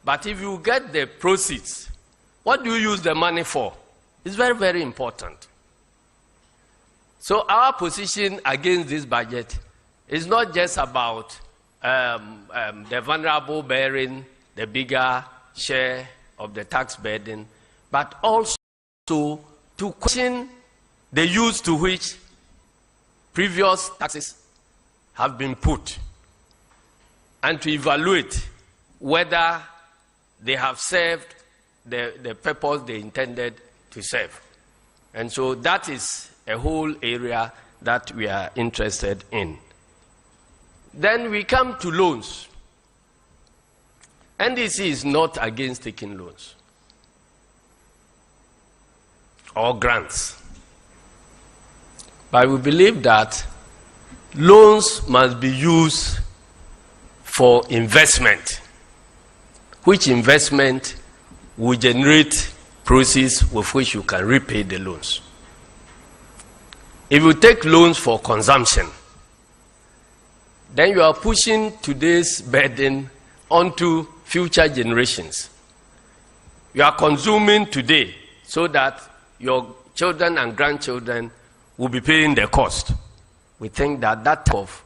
But if you get the proceeds, what do you use the money for? It's very, very important. So our position against this budget is not just about the vulnerable bearing the bigger share of the tax burden, but also to question the use to which previous taxes have been put, and to evaluate whether they have served the purpose they intended to serve. And so that is a whole area that we are interested in. Then we come to loans. NDC is not against taking loans or grants. But we believe that loans must be used for investment, which investment will generate proceeds with which you can repay the loans. If you take loans for consumption, then you are pushing today's burden onto future generations. You are consuming today so that your children and grandchildren will be paying the cost. We think that that type of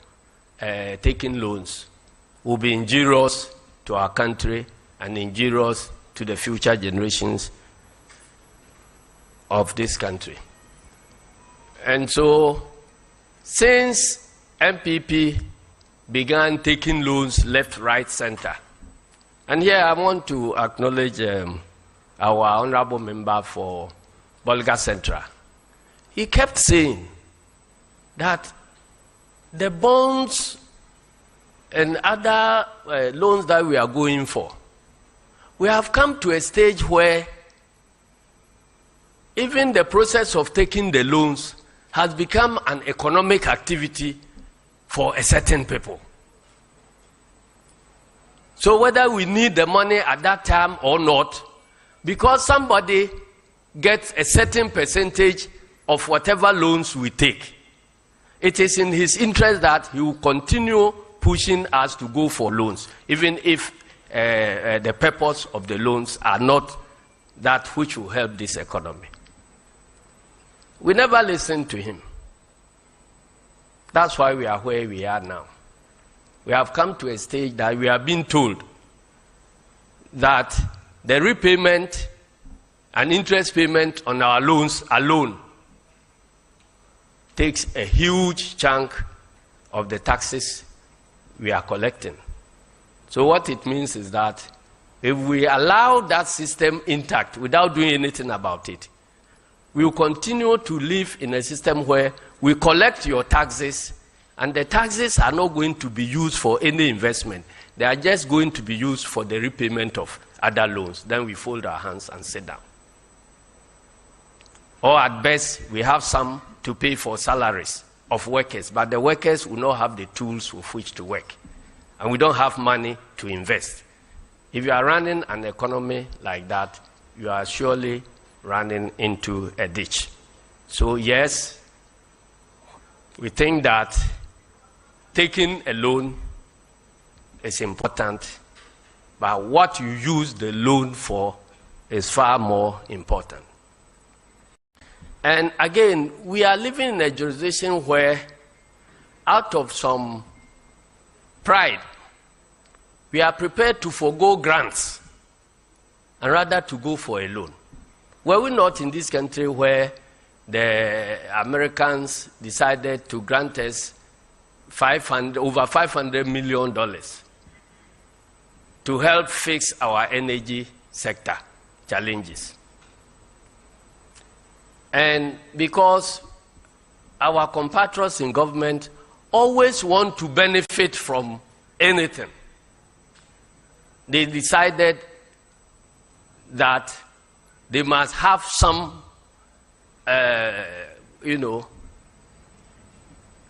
taking loans will be injurious to our country and injurious to the future generations of this country. And so, since MPP began taking loans left, right, center, and here I want to acknowledge our honorable member for Bolga Central. He kept saying that the bonds and other loans that we are going for, we have come to a stage where even the process of taking the loans has become an economic activity for a certain people. So whether we need the money at that time or not, because somebody gets a certain percentage of whatever loans we take, it is in his interest that he will continue pushing us to go for loans, even if the purpose of the loans are not that which will help this economy. We never listened to him. That's why we are where we are now. We have come to a stage that we are being told that the repayment and interest payment on our loans alone takes a huge chunk of the taxes we are collecting. So what it means is that if we allow that system intact without doing anything about it, we will continue to live in a system where we collect your taxes, and the taxes are not going to be used for any investment. They are just going to be used for the repayment of other loans. Then we fold our hands and sit down. Or at best, we have some to pay for salaries of workers, but the workers will not have the tools with which to work. And we don't have money to invest. If you are running an economy like that, you are surely running into a ditch. So yes, we think that taking a loan is important, but what you use the loan for is far more important. And again, we are living in a jurisdiction where, out of some pride, we are prepared to forego grants and rather to go for a loan. Were we not in this country where the Americans decided to grant us over $500 million to help fix our energy sector challenges? And because our compatriots in government always want to benefit from anything, they decided that they must have some,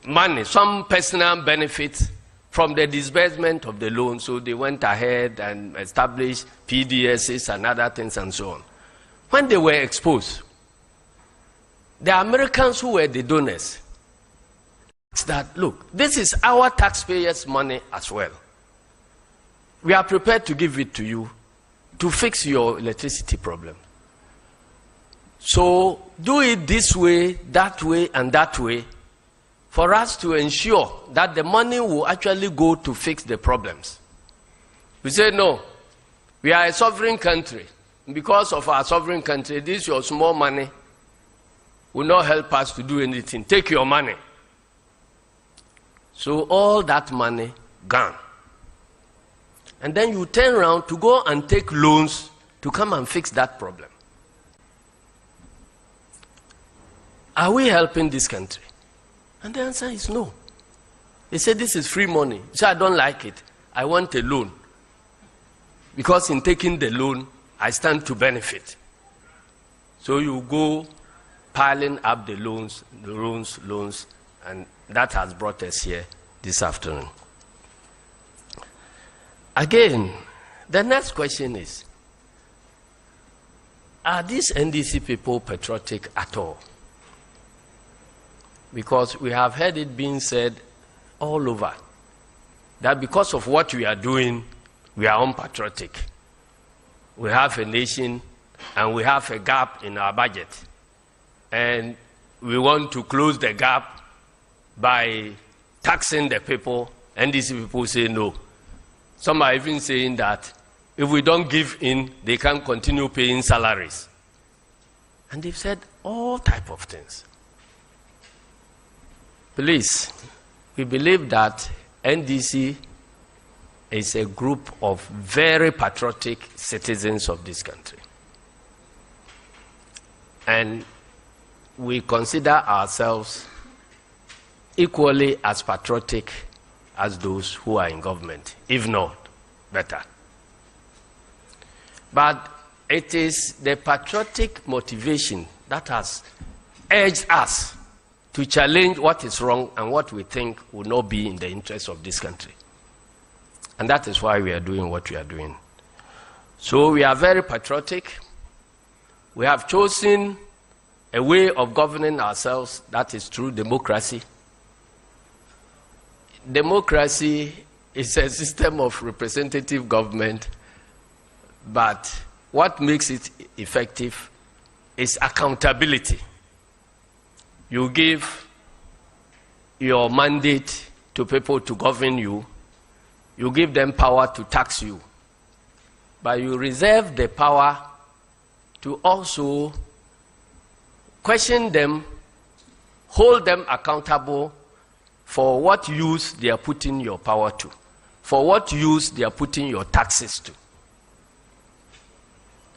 money, some personal benefit from the disbursement of the loan. So they went ahead and established PDSs and other things and so on. When they were exposed, the Americans who were the donors asked that, look, this is our taxpayers' money as well. We are prepared to give it to you to fix your electricity problem. So do it this way, and that way, for us to ensure that the money will actually go to fix the problems. We say, no, we are a sovereign country. Because of our sovereign country, this your small money will not help us to do anything. Take your money. So all that money gone. And then you turn around to go and take loans to come and fix that problem. Are we helping this country? And the answer is no. They say this is free money. So I don't like it. I want a loan. Because in taking the loan, I stand to benefit. So you go piling up the loans, and that has brought us here this afternoon. Again, the next question is, are these NDC people patriotic at all? Because we have heard it being said all over that because of what we are doing, we are unpatriotic. We have a nation and we have a gap in our budget. And we want to close the gap by taxing the people. NDC people say no. Some are even saying that if we don't give in, they can continue paying salaries. And they've said all type of things. Please, we believe that NDC is a group of very patriotic citizens of this country. And we consider ourselves equally as patriotic as those who are in government, if not better. But it is the patriotic motivation that has urged us to challenge what is wrong and what we think will not be in the interest of this country. And that is why we are doing what we are doing. So we are very patriotic. We have chosen a way of governing ourselves that is through democracy. Democracy is a system of representative government, but what makes it effective is accountability. You give your mandate to people to govern you. You give them power to tax you. But you reserve the power to also question them, hold them accountable for what use they are putting your power to, for what use they are putting your taxes to.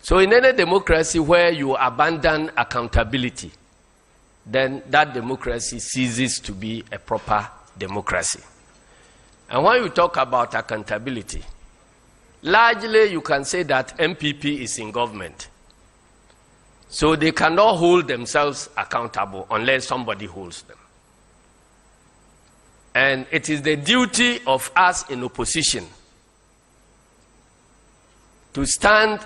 So in any democracy where you abandon accountability, then that democracy ceases to be a proper democracy. And when you talk about accountability, largely you can say that MPP is in government. So they cannot hold themselves accountable unless somebody holds them. And it is the duty of us in opposition to stand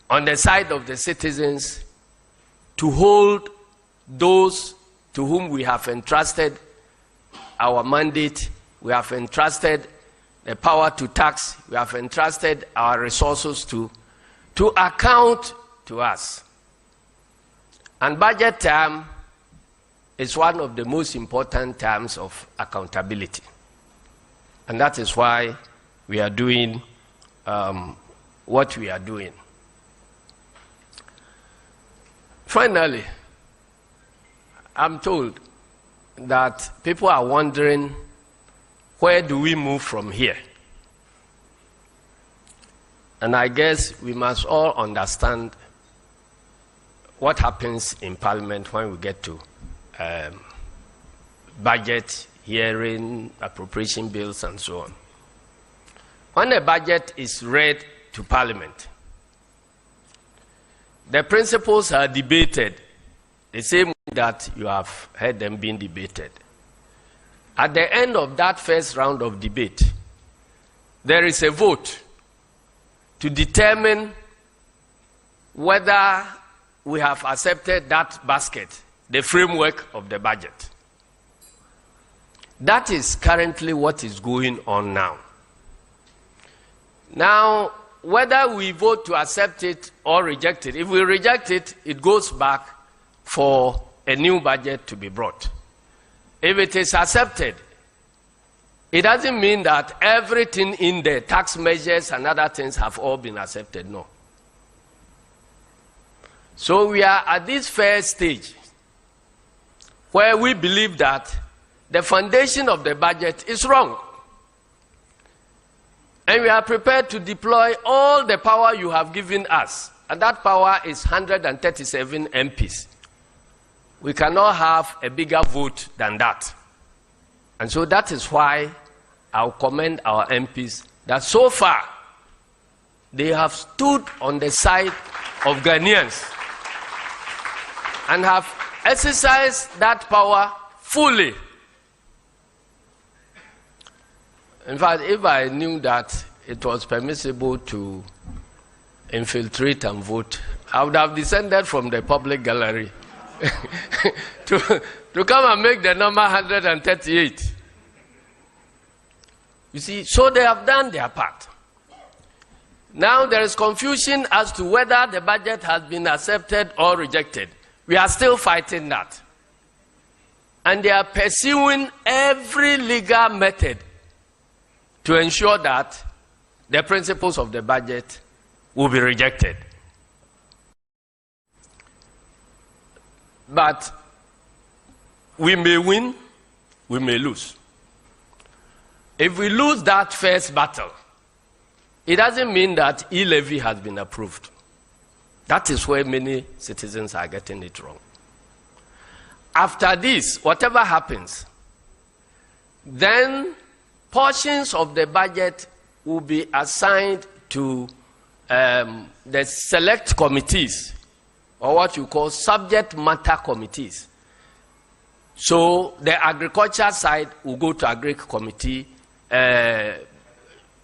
on the side of the citizens, to hold those to whom we have entrusted our mandate, we have entrusted the power to tax, we have entrusted our resources to account to us. And budget term is one of the most important terms of accountability. And that is why we are doing what we are doing. Finally, I'm told that people are wondering, where do we move from here? And I guess we must all understand what happens in Parliament when we get to budget, hearing, appropriation bills, and so on. When a budget is read to Parliament, the principles are debated the same way that you have heard them being debated. At the end of that first round of debate, there is a vote to determine whether we have accepted that basket, the framework of the budget. That is currently what is going on now. Now, whether we vote to accept it or reject it. If we reject it, it goes back for a new budget to be brought. If it is accepted, it doesn't mean that everything in the tax measures and other things have all been accepted, no. So we are at this first stage where we believe that the foundation of the budget is wrong. And we are prepared to deploy all the power you have given us. And that power is 137 MPs. We cannot have a bigger vote than that. And so that is why I'll commend our MPs that so far they have stood on the side of Ghanaians and have exercised that power fully. In fact, if I knew that it was permissible to infiltrate and vote, I would have descended from the public gallery to come and make the number 138. You see, so they have done their part. Now there is confusion as to whether the budget has been accepted or rejected. We are still fighting that. And they are pursuing every legal method to ensure that the principles of the budget will be rejected. But we may win, we may lose. If we lose that first battle, it doesn't mean that e-levy has been approved. That is where many citizens are getting it wrong. After this, whatever happens, then portions of the budget will be assigned to the select committees, or what you call subject matter committees. So the agriculture side will go to Agric Committee,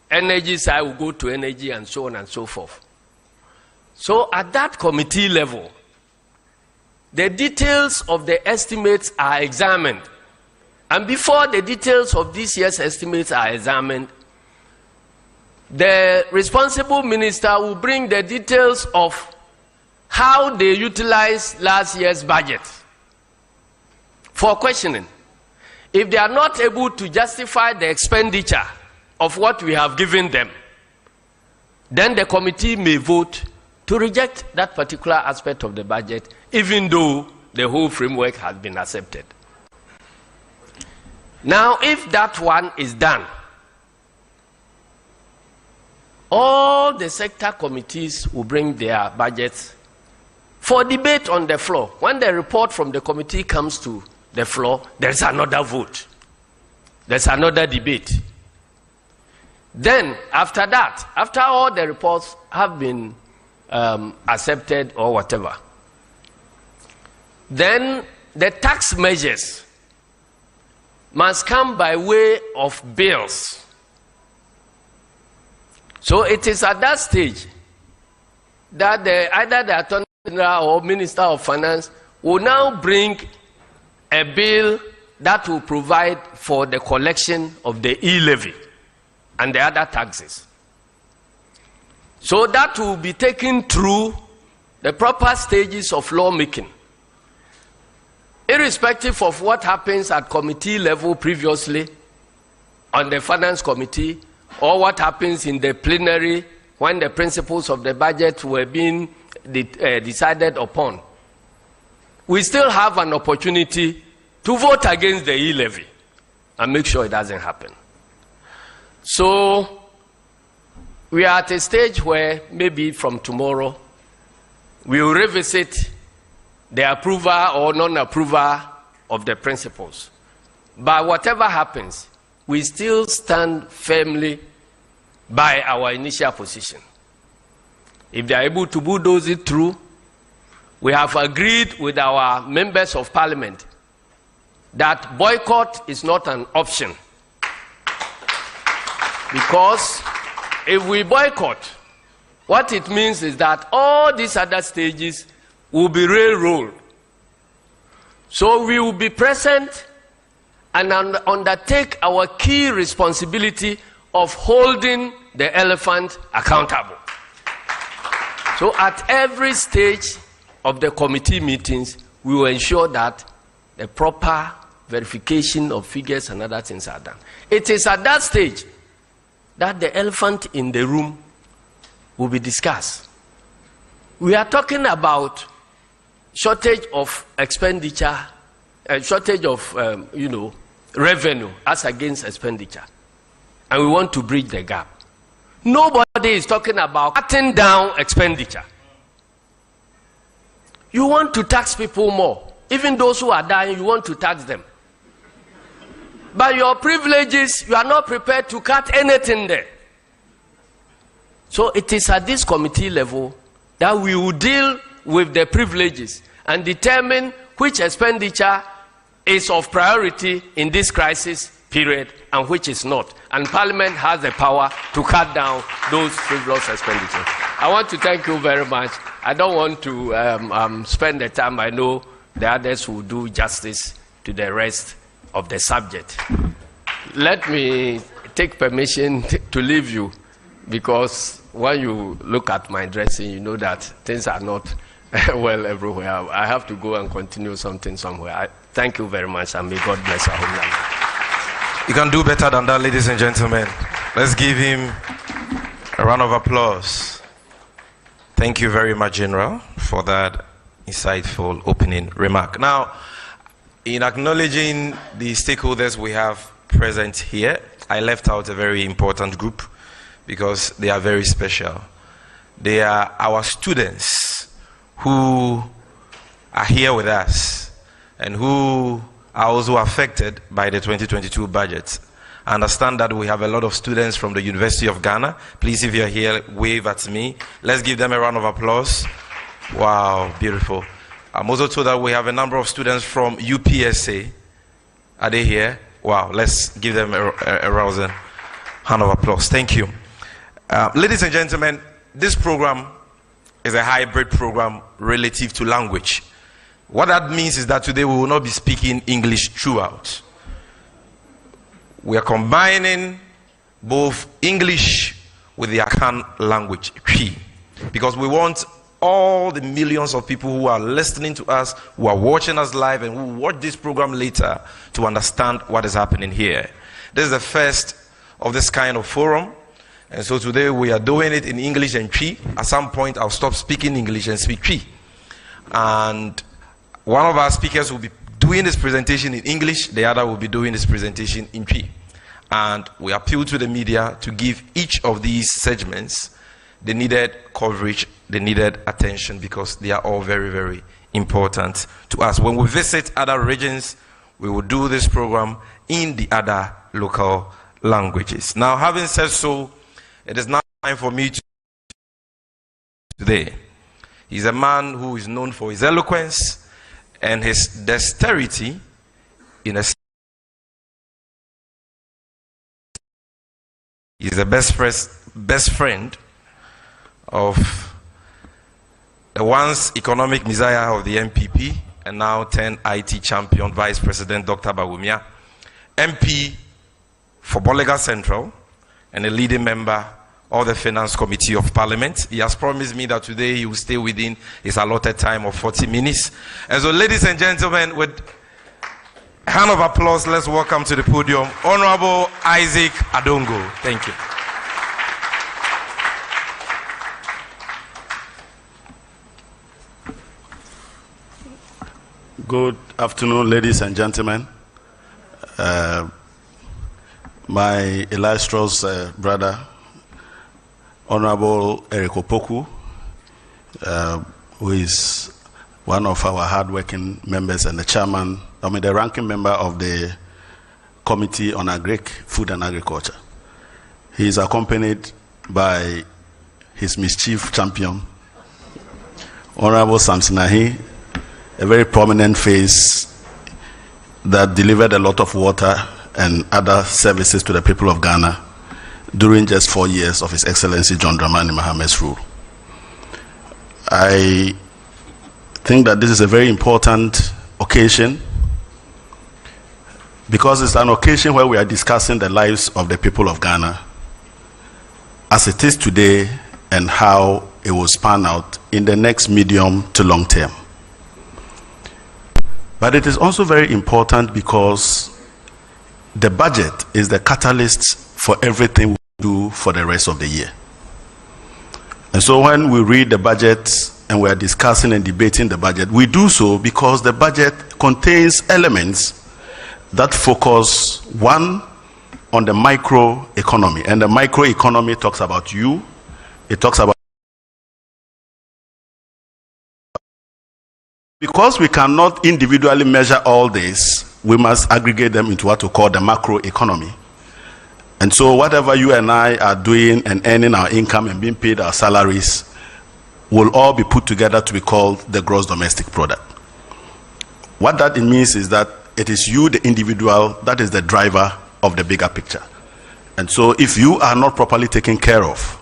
energy side will go to energy, and so on and so forth. So at that committee level, the details of the estimates are examined. And before the details of this year's estimates are examined, the responsible minister will bring the details of how they utilized last year's budget for questioning. If they are not able to justify the expenditure of what we have given them, then the committee may vote to reject that particular aspect of the budget, even though the whole framework has been accepted. Now, if that one is done, all the sector committees will bring their budgets for debate on the floor. When the report from the committee comes to the floor, there's another vote. There's another debate. Then, after that, after all the reports have been accepted or whatever, then the tax measures must come by way of bills. So it is at that stage that either the Attorney General or Minister of Finance will now bring a bill that will provide for the collection of the e-levy and the other taxes. So that will be taken through the proper stages of lawmaking. Irrespective of what happens at committee level previously, on the Finance Committee, or what happens in the plenary when the principles of the budget were being decided upon, we still have an opportunity to vote against the e-levy and make sure it doesn't happen. So we are at a stage where maybe from tomorrow we will revisit the approval or non-approval of the principles. But whatever happens, we still stand firmly by our initial position. If they are able to bulldoze it through, we have agreed with our members of parliament that boycott is not an option. Because if we boycott, what it means is that all these other stages will be railroaded. So we will be present and undertake our key responsibility of holding the elephant accountable. So at every stage of the committee meetings, we will ensure that the proper verification of figures and other things are done. It is at that stage that the elephant in the room will be discussed. We are talking about shortage of expenditure, shortage of revenue as against expenditure, and we want to bridge the gap. Nobody is talking about cutting down expenditure. You want to tax people more. Even those who are dying, you want to tax them. But your privileges, you are not prepared to cut anything there. So it is at this committee level that we will deal with the privileges and determine which expenditure is of priority in this crisis period and which is not. And Parliament has the power to cut down those frivolous expenditures. I want to thank you very much. I don't want to spend the time. I know the others will do justice to the rest of the subject. Let me take permission to leave you, because when you look at my dressing, you know that things are not well everywhere. I have to go and continue something somewhere. I thank you very much, and may God bless our homeland. You can do better than that, ladies and gentlemen. Let's give him a round of applause. Thank you very much, General, for that insightful opening remark. Now, in acknowledging the stakeholders we have present here, I left out a very important group because they are very special. They are our students who are here with us and who are also affected by the 2022 budget. I understand that we have a lot of students from the University of Ghana. Please, if you're here, wave at me. Let's give them a round of applause. Wow, beautiful. I'm also told that we have a number of students from UPSA. Are they here? Wow, let's give them a rousing hand of applause. Thank you. Ladies and gentlemen, this program is a hybrid program relative to language. What that means is that today we will not be speaking English throughout. We are combining both English with the Akan language, Twi, because we want all the millions of people who are listening to us, who are watching us live, and who will watch this program later to understand what is happening here. This is the first of this kind of forum, and so today we are doing it in English and Twi. At some point, I'll stop speaking English and speak Twi. And one of our speakers will be doing this presentation in English, the other will be doing this presentation in Twi. And we appeal to the media to give each of these segments the needed coverage, the needed attention, because they are all very, very important to us. When we visit other regions, we will do this program in the other local languages. Now, having said so, it is now time for me to today. He's a man who is known for his eloquence and his dexterity in a. He's the best friend of the once economic messiah of the MPP and now 10 IT champion Vice President Dr. Bawumia, MP for Bolega Central and a leading member of the Finance Committee of Parliament. He has promised me that today he will stay within his allotted time of 40 minutes. And so, ladies and gentlemen, with a hand of applause, let's welcome to the podium Honorable Isaac Adongo. Thank you. Good afternoon, ladies and gentlemen. My illustrious brother, Honorable Eric Opoku, who is one of our hardworking members and the ranking member of the Committee on Food and Agriculture. He is accompanied by his mischief champion, Honorable Samson Ahi, a very prominent face that delivered a lot of water and other services to the people of Ghana during just 4 years of His Excellency John Dramani Mahamad's rule. I think that this is a very important occasion because it's an occasion where we are discussing the lives of the people of Ghana. as it is today and how it will span out in the next medium to long term. But it is also very important because the budget is the catalyst for everything we do for the rest of the year. And so when we read the budget and we are discussing and debating the budget, we do so because the budget contains elements that focus, one, on the microeconomy. And the microeconomy talks about you, it talks about. Because we cannot individually measure all this, we must aggregate them into what we call the macroeconomy. And so whatever you and I are doing and earning our income and being paid our salaries will all be put together to be called the gross domestic product. What that means is that it is you, the individual, that is the driver of the bigger picture. And so if you are not properly taken care of,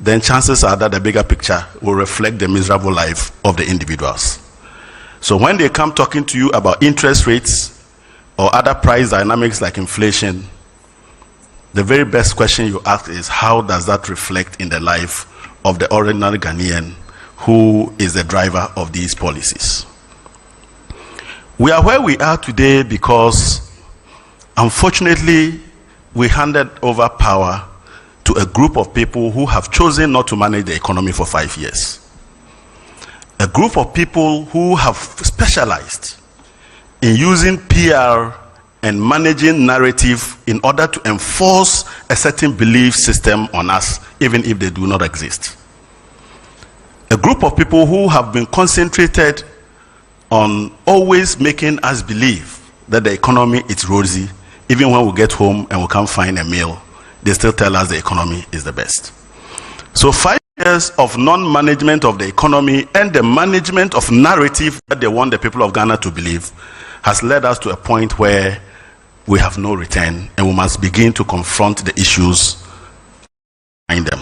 then chances are that the bigger picture will reflect the miserable life of the individuals. So when they come talking to you about interest rates or other price dynamics like inflation, the very best question you ask is, how does that reflect in the life of the ordinary Ghanaian who is the driver of these policies? We are where we are today because, unfortunately, we handed over power to a group of people who have chosen not to manage the economy for 5 years. A group of people who have specialized in using PR and managing narrative in order to enforce a certain belief system on us, even if they do not exist. A group of people who have been concentrated on always making us believe that the economy is rosy. Even when we get home and we can't find a meal, they still tell us the economy is the best. So 5 years of non-management of the economy and the management of narrative that they want the people of Ghana to believe has led us to a point where we have no return and we must begin to confront the issues behind them.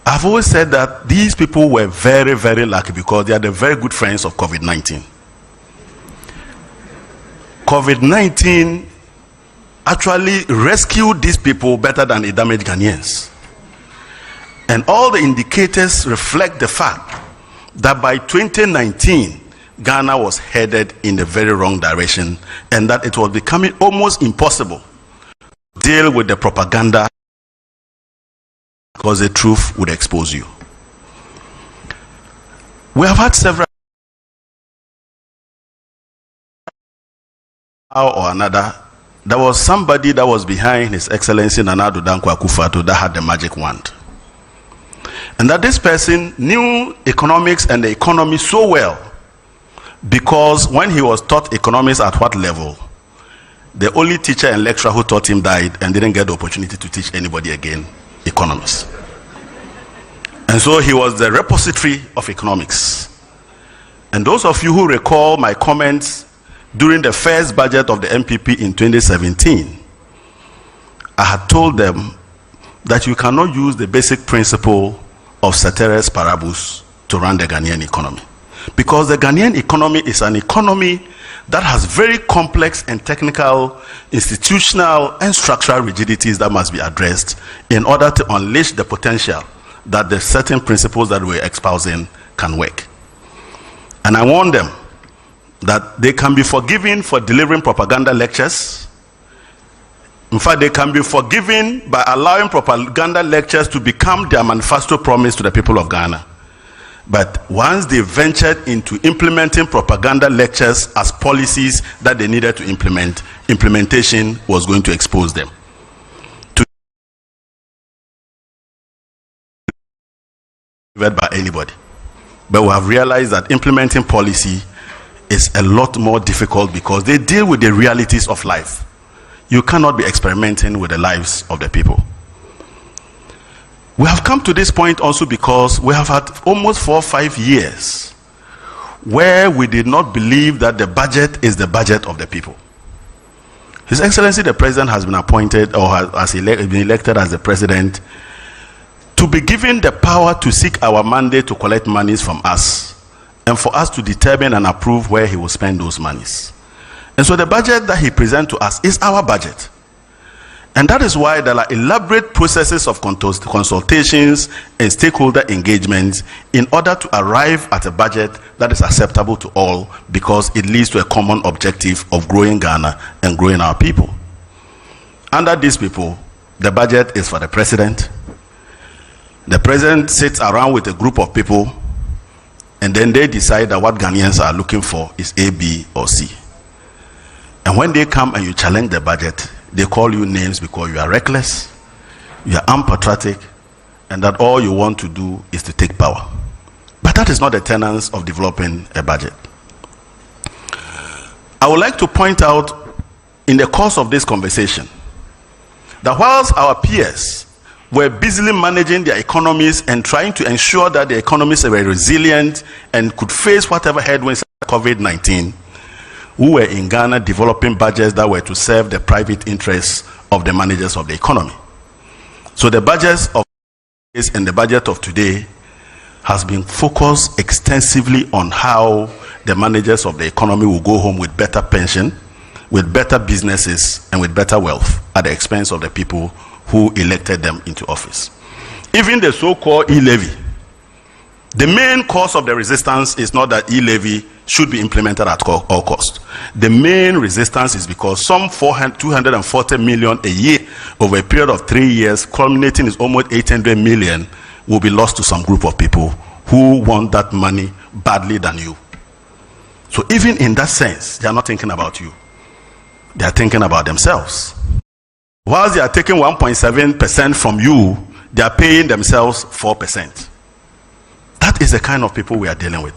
I've always said that these people were very, very lucky because they are the very good friends of COVID-19. COVID-19 actually rescued these people better than it damaged Ghanaians. And all the indicators reflect the fact that by 2019, Ghana was headed in the very wrong direction and that it was becoming almost impossible to deal with the propaganda because the truth would expose you. We have had several or another. There was somebody that was behind His Excellency Nana Addo Dankwa Akufo-Addo that had the magic wand. And that this person knew economics and the economy so well because when he was taught economics at what level, the only teacher and lecturer who taught him died and didn't get the opportunity to teach anybody again economics. And so he was the repository of economics. And those of you who recall my comments during the first budget of the MPP in 2017, I had told them that you cannot use the basic principle of ceteris paribus to run the Ghanaian economy. Because the Ghanaian economy is an economy that has very complex and technical, institutional, and structural rigidities that must be addressed in order to unleash the potential that the certain principles that we're espousing can work. And I warn them that they can be forgiven for delivering propaganda lectures. In fact, they can be forgiven by allowing propaganda lectures to become their manifesto promise to the people of Ghana. But once they ventured into implementing propaganda lectures as policies that they needed to implement, implementation was going to expose them to by anybody. But we have realized that implementing policy is a lot more difficult because they deal with the realities of life. You cannot be experimenting with the lives of the people. We have come to this point also because we have had almost 4 or 5 years where we did not believe that the budget is the budget of the people. His Excellency the President has been appointed or has been elected as the President to be given the power to seek our mandate to collect monies from us and for us to determine and approve where he will spend those monies. And so the budget that he presents to us is our budget. And that is why there are elaborate processes of consultations and stakeholder engagements in order to arrive at a budget that is acceptable to all, because it leads to a common objective of growing Ghana and growing our people. Under these people, the budget is for the president. The president sits around with a group of people, and then they decide that what Ghanaians are looking for is A, B, or C. And when they come and you challenge the budget, they call you names because you are reckless, you are unpatriotic, and that all you want to do is to take power. But that is not the tenets of developing a budget. I would like to point out in the course of this conversation that whilst our peers were busily managing their economies and trying to ensure that the economies were resilient and could face whatever headwinds of COVID-19, we were in Ghana developing budgets that were to serve the private interests of the managers of the economy. So the budgets of this and the budget of today has been focused extensively on how the managers of the economy will go home with better pension, with better businesses, and with better wealth at the expense of the people who elected them into office. Even the so-called e-levy, the main cause of the resistance is not that e-levy should be implemented at all costs. The main resistance is because some 240 million a year over a period of 3 years, culminating in almost 800 million, will be lost to some group of people who want that money badly than you. So even in that sense, they are not thinking about you. They are thinking about themselves. Whilst they are taking 1.7% from you, they are paying themselves 4%. That is the kind of people we are dealing with.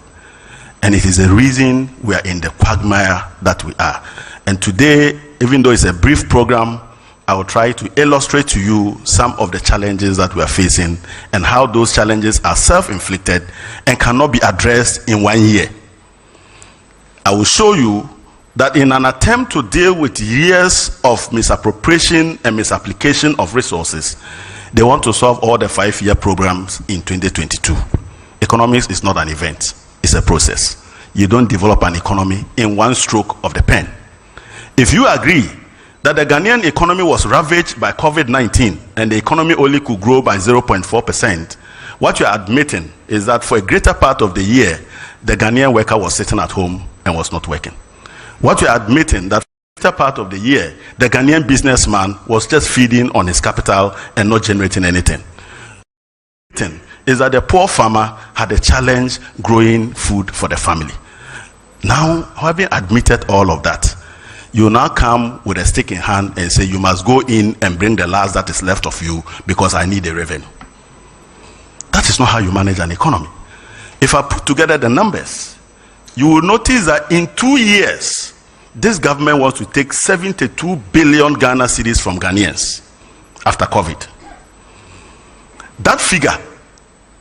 And it is the reason we are in the quagmire that we are. And today, even though it's a brief program, I will try to illustrate to you some of the challenges that we are facing and how those challenges are self-inflicted and cannot be addressed in 1 year. I will show you that in an attempt to deal with years of misappropriation and misapplication of resources, they want to solve all the 5-year programs in 2022. Economics is not an event, it's a process. You don't develop an economy in one stroke of the pen. If you agree that the Ghanaian economy was ravaged by COVID-19 and the economy only could grow by 0.4%, what you are admitting is that for a greater part of the year, the Ghanaian worker was sitting at home and was not working. What you are admitting that for a greater part of the year, the Ghanaian businessman was just feeding on his capital and not generating anything. Is that the poor farmer had a challenge growing food for the family. Now, having admitted all of that, you now come with a stick in hand and say you must go in and bring the last that is left of you because I need a revenue. That is not how you manage an economy. If I put together the numbers, you will notice that in 2 years, this government wants to take 72 billion Ghana cedis from Ghanaians after COVID. That figure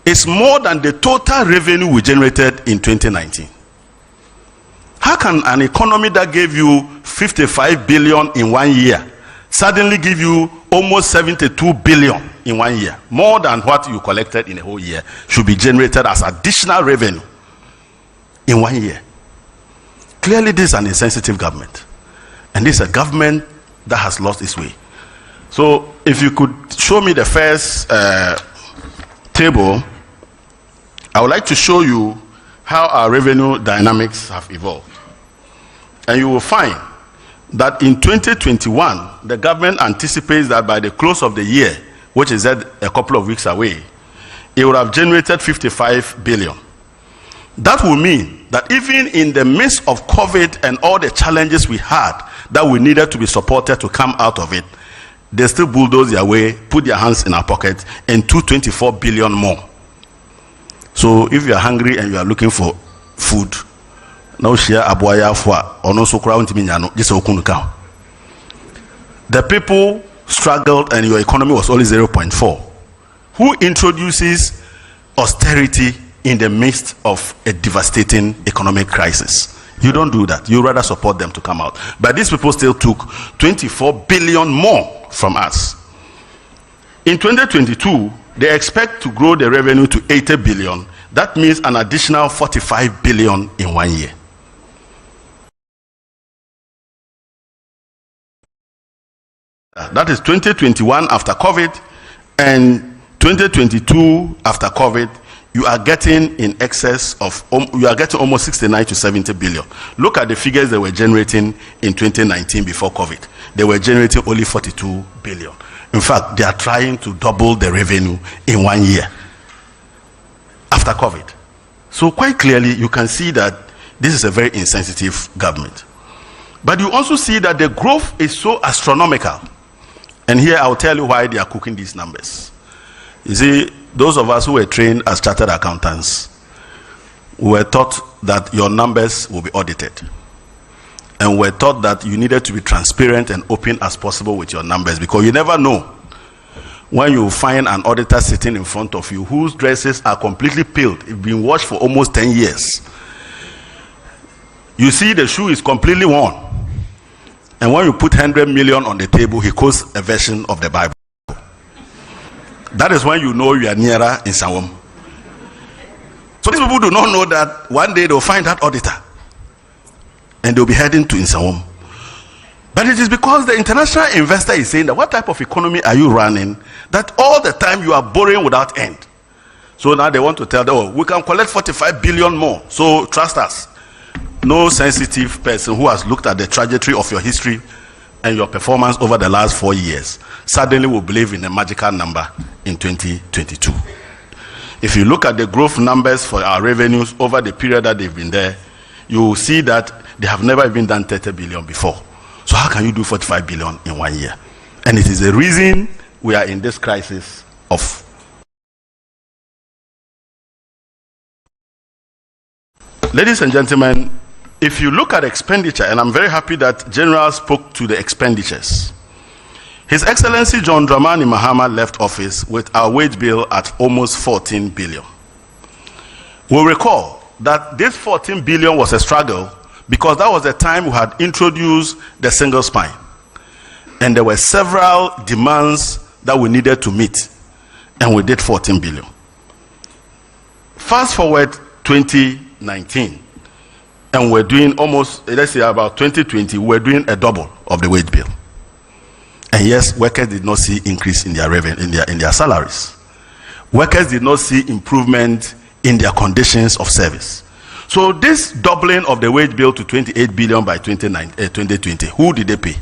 is more than the total revenue we generated in 2019. How can an economy that gave you 55 billion in 1 year suddenly give you almost 72 billion in 1 year? More than what you collected in a whole year should be generated as additional revenue in 1 year. Clearly, this is an insensitive government. And this is a government that has lost its way. So, if you could show me the first table, I would like to show you how our revenue dynamics have evolved. And you will find that in 2021, the government anticipates that by the close of the year, which is a couple of weeks away, it would have generated 55 billion. That will mean that even in the midst of COVID and all the challenges we had that we needed to be supported to come out of it, they still bulldoze their way, put their hands in our pocket, and 224 billion more. So if you are hungry and you are looking for food, now share aboya for or no so crowd just okunuka. The people struggled and your economy was only 0.4. Who introduces austerity in the midst of a devastating economic crisis? You don't do that. You rather support them to come out. But these people still took 24 billion more from us. In 2022, they expect to grow the revenue to 80 billion. That means an additional 45 billion in 1 year. That is 2021 after COVID and 2022 after COVID. You are getting in excess of, you are getting almost 69 to 70 billion. Look at the figures they were generating in 2019 before COVID. They were generating only 42 billion. In fact, they are trying to double the revenue in 1 year after COVID. So quite clearly, you can see that this is a very insensitive government. But you also see that the growth is so astronomical. And here I'll tell you why they are cooking these numbers. You see, those of us who were trained as chartered accountants were taught that your numbers will be audited. And were taught that you needed to be transparent and open as possible with your numbers, because you never know when you find an auditor sitting in front of you whose dresses are completely peeled, it's been washed for almost 10 years. You see the shoe is completely worn. And when you put 100 million on the table, he quotes a version of the Bible. That is when you know you are nearer in Sawam. So these people do not know that one day they'll find that auditor and they'll be heading to Insawam. But it is because the international investor is saying that what type of economy are you running that all the time you are borrowing without end. So now they want to tell them, oh, we can collect 45 billion more, so trust us. No sensitive person who has looked at the trajectory of your history and your performance over the last 4 years suddenly will believe in a magical number in 2022. If you look at the growth numbers for our revenues over the period that they've been there, you will see that they have never even done 30 billion before. So how can you do 45 billion in 1 year? And it is the reason we are in this crisis of. Ladies and gentlemen, if you look at expenditure, and I'm very happy that General spoke to the expenditures. His Excellency John Dramani Mahama left office with our wage bill at almost 14 billion. We'll recall that this 14 billion was a struggle because that was the time we had introduced the single spine. And there were several demands that we needed to meet. And we did 14 billion. Fast forward 2019. And we're doing almost, let's say about 2020, we're doing a double of the wage bill. And yes, workers did not see increase in their revenue, in their salaries. Workers did not see improvement in their conditions of service. So this doubling of the wage bill to 28 billion by 2020, who did they pay?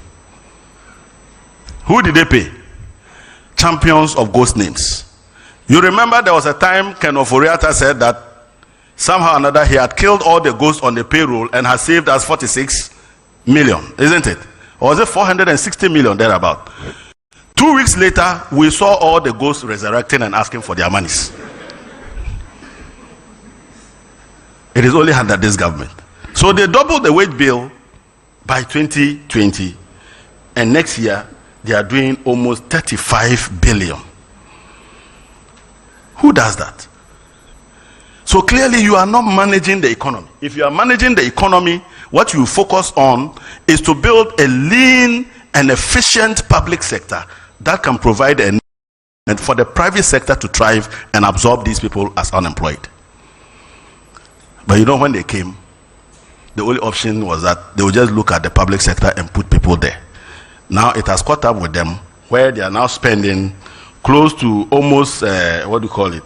Who did they pay? Champions of ghost names. You remember there was a time Ken Oforiatta said that somehow or another he had killed all the ghosts on the payroll and has saved us 46 million, isn't it? Or was it 460 million thereabout? 2 weeks later, we saw all the ghosts resurrecting and asking for their monies. It is only under this government. So they doubled the wage bill by 2020, and next year they are doing almost 35 billion. Who does that? So clearly you are not managing the economy. If you are managing the economy, what you focus on is to build a lean and efficient public sector that can provide a need for the private sector to thrive and absorb these people as unemployed. But you know, when they came, the only option was that they would just look at the public sector and put people there. Now it has caught up with them, where they are now spending close to almost, what do you call it?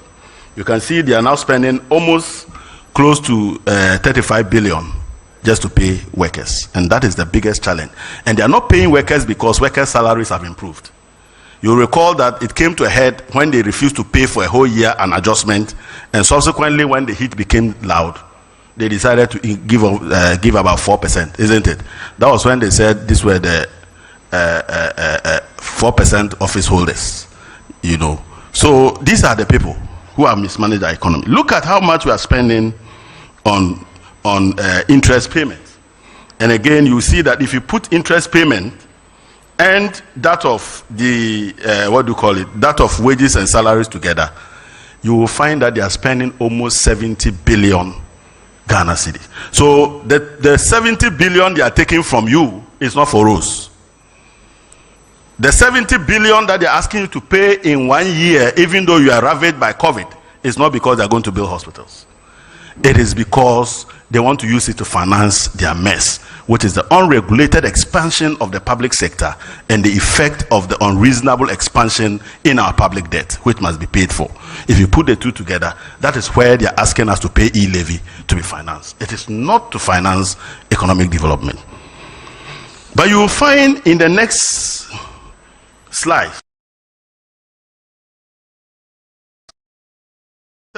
You can see they are now spending almost close to 35 billion just to pay workers. And that is the biggest challenge. And they are not paying workers because workers' salaries have improved. You'll recall that it came to a head when they refused to pay for a whole year an adjustment, and subsequently when the heat became loud, they decided to give about 4%, isn't it? That was when they said these were the 4% office holders, you know. So these are the people who have mismanaged our economy. Look at how much we are spending on interest payments. And again, you see that if you put interest payment and that of the, that of wages and salaries together, you will find that they are spending almost 70 billion Ghana cedis. So the 70 billion they are taking from you is not for us. The 70 billion that they're asking you to pay in 1 year, even though you are ravaged by COVID, is not because they're going to build hospitals. It is because they want to use it to finance their mess, which is the unregulated expansion of the public sector and the effect of the unreasonable expansion in our public debt, which must be paid for. If you put the two together, that is where they are asking us to pay e-levy to be financed. It is not to finance economic development. But you will find in the next slide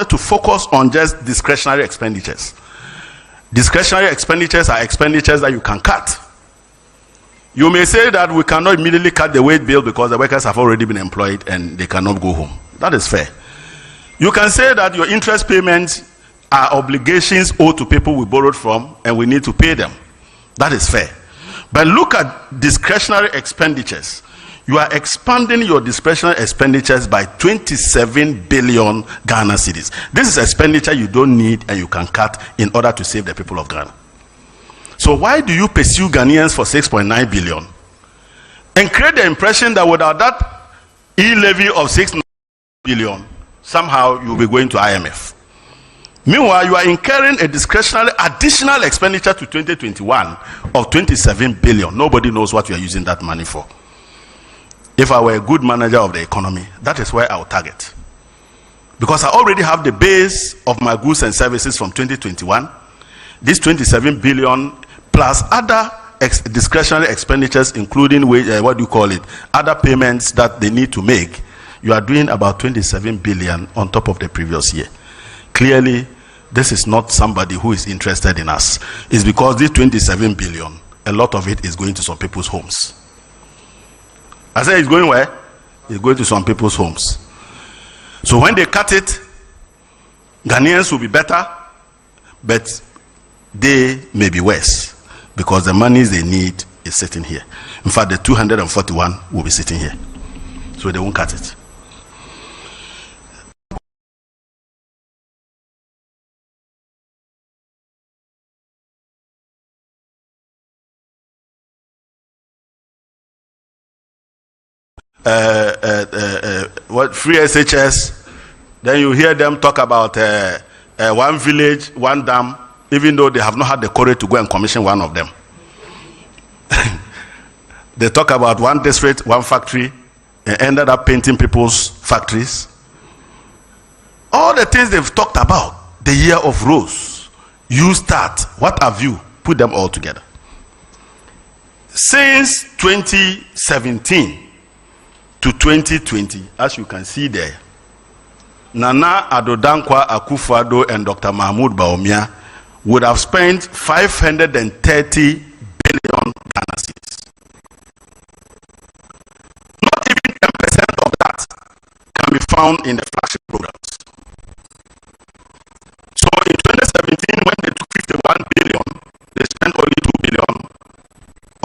to focus on just discretionary expenditures. Discretionary expenditures are expenditures that you can cut. You may say that we cannot immediately cut the wage bill because the workers have already been employed and they cannot go home. That is fair. You can say that your interest payments are obligations owed to people we borrowed from and we need to pay them. That is fair. But look at discretionary expenditures. You are expanding your discretionary expenditures by 27 billion Ghana cedis. This is expenditure you don't need and you can cut in order to save the people of Ghana. So why do you pursue Ghanaians for 6.9 billion and create the impression that without that e-levy of 6 billion, somehow you'll be going to IMF? Meanwhile, you are incurring a discretionary additional expenditure to 2021 of 27 billion. Nobody knows what you are using that money for. If I were a good manager of the economy, that is where I would target. Because I already have the base of my goods and services from 2021. This 27 billion plus other discretionary expenditures, including other payments that they need to make. You are doing about 27 billion on top of the previous year. Clearly, this is not somebody who is interested in us. It's because this 27 billion, a lot of it is going to some people's homes. I said it's going where? It's going to some people's homes. So when they cut it, Ghanaians will be better, but they may be worse because the monies they need is sitting here. In fact, the 241 will be sitting here. So they won't cut it. Free SHS, then you hear them talk about one village, one dam, even though they have not had the courage to go and commission one of them. They talk about one district, one factory, and ended up painting people's factories. All the things they've talked about, the year of rose, you start, what have you? Put them all together. Since 2017 to 2020, as you can see there, Nana Addo Dankwa Akufo-Addo and Dr. Mahmoud Bawumia would have spent 530 billion Ghana cedis. Not even 10% of that can be found in the flagship programs. So in 2017, when they took 51 billion, they spent only 2 billion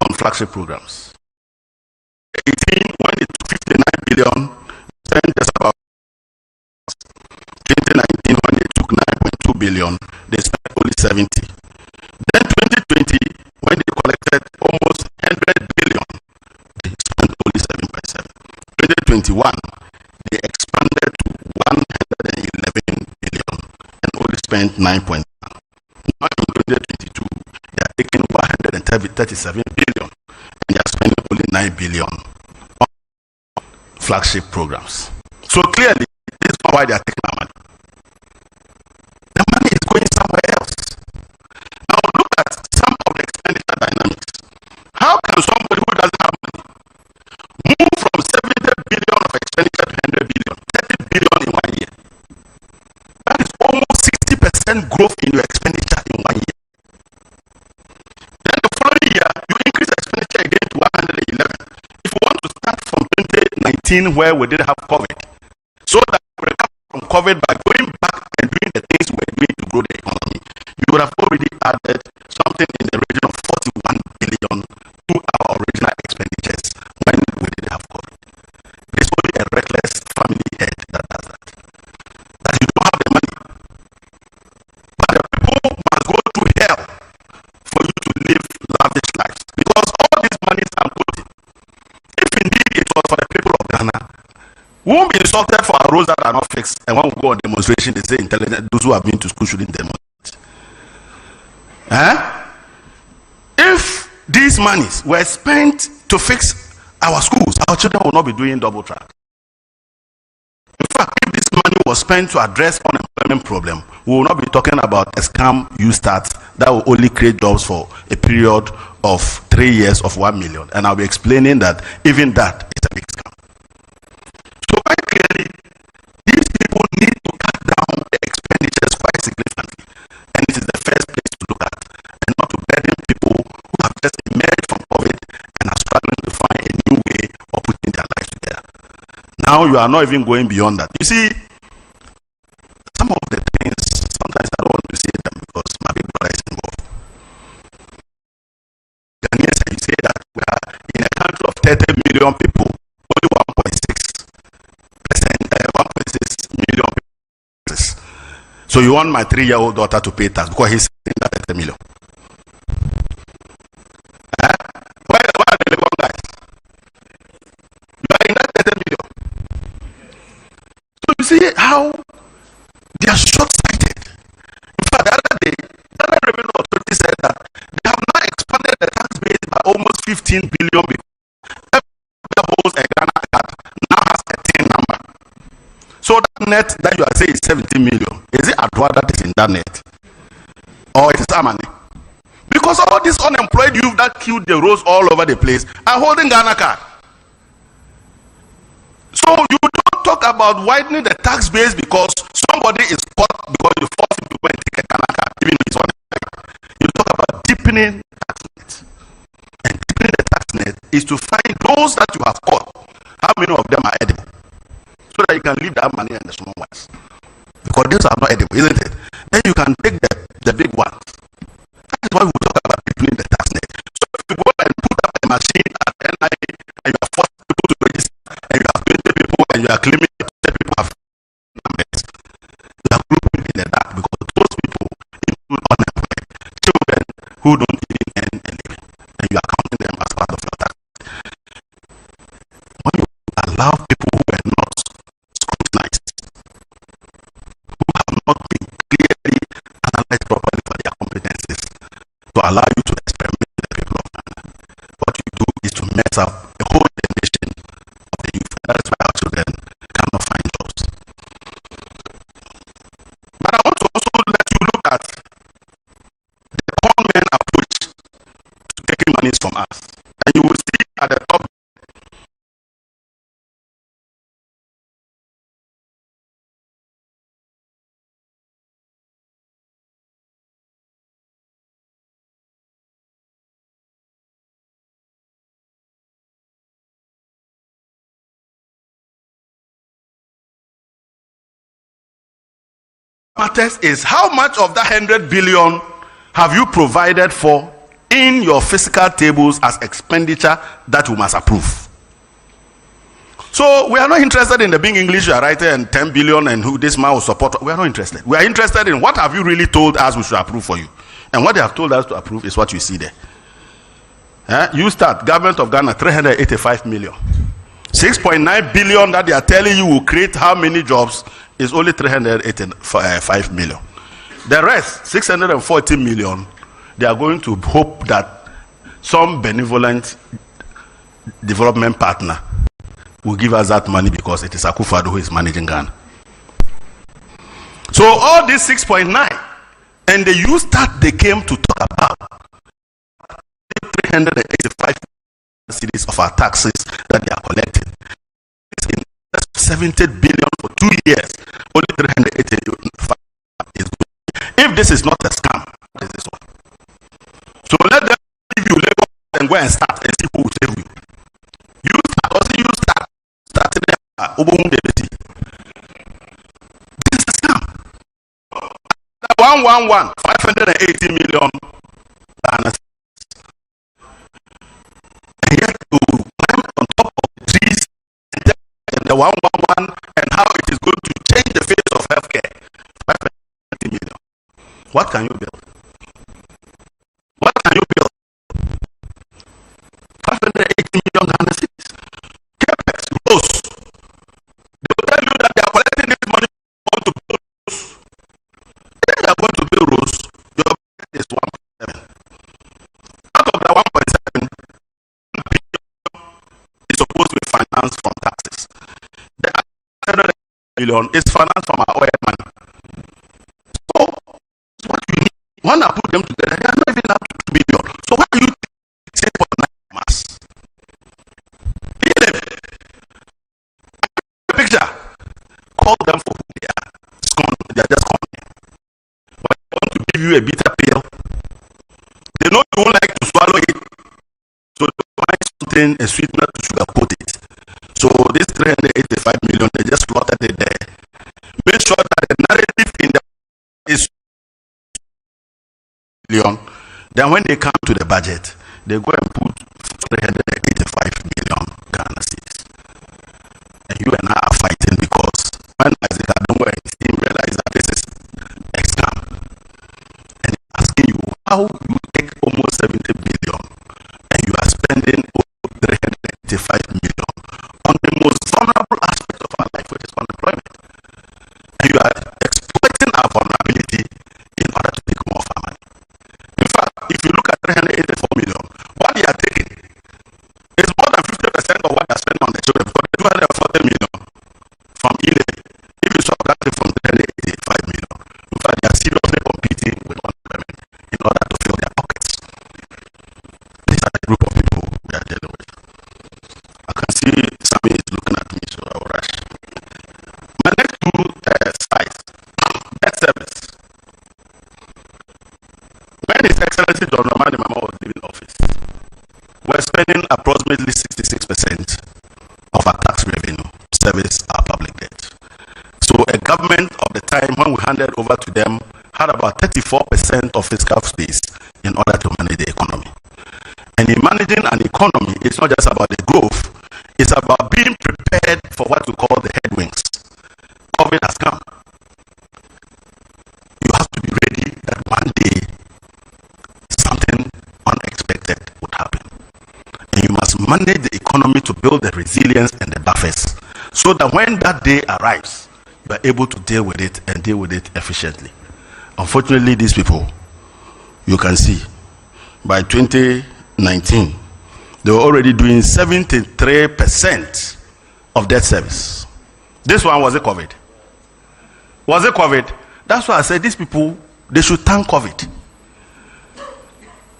on flagship programs. 2018, when they took 59 billion, they spent just about 2019, when they took 9.2 billion, they spent only 70. Then 2020, when they collected almost 100 billion, they spent only 7.7. 2021, they expanded to 111 billion and only spent 9.1. Now in 2022, they are taking 137 billion and they are spending only 9 billion on flagship programs. So clearly, this is not why they are taking our money. The money is going somewhere else. Now look at some of the expenditure dynamics. How can somebody who doesn't have money move from 70 billion of expenditure to 100 billion, 30 billion in 1 year? That is almost 60% growth in your expenditure in 1 year. Then the following year, you increase expenditure again to 111. If you want to start from 2019 where we didn't have COVID, so that we recover from COVID by going back and doing the things we're doing to grow the economy, you would have already added something in the region of 41 billion to our original expenditures when we didn't have COVID. It's only a reckless family head that does that. That you don't have the money. But the people must go through hell for you to live lavish lives. Because all these monies are quoted. If indeed it was for the people of Ghana, we won't be insulted for our roads that are not fixed, and when we go on demonstration, they say intelligent, those who have been to school shouldn't demonstrate. If these monies were spent to fix our schools, our children will not be doing double track. In fact, if this money was spent to address unemployment problem, we will not be talking about a scam you start that will only create jobs for a period of 3 years of 1 million. And I'll be explaining that even that is a big scam. So quite clearly, these people need to cut down the expenditures quite significantly. And it is the first place to look at, and not to burden people who have just emerged from COVID and are struggling to find a new way of putting their lives together. Now you are not even going beyond that. You see, some of the things, sometimes I don't want to say them because my big brother is involved. Ghanaians, you say that we are in a country of 30 million people, only 1.6 million people. So you want my 3-year-old daughter to pay tax because he's in that 30 million. Why are the Legon guys? You are in that 30 million. So you see how they are short-sighted. In fact, the other day, the Revenue Authority said that they have now expanded the tax base by almost 15 billion because every holds a Ghana card now has a 10 number. So that net that you are saying is 70 million. Is it Adwa that is in that net? Or it is Amani? Because all these unemployed youth that killed the roads all over the place are holding Ghana card. So you don't talk about widening the tax base because somebody is caught because you force him to go and take a Ghana card, even if it's one. You talk about deepening the tax net. And deepening the tax net is to find those that you have caught. How many of them are edible? So that you can leave that money and the small ones. Because these are not edible, isn't it? Then you can take the big ones. That is why we talk about deepening the tax net. So if you go and put up a machine at NIA and you are forced people to register and you have 20 people and you are claiming 20 people have numbers, you are grouping in the dark because those people include unemployed children who don't even earn a living. And you are counting them as part of your tax. When you allow people who are not scrutinized, who have not been clearly analyzed properly for their competencies, to allow you to experiment with the people of Ghana, what you do is to mess up the whole generation of the youth. That is why our children cannot find jobs. But I want to also let you look at the conmen approach to taking monies from us. And you will see at the top matters is how much of that 100 billion have you provided for in your fiscal tables as expenditure that we must approve. So we are not interested in the big English you are writing and 10 billion and who this man will support. We are not interested. We are interested in what have you really told us we should approve for you. And what they have told us to approve is what you see there. You start, government of Ghana, 385 million. 6.9 billion that they are telling you will create how many jobs is only 385 million. The rest, 640 million, they are going to hope that some benevolent development partner will give us that money because it is Akufo-Addo who is managing Ghana. So all this 6.9 and the youth that they came to talk about 385 cities of our taxes that they are collecting. It's in 70 billion for 2 years. Only 385 is good. If this is not a scam, what is this one? So let them give you labor and go and start and see who will save you. You start, also you start starting this is a scam. 580 million Ghana. And yet to climb on top of the trees and the 111 and how it is going to change the face of healthcare. 580 million. What can you build? What can you build? 580 million Ghana cities. CapEx, roads. They will tell you that they are collecting this money to build roads. If they are going to build roads, your budget is 1.7. Out of the 1.7, billion is financed from our oil money. So what you need, when I put them together, they are not even up to 2 billion. So what do you say for the mass? Picture. Call them for who they are. They are just calling. But they want to give you a bitter pill. They know you won't like to swallow it. So they find something, a sweetener to sugarcoat it. So this 385 million, they just slotted it there. Make sure that the narrative in the is million. Then when they come to the budget, they go and put 385 million Ghana cedis. And you and I are fighting because when Isaac Adongo and his team realize that this is a scam, and asking you how you take almost 70 billion and you are spending 385 million on the most vulnerable aspect of our life, which is unemployment. And you are exploiting our vulnerability in order to take more of our money. In fact, if you look at 384 million, what they are taking is more than 50% of what they are spending on the children, because they 240 million from Ile. If you subtract it from 385 million, in fact, they are seriously competing with unemployment in order to fill their pockets. These are the group of people we are dealing with. I can see Sammy is looking at me, so I will rush. My next two slides. Debt service. When His Excellency John Dramani Mahama was leaving office, we were spending approximately 66% of our tax revenue to service our public debt. So a government of the time when we handed over to them had about 34% of fiscal space in order to manage the economy. And in managing an economy, it's not just about the growth, it's about being prepared for what we call the headwinds. COVID has come. You have to be ready that one day something unexpected would happen. And you must manage the economy to build the resilience and the buffers so that when that day arrives, you are able to deal with it and deal with it efficiently. Unfortunately, these people, you can see, by 2019, they were already doing 73% of debt service. This one, was it COVID? Was it COVID? That's why I said these people, they should thank COVID.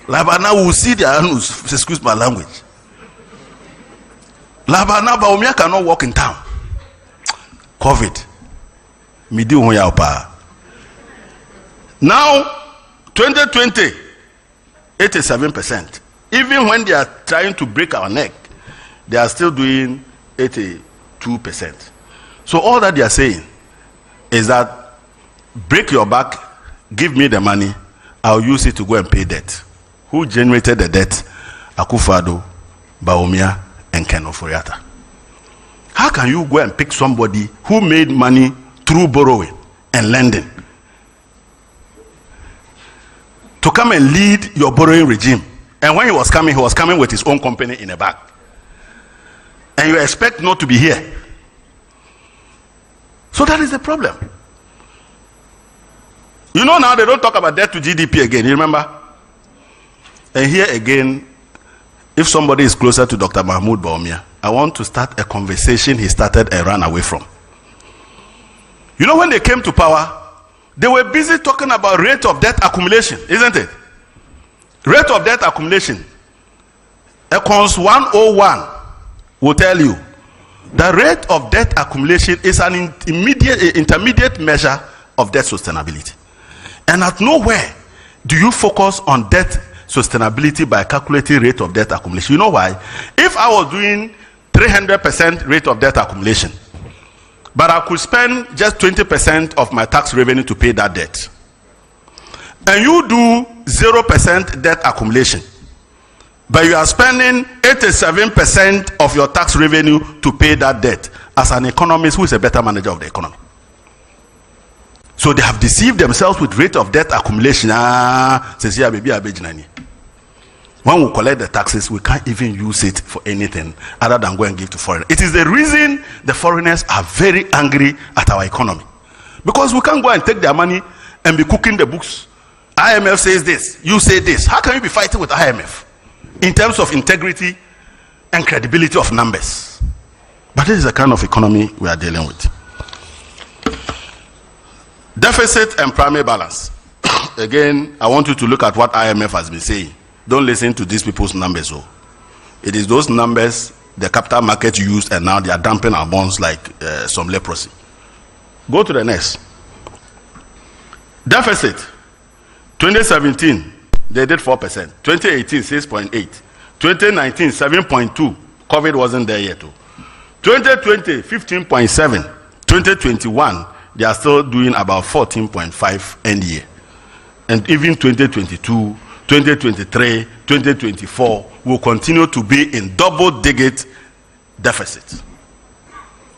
Labana will see their anus, excuse my language. Labana Baumia cannot walk in town. COVID. Now, 2020, 87%. Even when they are trying to break our neck, they are still doing 82%. So all that they are saying is that break your back, give me the money, I'll use it to go and pay debt. Who generated the debt? Akufo-Addo, Bawumia, and Ken Ofori-Atta. How can you go and pick somebody who made money through borrowing and lending to come and lead your borrowing regime? And when he was coming with his own company in a bag. And you expect not to be here. So that is the problem. You know, now they don't talk about debt to GDP again, you remember? And here again, if somebody is closer to Dr. Mahmoud Bawumia, I want to start a conversation he started and ran away from. You know, when they came to power, they were busy talking about rate of debt accumulation, isn't it? Rate of debt accumulation. Econs 101 will tell you the rate of debt accumulation is an intermediate measure of debt sustainability. And at nowhere do you focus on debt sustainability by calculating rate of debt accumulation. You know why? If I was doing 300% rate of debt accumulation, but I could spend just 20% of my tax revenue to pay that debt, and you do 0% debt accumulation, but you are spending 87% of your tax revenue to pay that debt, as an economist, who is a better manager of the economy? So they have deceived themselves with rate of debt accumulation. When we collect the taxes, we can't even use it for anything other than go and give to foreigners. It is the reason the foreigners are very angry at our economy. Because we can't go and take their money and be cooking the books. IMF says this, you say this. How can you be fighting with IMF in terms of integrity and credibility of numbers? But this is the kind of economy we are dealing with. Deficit and primary balance. Again, I want you to look at what IMF has been saying. Don't listen to these people's numbers. Oh. It is those numbers the capital market used, and now they are dumping our bonds like some leprosy. Go to the next. Deficit. 2017, they did 4%. 2018, 6.8. 2019, 7.2. COVID wasn't there yet. 2020, 15.7. 2021, they are still doing about 14.5 end year. And even 2022, 2023, 2024 will continue to be in double-digit deficit.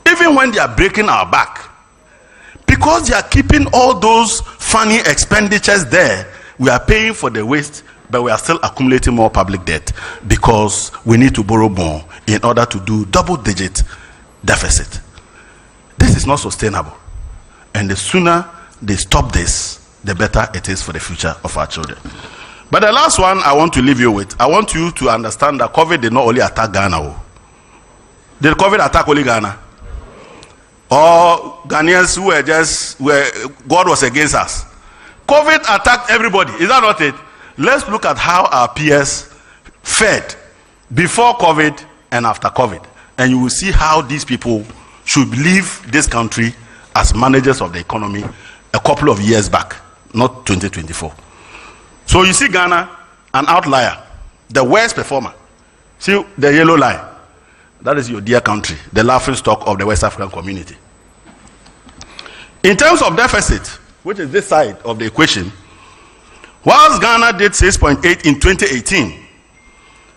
Even when they are breaking our back, because they are keeping all those funny expenditures there, we are paying for the waste, but we are still accumulating more public debt because we need to borrow more in order to do double-digit deficit. This is not sustainable. And the sooner they stop this, the better it is for the future of our children. But the last one I want to leave you with, I want you to understand that COVID did not only attack Ghana. Did COVID attack only Ghana? Or Ghanaians who were just, God was against us? COVID attacked everybody. Is that not it? Let's look at how our peers fared before COVID and after COVID. And you will see how these people should leave this country as managers of the economy a couple of years back, not 2024. So you see Ghana, an outlier, the worst performer. See the yellow line. That is your dear country, the laughing stock of the West African community. In terms of deficit, which is this side of the equation, whilst Ghana did 6.8 in 2018,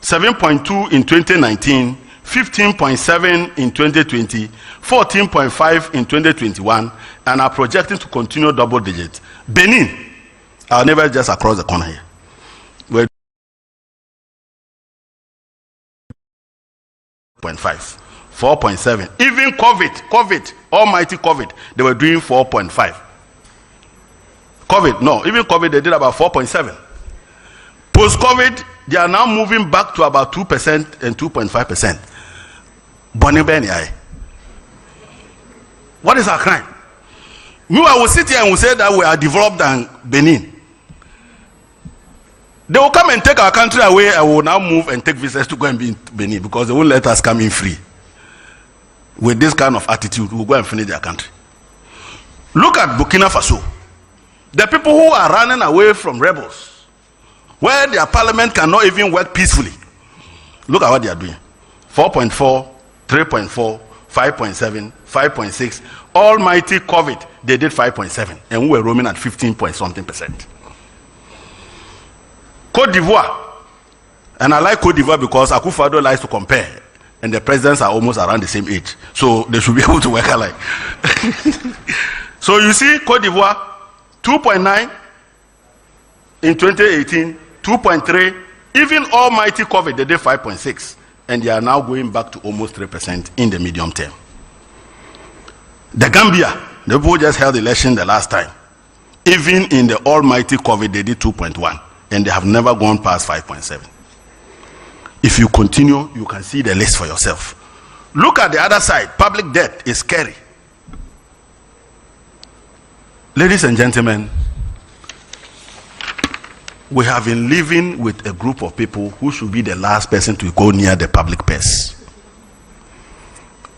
7.2 in 2019, 15.7 in 2020, 14.5 in 2021, and are projecting to continue double digit. Benin, our neighbor just across the corner here, we're 0.5, 4.7. Even COVID, almighty COVID, they were doing 4.5. Even COVID, they did about 4.7. Post-COVID, they are now moving back to about 2% and 2.5%. What is our crime? We will sit here and will say that we are developed than Benin. They will come and take our country away, and we will now move and take visitors to go and be in Benin because they won't let us come in free. With this kind of attitude, we will go and finish their country. Look at Burkina Faso. The people who are running away from rebels, where their parliament cannot even work peacefully. Look at what they are doing. 4.4, 3.4, 5.7, 5.6. Almighty COVID, they did 5.7, and we were roaming at 15-point-something%. Côte d'Ivoire, and I like Côte d'Ivoire because Akufo-Addo likes to compare, and the presidents are almost around the same age, so they should be able to work alike. So you see, Côte d'Ivoire, 2.9 in 2018, 2.3. Even almighty COVID, they did 5.6, and they are now going back to almost 3% in the medium term. The Gambia, the people just held election the last time. Even in the almighty COVID, they did 2.1, and they have never gone past 5.7. If you continue, you can see the list for yourself. Look at the other side. Public debt is scary. Ladies and gentlemen, we have been living with a group of people who should be the last person to go near the public purse.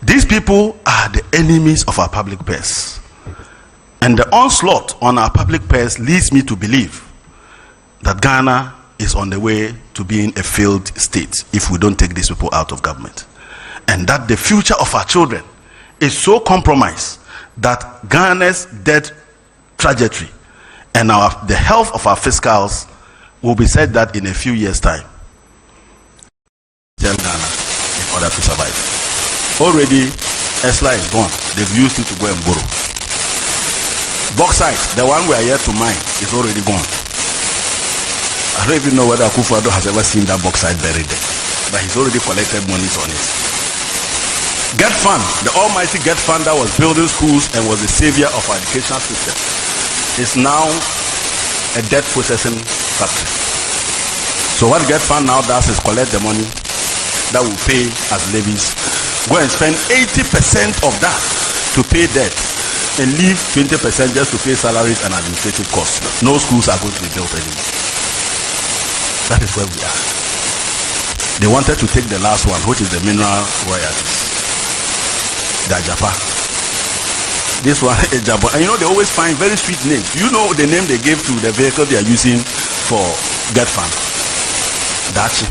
These people are the enemies of our public purse. And the onslaught on our public purse leads me to believe that Ghana is on the way to being a failed state if we don't take these people out of government. And that the future of our children is so compromised that Ghana's debt trajectory and the health of our fiscals will be said that in a few years' time. Tell Ghana in order to survive. Already, ESLA is gone. They've used it to go and borrow. Bauxite, the one we are here to mine, is already gone. I don't even know whether Akufo-Addo has ever seen that bauxite buried there, but he's already collected monies on it. Get Fund, the almighty Get Fund that was building schools and was the savior of our educational system, is now a debt processing factory. So what Get Fund now does is collect the money that will pay as levies, go and spend 80% of that to pay debt, and leave 20% just to pay salaries and administrative costs. No schools are going to be built anymore. That is where we are. They wanted to take the last one, which is the mineral royalties. The Japan. This one is Japan. And you know, they always find very sweet names. You know the name they gave to the vehicle they are using for get fund? Dachi.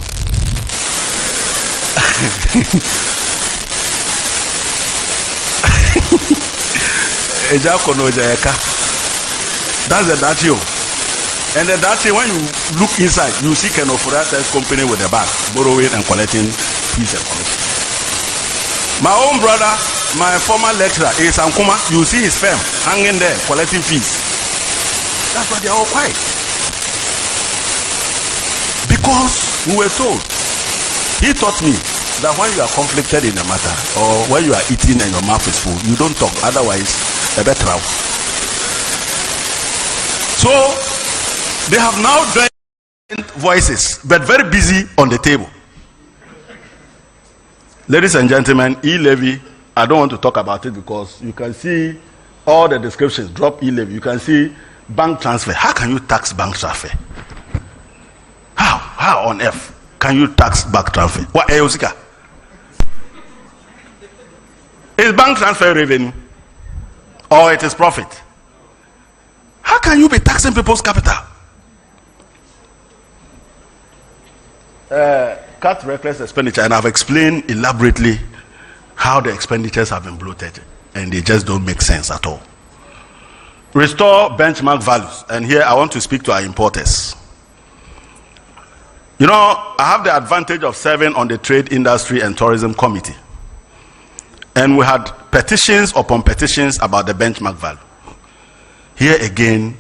That's the Dachi. And the Dachi, when you look inside, you see Ken Ofurata's company with the bag, borrowing and collecting fees and commission. My own brother, my former lecturer, is Ankuma. You see his firm hanging there, collecting fees. That's why they are all quiet. Because we were told, he taught me that when you are conflicted in a matter, or when you are eating and your mouth is full, you don't talk, otherwise a better out. So they have now joined voices, but very busy on the table. Ladies and gentlemen, e-levy, I don't want to talk about it because you can see all the descriptions. Drop e-levy. You can see bank transfer. How can you tax bank transfer? How on earth can you tax bank transfer? What is bank transfer revenue or it is profit? How can you be taxing people's capital? Cut reckless expenditure, and I've explained elaborately how the expenditures have been bloated and they just don't make sense at all. Restore benchmark values, and here I want to speak to our importers. You know, I have the advantage of serving on the Trade, Industry and Tourism Committee, and we had petitions upon petitions about the benchmark value. Here again,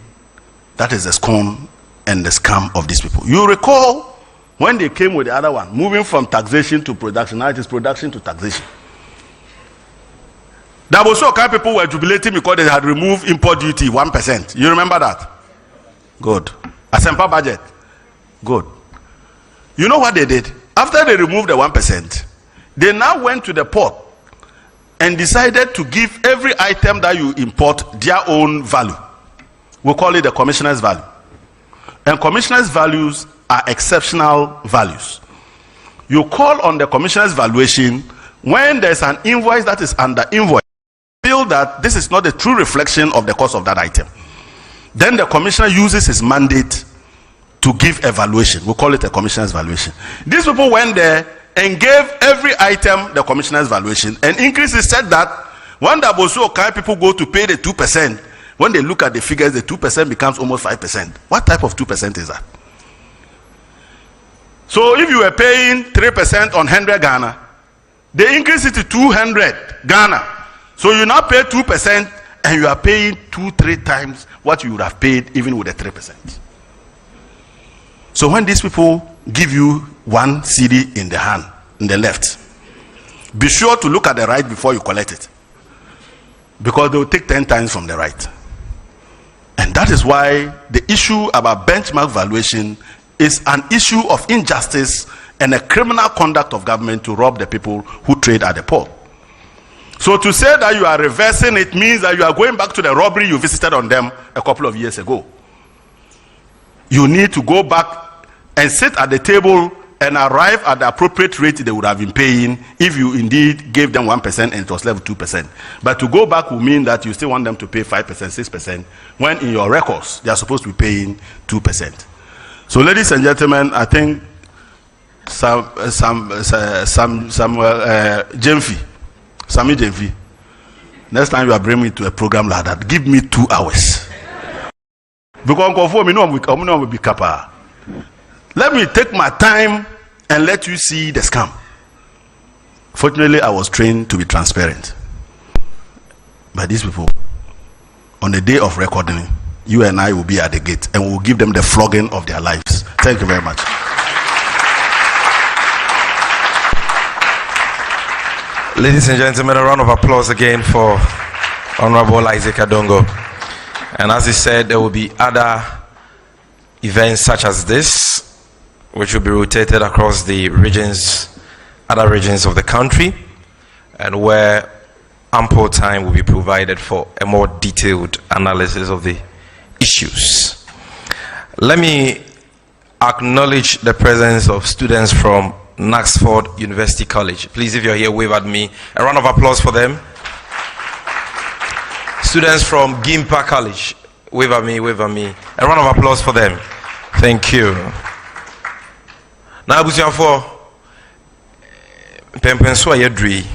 that is the scam and the scam of these people. You recall when they came with the other one, moving from taxation to production. Now it is production to taxation. That was so kind people were jubilating because they had removed import duty 1%. You remember that? Good. Asempa budget. Good. You know what they did? After they removed the 1%, they now went to the port and decided to give every item that you import their own value. We call it the commissioner's value. And commissioner's values are exceptional values. You call on the commissioner's valuation when there's an invoice that is under invoice. Feel that this is not a true reflection of the cost of that item. Then the commissioner uses his mandate to give a valuation. We call it a commissioner's valuation. These people went there and gave every item the commissioner's valuation, and increases said that when the Bosu Okai people go to pay the 2%, when they look at the figures, the 2% becomes almost 5%. What type of 2% is that? So if you were paying 3% on 100 Ghana, they increase it to 200 Ghana. So you now pay 2% and you are paying 2-3 times what you would have paid even with the 3%. So when these people give you one CD in the hand, in the left, be sure to look at the right before you collect it, because they will take 10 times from the right. And that is why the issue about benchmark valuation is an issue of injustice and a criminal conduct of government to rob the people who trade at the port. So to say that you are reversing it means that you are going back to the robbery you visited on them a couple of years ago. You need to go back and sit at the table and arrive at the appropriate rate they would have been paying if you indeed gave them 1% and it was left 2%. But to go back will mean that you still want them to pay 5%, 6%, when in your records they are supposed to be paying 2%. So, ladies and gentlemen, I think Sammy Jemfi, next time you are bringing me to a program like that, give me 2 hours. Because will be capable. Let me take my time and let you see the scam. Fortunately, I was trained to be transparent. But these people, on the day of recording, you and I will be at the gate and we will give them the flogging of their lives. Thank you very much. Ladies and gentlemen, a round of applause again for Honorable Isaac Adongo. And as he said, there will be other events such as this, which will be rotated across the regions, other regions of the country, and where ample time will be provided for a more detailed analysis of the issues. Let me acknowledge the presence of students from Knaxford University College. Please, if you're here, wave at me. A round of applause for them. Students from Gimpa College, wave at me, wave at me. A round of applause for them. Thank you. Now, for Pempenswa Yedri,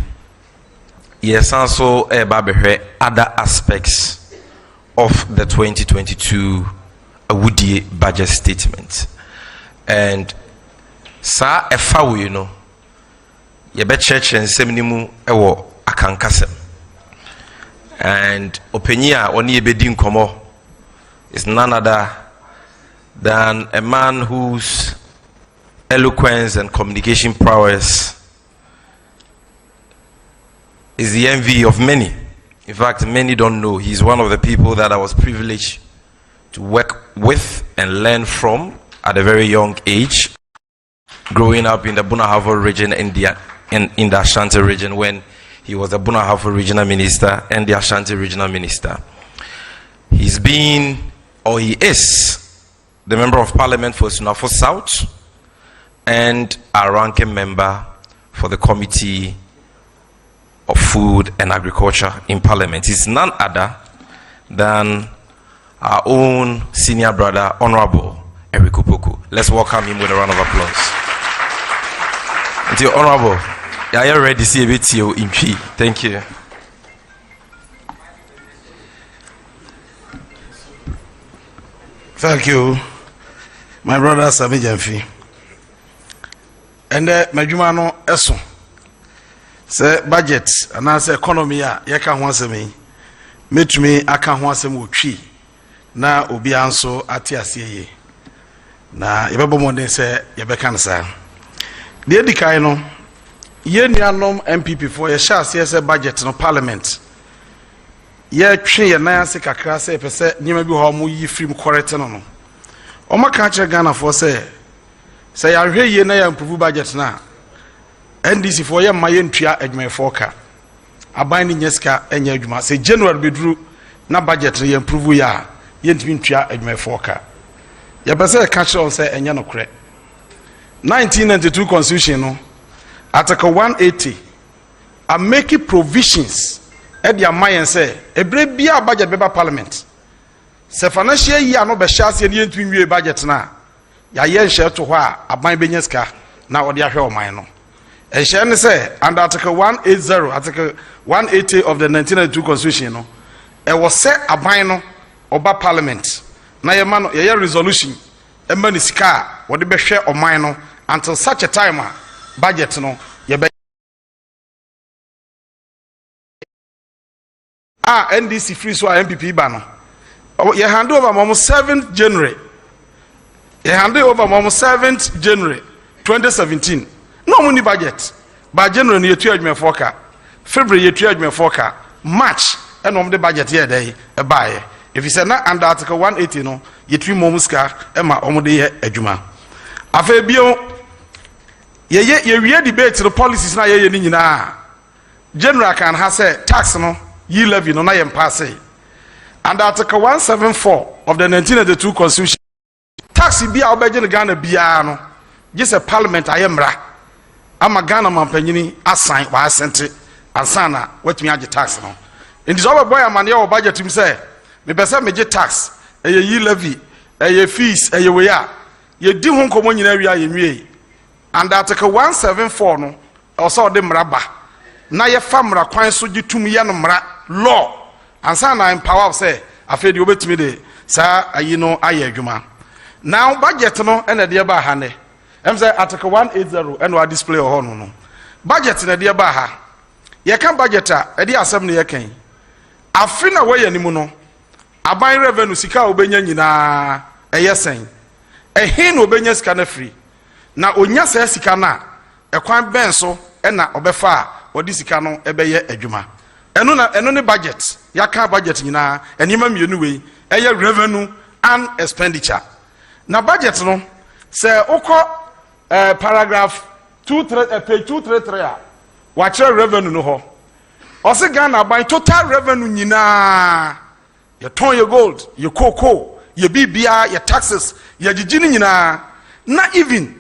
yes, also other aspects of the 2022 Woody budget statement. And sa efa we no ye be church and semnimu ewo akankasem, and opanyi a oni ye bedi nkomo is none other than a man whose eloquence and communication prowess is the envy of many. In fact, many don't know he's one of the people that I was privileged to work with and learn from at a very young age, growing up in the Bunahavo region in the Ashanti region, when he was the Bunahavo regional minister and the Ashanti regional minister. He's been, or he is, the member of parliament for Sunafo South and a ranking member for the Committee of Food and Agriculture in Parliament. He's none other than our own senior brother, Honorable Eric Opoku. Let's welcome him with a round of applause. Until Honorable, are you ready to see a bit you in P? Thank you. Thank you, my brother Sami Jamfi. And my Jumano Esso. Say budget and I say economy yaka ho asemi metumi aka ho asemi otwi na obi anso ate aseye na yebebo mo den say yebeka nsa de edikai no ye nuanom MPP for ye sha say budget no parliament ye twe ye nan ase kakra say pese nyema bi ho mo yi film correct no o maka che Ghana for say ya hwe ye na ya improve budget na NDC for ye maye ntua adwuma foka aban ni nyeska enya adwuma se January beduru na budget ye improve ya ye ntimi ntua adwuma foka ya pese catch on say enya no kre 1992 constitution no article 180 are making provisions e dia mayen say ebre bia budget beba parliament se financial year no be shase ne ntimi wie budget na ya ye nhye to ho a aban be nyeska na odi ahwe o man no. And she say under Article 180, Article 180 of the 1992 Constitution, no, it was set a bino oba Parliament. Na ye man ye resolution, a manisika, what the share of mine until such a time budget no ye be NDC free so MPP bano. Ye hand over almost 7th January. Ye hand over almost 7th January 2017. No money budget. By January you two adwuma foka. February you two adwuma foka. March and the budget here day a buy. If you say na under Article 180 no, you three momuska ema omode ye adwuma. Afa bio ye debate the policies na ye ni nyina. General can have say tax no, ye levy no na ye pass. Under Article 174 of the 1992 Constitution, tax bi a obeje Ghana bia no, just a parliament ayemra. Ama Ghana mampanyini assign wa asente ansana watumi age tax no. Ndi so boy amane o budget him say me pese me ge tax ye levy ye fees ye we ya ye di ho nkomo nyina wi aye nwie. And Article 174 no also de mraba na ye fa mra kwan so gitum ye no mra law ansana empower say afedi obetumi de sa ayi no aye adwuma. Now budget no ene de ba ha ne say Article 180 and we display or no. Budget in a dear baha. Ye can budgeta, a dear assembly ye can. A fina way anymore. A buy revenue sika obenya na a yesen. A hen obenya scanner free. Na onya se sikana, a kwan benso, and na obefa, or this cano ebeye ejuma. Enona budget, yaka budget na, and imam way, a revenue and expenditure. Na budget no, say oko. Paragraph 233 page 233 watch revenue no ho ɔse Ghana by total revenue nyinaa yɛ ton yɛ gold yɛ cocoa yɛ bibia yɛ taxes yɛ gyigyi nyinaa na even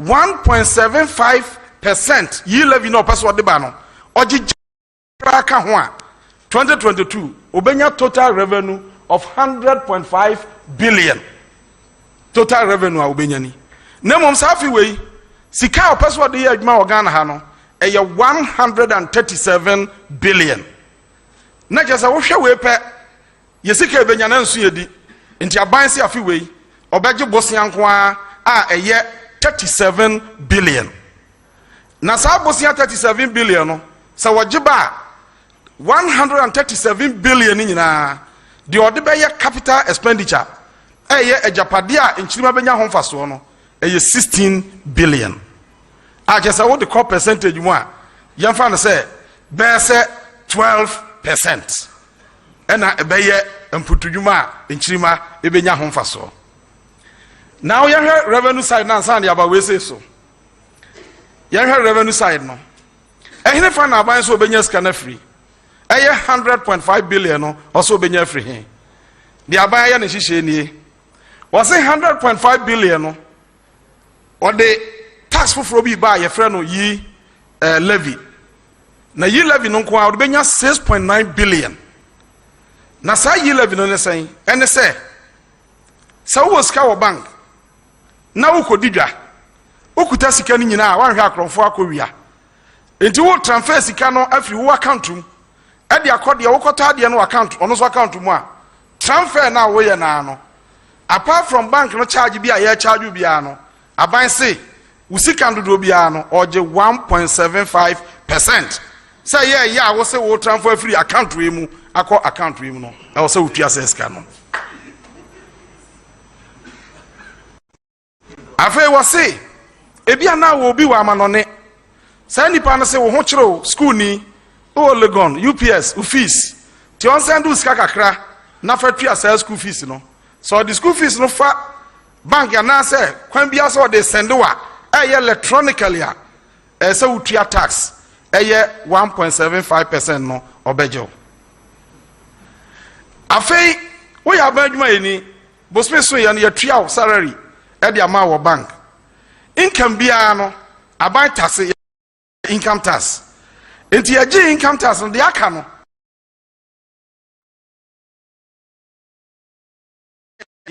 1.75% yi levy no ɔpɛ so ɔde ba no ɔgyigyi ka ho a 2022 obenya total revenue of 100.5 billion total revenue a obenya ni na mom safi wei sika ɔpɛ so ɔde yɛ adwuma wɔ Ghana ha no ɛyɛ 137 billion na kyerɛ sɛ wohwɛ wei pɛ yɛ sika ebenya na nso yɛ di nti aban si afi wei ɔbɛgye bosia nko a ɛyɛ 37 billion na saa bosia 37 billion no sɛ wɔgye ba 137 billion nyinaa de ɔde bɛyɛ capital expenditure ɛyɛ ajapade a nkyirima bɛnya ho mfasoɔ no ɛyɛ 16 billion a kyerɛ sɛ wode kɔ percentage mu a yɛmfa no sɛ bɛyɛ sɛ 12% ɛna ɛbɛyɛ mputudwuma a nkyirima ɛbɛnya ho mfasoɔ. Now you have revenue side na nsan ya ba we say so. You have revenue side no. Ehine fa na aban so obenya sika na free. Eye 100.5 billion no also obenya free he. The aban ya ne hihye nie. Was say 100.5 billion no. Or the tax for bi ba ye frɛ no yi levy. Na yi levy no ko a obenya 6.9 billion. Na sa yi levy no ne sɛn. Ene sɛ sa wo sika wo bank na ukodidwa ukuta sika ni nyina wanhwe akromfo akowia enti wo transfer sika no afiri wo account mu e de akode wo kota de no account ono so account mu a transfer na wo ye na no apart from bank no charge bi a ye charge bi a no aban say wo sika ndodo bi a no oje 1.75% say ye a wo say wo transfer afiri account we mu akọ account we mu no e wo say wo tua sika no afei wase ebia na wo bi wa amanone sa nipa no se wo ho kyerɛ school ni o Legon UPS fees ti on send us kakra na fa tua sa school fees no so the school fees no fa bank ya na se kwan bia so de send wa electronically a se wo tua tax 1.75% no obejo afei wo ya ba adwuma yeni bosme so ya no ya tua salary e de ama wo bank income bia no aban tax income tax enti agi income tax no de aka no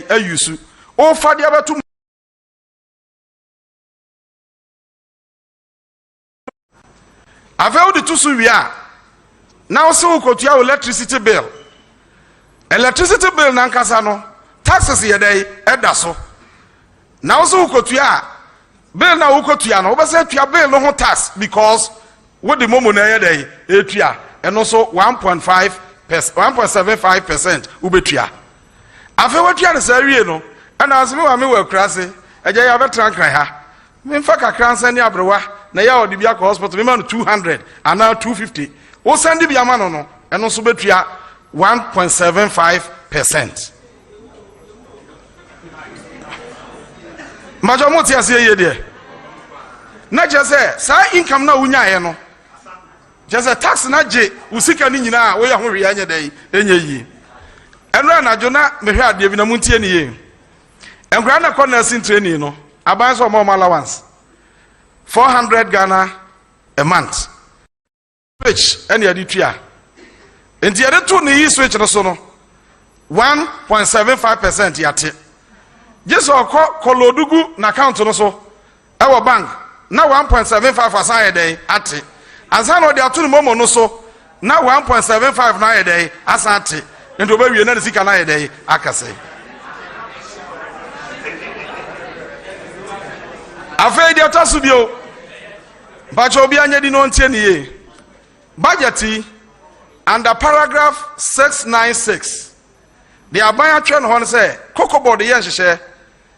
ayusu o fa de abetu aveu de tusu wia na o se wo kotua electricity bill na nkasa no taxes ye dey eda so now so ukotua bill na ukotua no obese tua bill no ho tax because what the momo na ye dey etua and also 1.75% ubetua afi wetua ne sawie no and asme wa me we krase eje ya betra nkran ha me mfa kakra nsa ni abrewa na ya odi bia ko hospital me ma no 200 and now 250 o send bia ma no and also betua 1.75%. Majo moti ase ye de na jese sa income na unya ye no jese tax na je usika ni nyina wo ye ho hwe anya dai enye yi enra na jo na mehwe ade bi na muntie ni ye enkra na corner sin training no aban so mo allowance 400 Ghana a month switch ene ya ditua enti ya de to ni yi switch no so no 1.75% yate Jesu kolodugu na account no so ewo bank na 1.75 asan dey ate asan no dey atu momo no so na 1.75 na dey asan ate ndo ba wie na sika na dey akase afei dey tasu bio bacho obi anya di no ntie ni ye budget under paragraph 696 the aban atwe no ho say kokobod ye nhyehyɛ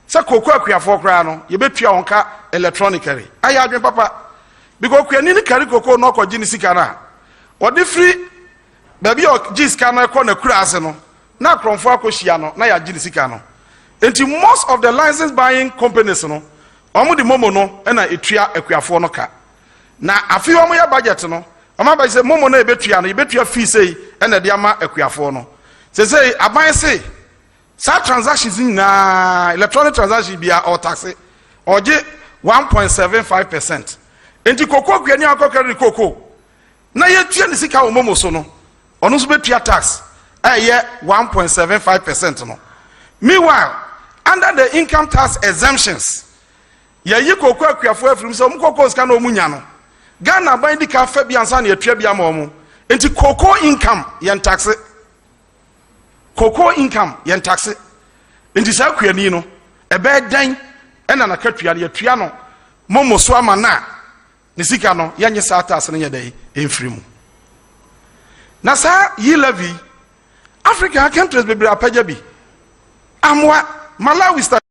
se koku akuafo kra no ye betua onka electronically aya adwen papa because kuani ni kari koko no kɔgye ni sika na ɔde free baabi ɔgye sika na kɔ na kura ase no na kromfo akɔhyia no na ya gye ni sika no enti most of the license buying companies no ɔmo de momo no na etua akuafo no ka na afi ɔmo ya budget no Ama ba say momo na ebetua no ebetua fee say na de ama akuafo no. Say aban say sa transactions na electronic transaction bia or tax or je 1.75%. Enti koko kwani akokere koko. Na yetua ne sika wo momo so no. Ono so betua tax 1.75% no. Meanwhile, under the income tax exemptions, ye koko akuafo afrim so mkoko sika na omunya no. Ghana ban di ka fa bia ansa na yetua bia ma omo. Enti koko income yen tax. Koko income yen tax. Enti sa kwani no ebe dan ena na katua na yetua no momo so ama na ne sika no yenye sa tax no yedai enfrimu. Na sa yi levy African countries be bra paja bi. Amwa Malawi start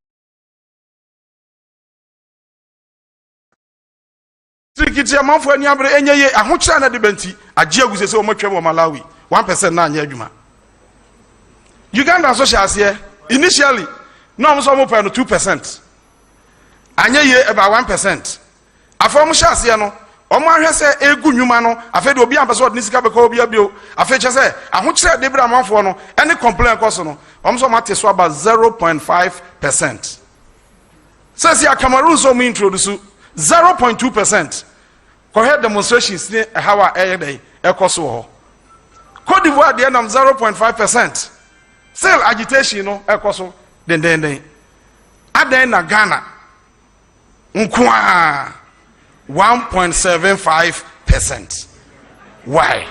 trikiti amanfo ani abre enye ye ahokyera na de benti agye aguse se o matwem wo Malawi 1% na anya adwuma. Uganda so shase initially no am so mo pay no 2%. Anya ye about 1%. Afom shase no omo ahwe se egu nwuma no afa de obi ampese odni sika be ko obi abio afa che se ahokyere de bra amanfo no any complain koso no omo so mate so about 0.5%. Says ya Cameroon so me introduce 0.2%. Ko head demonstrations ni how a day ekoso ho. Cote d'Ivoire de nam 0.5%. Still agitation no ekoso den. Aden na Ghana nkwa 1.75%. Why?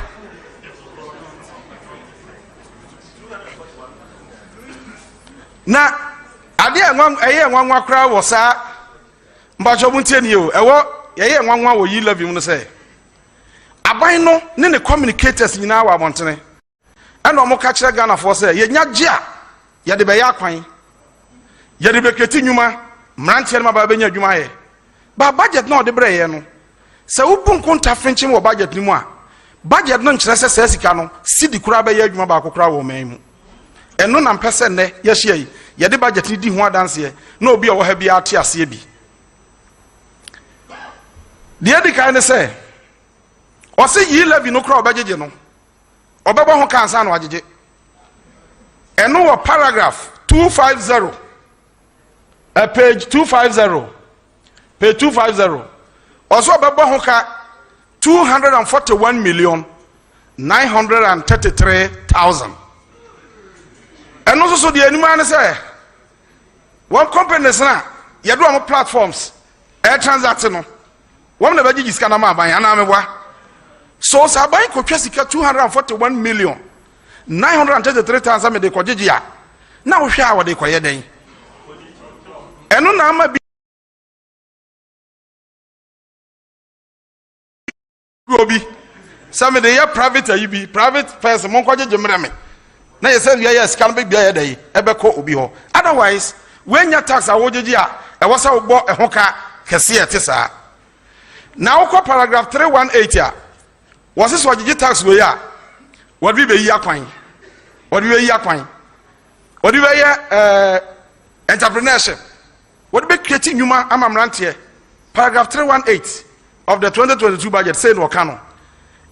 Na ade enwanwa kra wo sa mbacho buntie ni o ewo ye enwanwa wo yi levy mu say aban no ne communicators nyina wa abontene ena omo ka kire Ghana for say ye nya gya ye de be ya kwan ye de be keti nyuma mrantie ma ba be nya adwuma ye ba budget na ode bre ye no se wo bunku ntafenche wo budget ni mu a budget no nkire se sika no sidi kura be ya adwuma ba kokora wo man mu eno na mpese ne ye hia yi ye de budget ni di ho adanse na obi owo ha bi ate ase bi de di kan say o se yi levy no kura obajeje no obebo ho kansa na wajeje eno wo paragraph 250 page 250 page 250 also obebo ho ka 241,933,000 eno so de anima ne say one companies na ye do am platforms transact no wọ́n na bẹ́ẹ̀ jíjí na ma ban ana amebwa so saban ko twesika 241,933,000 me de ko jíjí ya na wo hwe a wo de ko ye den eno na ama bi obi some de ya private ayi private person mon ko jíjí mreme na ye say ya sika no be bia ye den e be ko obi ho otherwise when ya tax a wo jíjí a e wo sa wo bo e ho ka kese ye te sa. Now, paragraph 318 was this what you tax we are? What we be yakwain? What we be yakwain? What we be entrepreneurship? What be creating human amamrantie? Paragraph 318 of the 2022 budget say no canon.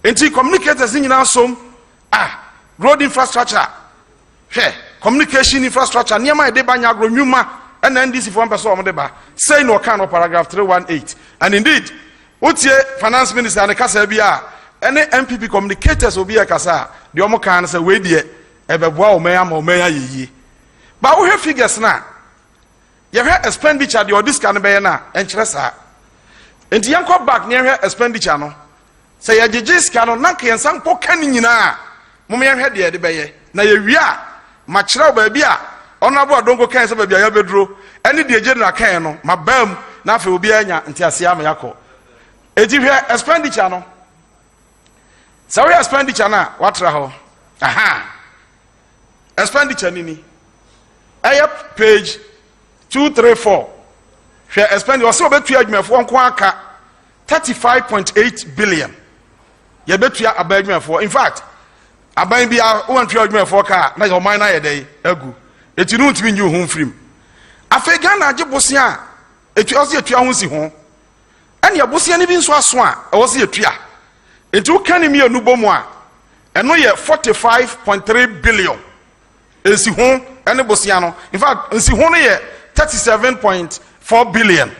Enti communicators in some road infrastructure, communication infrastructure. Niama de banya agro nyuma and NDC for 1% deba say no canon paragraph 318 and indeed. What's your finance minister and the Casa Bia? Any MPP communicators will be a Casa. The Omo can say, wait, dear, ever wow, mayam or may ye. But we have figures now. You have expenditure, the this can be na and Chessa. And the uncle back near her expenditure. No say a judges cannot nanky and some poor canning na. Mummy head the Baye. Now you are much low baby. Honorable don't go cancer baby, I bedrow. Any the general can, my bam, nothing will be anya and Tiasiama Yako. Expenditure no. So we expenditure na what raho. Expenditure nini. Ayap page 234. Share expenditure so betu adwuma fo nko aka 35.8 billion. Ye betu abadwuma fo. In fact, aban bia won tu adwuma fo ka na your mind na ye dey agu. Eti no ntimi nyu ho mfrim. Afega na age bosia etu osi etu ho si ho. And your bussian even so swan, I was a tria. It will can me a nubomoa, and no yet 45.3 billion. Is he home and Bosiano? In fact, is he home yet 37.4 billion.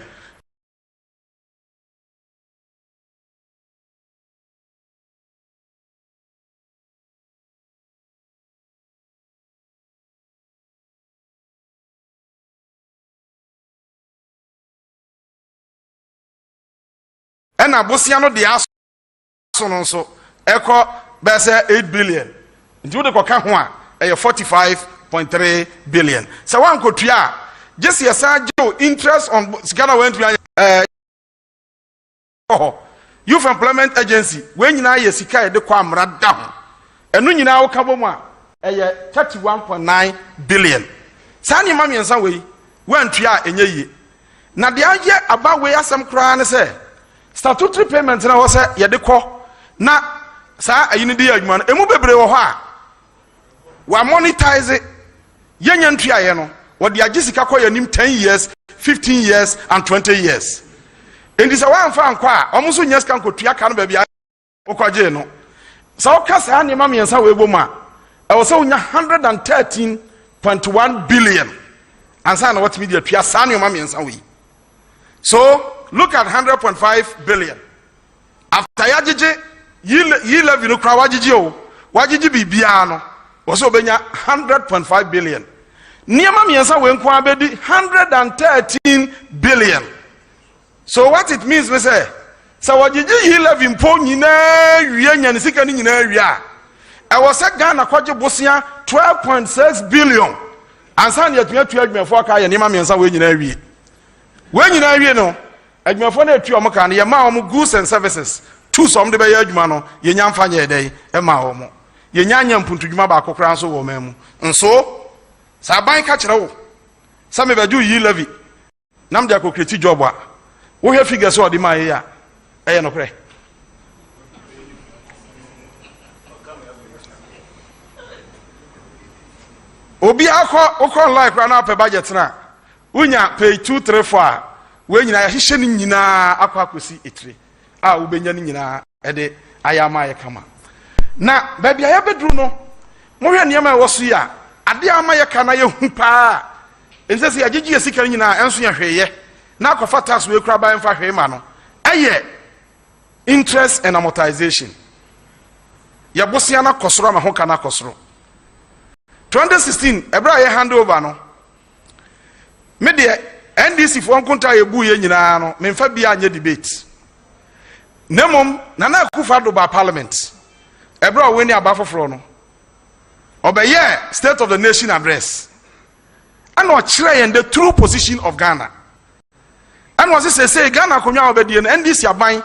And Bosiano the ass so echo bese 8 billion. Into the Kokahua, a 45.3 billion. So one could try just your side interest on Ghana went Youth Employment Agency. When you know your Sika de Quam rad down. And when you now come on 31.9 billion. Sani Mammy and some way went try in ye. Now the idea about where some crown say statutory payments na was ya de ko na sa ayini di adwuma no emu bebre wo ha wa monetize yenya ntua ye no wo de agisika ko yanim 10 years 15 years and 20 years endi sa wa amfa anko a omo so nyes kan ko tua ka no ba bia okwaje no sa o ka sa ne ma miensa we bom a e wo so nya 113.1 billion ansa na what media tua sa ne ma miensa we. So look at 100.5 billion. After yajiji, ye levy no krawajiji o, wajiji bibiano, was obenya 100.5 billion. Niama miensa wenkwa bedi 113 billion. So what it means, we say, so wajiji ye levy mpo nyina wiye nyanisika ni nyina wiya. I was a Ghana kwaje bosia 12.6 billion. Ansa ni atumia tuya dwemfo aka ye niama miensa we nyina wiye. We nyina wiye no adwumafo na atu omo kan ye ma omo goods and services two some de be ya adwuma no ye nya mfa nya edai e ma omo ye nya nya mpuntudwuma ba akokra so wo mamu nso sa ban ka kire wo sa me baju yi levy nam de akokreti job a wo hwe figure so odi ma ye ya e no kre obi akọ like na pe budget na unya pay 234 we nyina ya hihye ni nyina akwakosi etire a ubenya ni nyina ede ayama ye kama na baby aya bedru no mo hwe niam e woso ya ade ama ye kana ye hu pa ensese ya gigi esika nyina enso ya hweye na akofa tax we kura ba enfa hwe ma no eye interest and amortization ya bosia na kosoro ma ho kana kosoro 2016 ebra ye handover no me de NDC for nkonta yebu ye nyina no memfa bia anya debate nemom na na akufa do ba parliament ebra we ni abafoforo no obeye state of the nation address and o kire yen the true position of Ghana and was say Ghana konwa obedie no NDC aban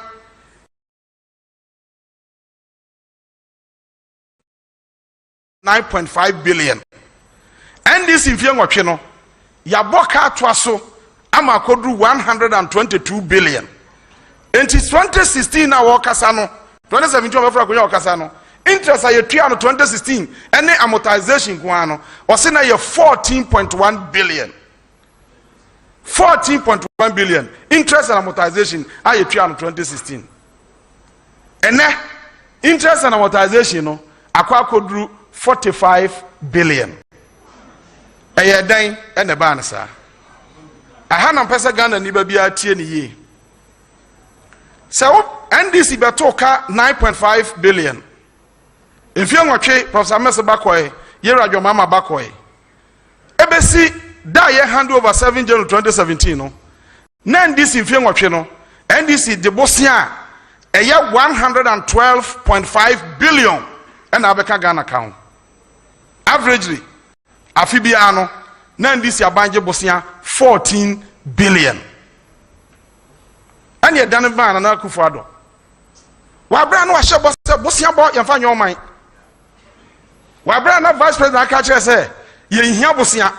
$9.5 billion NDC mfie nwotwe no ya boka atwaso ama kodru 122 billion. In 2016 na wakasa no 2017 wafra kunya wakasa no interest ayetua no 2016 any amortization kwa no wase na ye 14.1 billion 14.1 billion interest and amortization ayetua no 2016 ene interest and amortization no akwa kodru 45 billion dan ene ba na sa aha na pesa Ghana ni ba bia tie ni ye so NDC beto ka 9.5 billion ifie nwotwe Professor Mese Bakoy ye radio mama Bakoy ebesi da ye hand over 7 January 2017 no na NDC ifie nwotwe no NDC de bosia eye 112.5 billion and abeka Ghana account averagely afibia no na NDC abanje bosia 14 billion and ye dane ban na Akufo-Addo wa bra na wa hye bosia bo ye mfa nyoman wa bra na vice president aka kire say ye hia bosia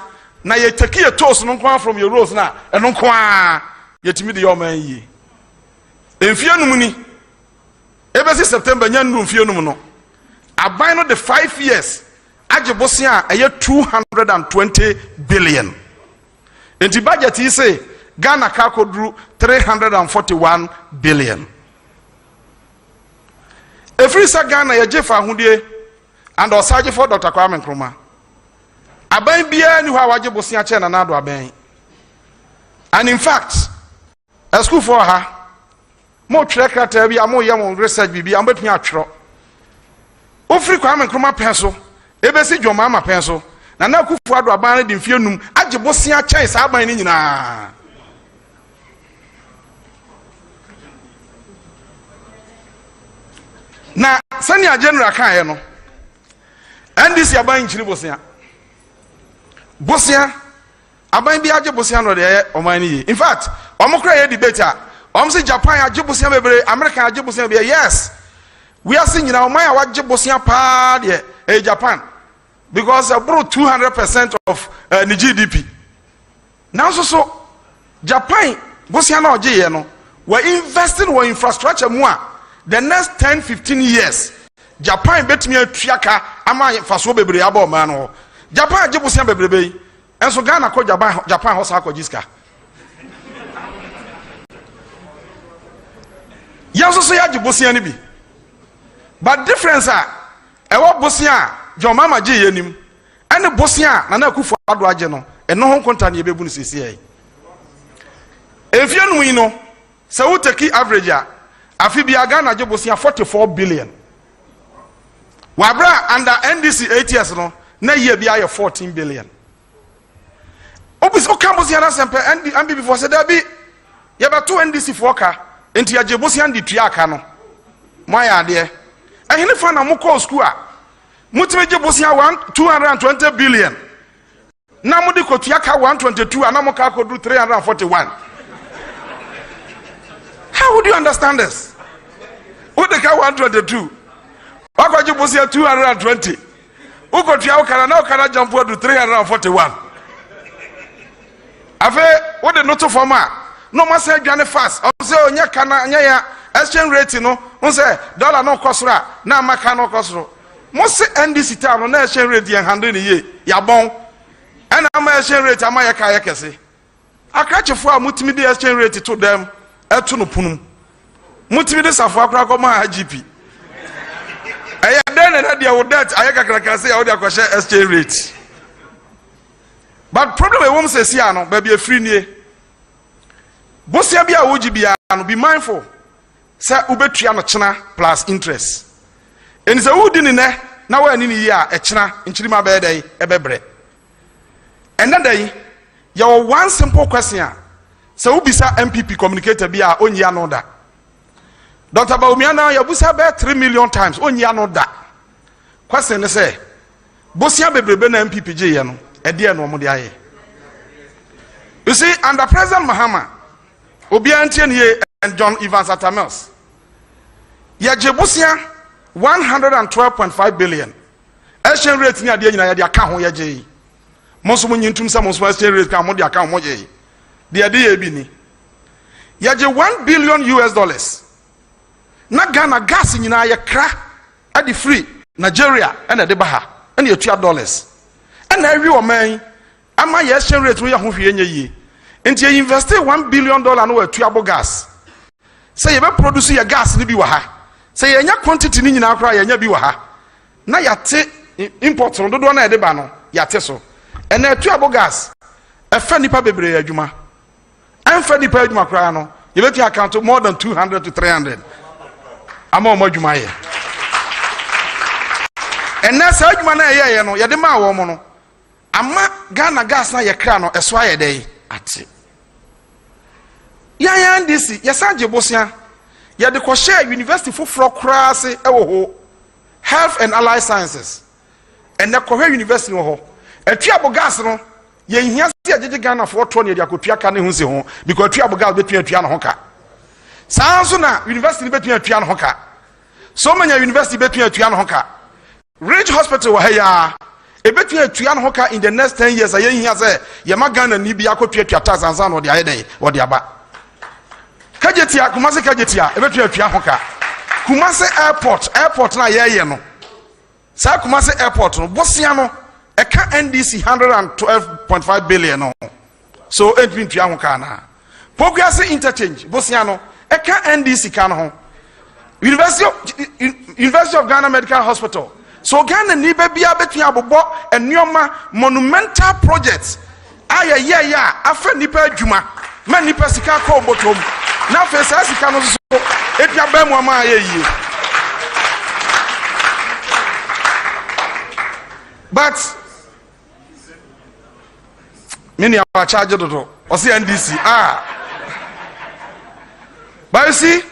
na ye take ye toast no kwa from your rose na eno kwa ye timi de yoman yi emfie num ni ebesi September nya ndu mfie num no aban no the 5 years ajibosia eye 220 billion enti budget yi say Ghana ka kodru 341 billion Every Sagana ya Jefa Hundie and Osaji for Dr. Kwame Nkrumah. Aban bia ni ha waje bosia che na nado aban. And in fact, a school for her, more track rate bi amo yam research bibi am betumi atwero. Ofri Kwame Nkrumah penso, ebesi dwoma ma penso. Na na kufu ado aban de mfie num age bosia che sa aban ni nyina. Na senior general kan ye no. NDC aban nchiri bosia. Bosia aban bi age bosia no de oman ni. In fact, omokra ye debate a say Japan age bosia bebre, America age bosia be yes. We are seeing now oman age bosia pa de Japan because about 200% of the GDP. Now so Japan bosia na oje ye no, we investing in infrastructure more the next 10-15 years. Japan betumi atuaka ama faso bebre aba oman no. Japan age bosia bebrebe enso Ghana ko Japan hosa ko jiska yanso so ya age bosia ni bi but difference ewo bosia joma ma je yenim ene bosia na kufu ado age no eno ho konta na yebebu no sisi ai efie no yi no se wo take average afi bia Ghana age bosia 44 billion wabra under NDC 8 years no na year bia ye 14 billion. Obis o kambosia na sempe and before said there be ye ba to NDC for ka enti age bosia ndi tua aka no moya ade ehine fa na mo call school a mutime je bosia 220 billion na mo de ko tua ka 122 and na mo ka ko do 341. How would you understand this? What the ka 122 wakwaje bosia 220 uko tua ukara na ukara jump do 341. Afe what the noto forma no ma say dwane fast o say onya kana nya ya exchange rate no o say dollar no kosora na maka no kosoro mo say NDC ta no na exchange rate yen handle ni ye ya bon and ama exchange rate ama ya ka ya kese akachefo a mutimi de exchange rate to them etu no punum mutimi de safo akra ko ma GP aya den na dia wo that aya kakra say ya wo dia ko share exchange rate. But problem we won't say see no baby a free nie. Bosia bia woji bia no be mindful. Say ubetua no chena plus interest. And say who din ne na wa ni ye a chena nchirima be dey ebebre. And then dey your one simple question. Say who bisa MPP communicator bia onyi anoda. Dr. Baumiana ya busa be 3 million times onyi anoda. Question ne say bosia bebrebe na MPP je ye no. You see, under President Mahama, Obiantian and John Evans Atamels, Yajebusia 112.5 billion. Exchange rate near the account Yaji. Monsumun Yintum Samus exchange rate can mod the account Moje. The idea bini. Yaje $1 billion US. Na Ghana gas in ya cra at the free Nigeria and at the Baha and your $2. And every woman, ama exchange rate we are here ye. And you invest $1 billion no tuabo gas. Say you produce your gas ni bi wa ha. Say you quantity ni nyina akra ya nya bi wa ha. Na yate import no do na de ba no yate so. And na tuabo gas e fa nipa bebre adwuma. An fa nipa adwuma kra no you bet you account more than 200 to 300. Ama o adwuma ye. And na sa adwuma na ye no ye de ma wo mo no. Ama Ghana gas na ye kra no eso aye dey ate. Ya ndisi yesaje bosia ye de ko share university foforo kra se ewo ho health and allied sciences and na ko university wo ho atuabo gas no ye hia se agege Ghana fo to ne de akotua ka ne hu se ho because atuabo gas betua atua no ho ka sanso na university betua atua no ho ka so many university betua atua no ho ka Ridge Hospital wo ha ya ebetu atua no ka in the next 10 years aye hia say ye magana ni bia akotwa tax ansa no de aye dey wo de aba kajetia kumase kajetia ebetu atua ho ka kumase airport na ye no sa kumase airport no bosia no e ka NDC 112.5 billion no so entry ho ka na Pogase interchange bosia no e ka NDC ka no ho University of Ghana Medical Hospital. So Ghana ni be bia betun abobo enioma monumental projects. Yeah. Afa nipa adwuma. Ma nipa sika ko botom. Na fe sa sika no so etua ba mu ama aye. But many are charged to or see NDC. But you see,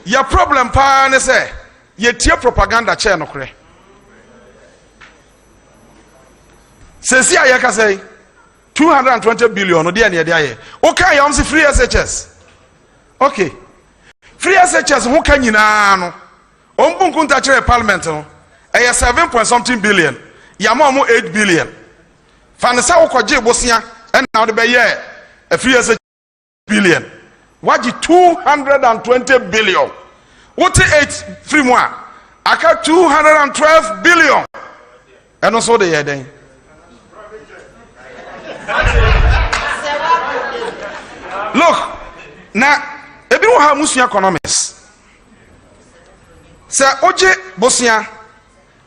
your problem pa ne say ye tie propaganda chair no kre. Say ayaka say 220 billion no dey na dey. Okay, you am see free SHS. Okay. Free SHS who can nyina no. Ombun kunta chere parliament no. 7 point something billion. Yama mo 8 billion. Fanisa ukoje bosia and now the year a free SHS billion. Waji 220 billion. What 8 free moi? Aka 212 billion. And also the year then. Look, now everyone have Muslim economists. Say oje bosia.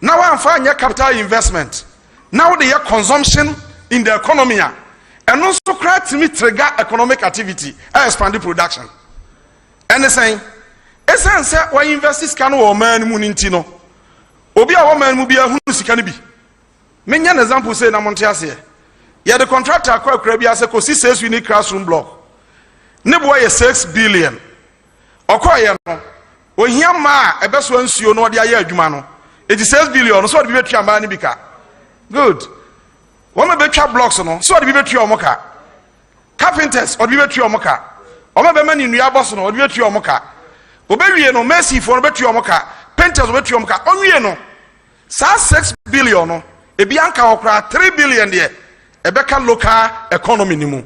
Now I'm finding capital investment. Now they have consumption in the economy. And also create to me trigger economic activity and expand the production. And they saying, essence say why invest this kind of man munintino. Obi a woman mu bia hunu sika ne bi. Menya an example say na Montiase. Ya the contractor akwa krabia say kosi 6 unique classroom block. Ne boy 6 billion. Okoye no. Ohia ma ebeso ansuo no de aye adwuma no. 86 billion so de betua ma ne bika. Good. One betua blocks no so de betua omoka. Carpenters or de betua omoka. Oma be mani nua boss no de betua omoka. Obewie no mercy for no betua omoka. Painters betua omoka. Onwie no. Sa 6 billion no e bi anka okra 3 billion de e beka local economy ni mu.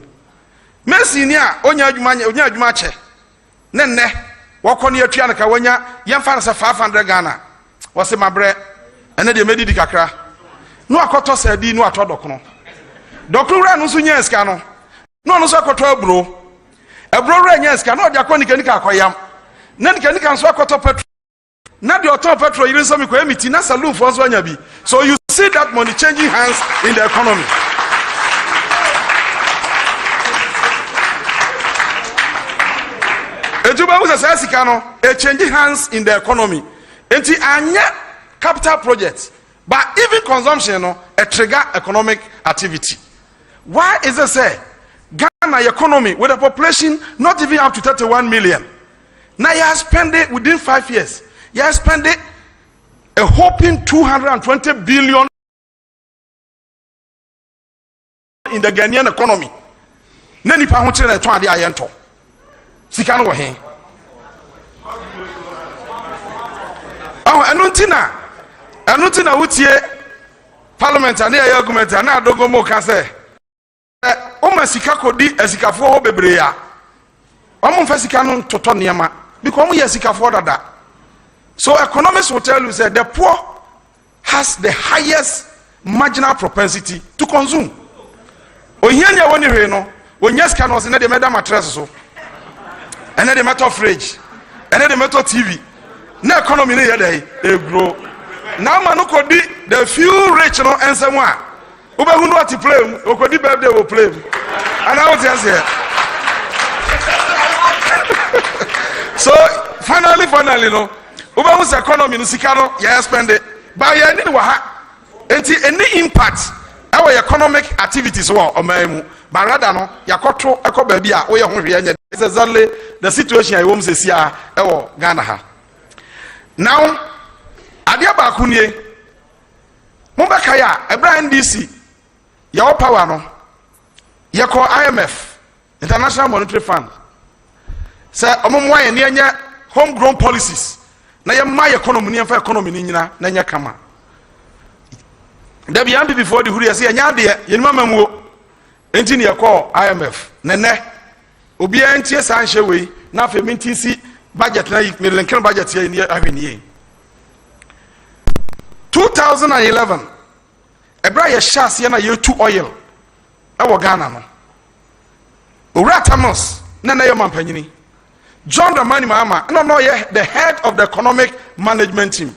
Mercy ni a onya adwuma che. Ne wakoni atua nka wanya yemfa na 500 Ghana. Wase mabre ene de medidi kakra. No akoto sadi no ato dokono. Dokono ra no so nya eska no. No so akoto abro. Abro ra nya eska no de akoni kanika akoyam. Na kanika so akoto petrol. Na de auto petrol yire so me ko emiti na saloon for so anya bi. So you see that money changing hands in the economy. Ejuba was a sika no e changing hands in the economy. Enti anya capital projects. But even consumption no a trigger economic activity. Why is it say Ghana economy with a population not even up to 31 million? Now you have spent it within 5 years. You have spent it a whopping 220 billion in the Ghanaian economy. Nani pa hunche na twa de ayento. Sika no wo hen. Anuntina wutie parliament and air argument and adogo mo ka say o masika kodi esikafo ho bebre ya o mo fa sika no toto niema because mo ye esikafo dada. So economists will tell you that the poor has the highest marginal propensity to consume. Ohianya woni hwe no onya sika no se na de meda mattress so ene de metal fridge ene de metal TV na economy ne ye dey e grow. Now man could be the few rich no answer one. Ube who know what to play, who could be birthday will play. And I was just here. So finally no. Ube who's economy no sikano, yeah spend it. But yeah need waha. Any impact our economic activities or memu. But rather no, ya kotro eko baby a oye ho hwe anya. It's exactly the situation I wom se sia ewo Ghana ha. Now adia ba kunie mo be kaya Abraham DC ya power no ye ko IMF International Monetary Fund say omomwa ye ne anya homegrown policies na ye ma economy ne fa economy ni nyina na nya kama da beyond before the huri say nya de ye mama mu enti ne ye ko IMF ne obi antie san hye we na fa minti si budget na me lenken budget ye ni ahwenie 2011 ebra ye shas ye na ye tu oil e wo Ghana no owura Thomas na ye mampanyini John Dramani Mahama no the head of the economic management team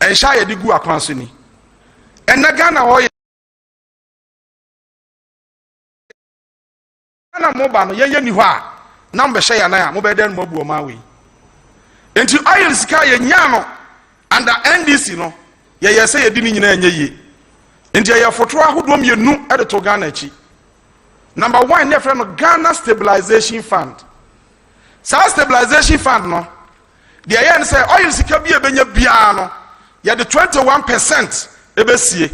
and shaya di gu akwanso ni and na Ghana ho Ghana moba no ye ni ho a na mbe shaya na ya mo be den mo bu o ma we enti oil sika ye nya no under NDC no ye say ye di ni nyina anya yi enti ye foto ahodo mienu e de to Ghana chi. Number 1 ne friend no Ghana Stabilization Fund. Sa stabilization fund no the ayen say oil sika bi ebenya bia no ye de 21% ebesie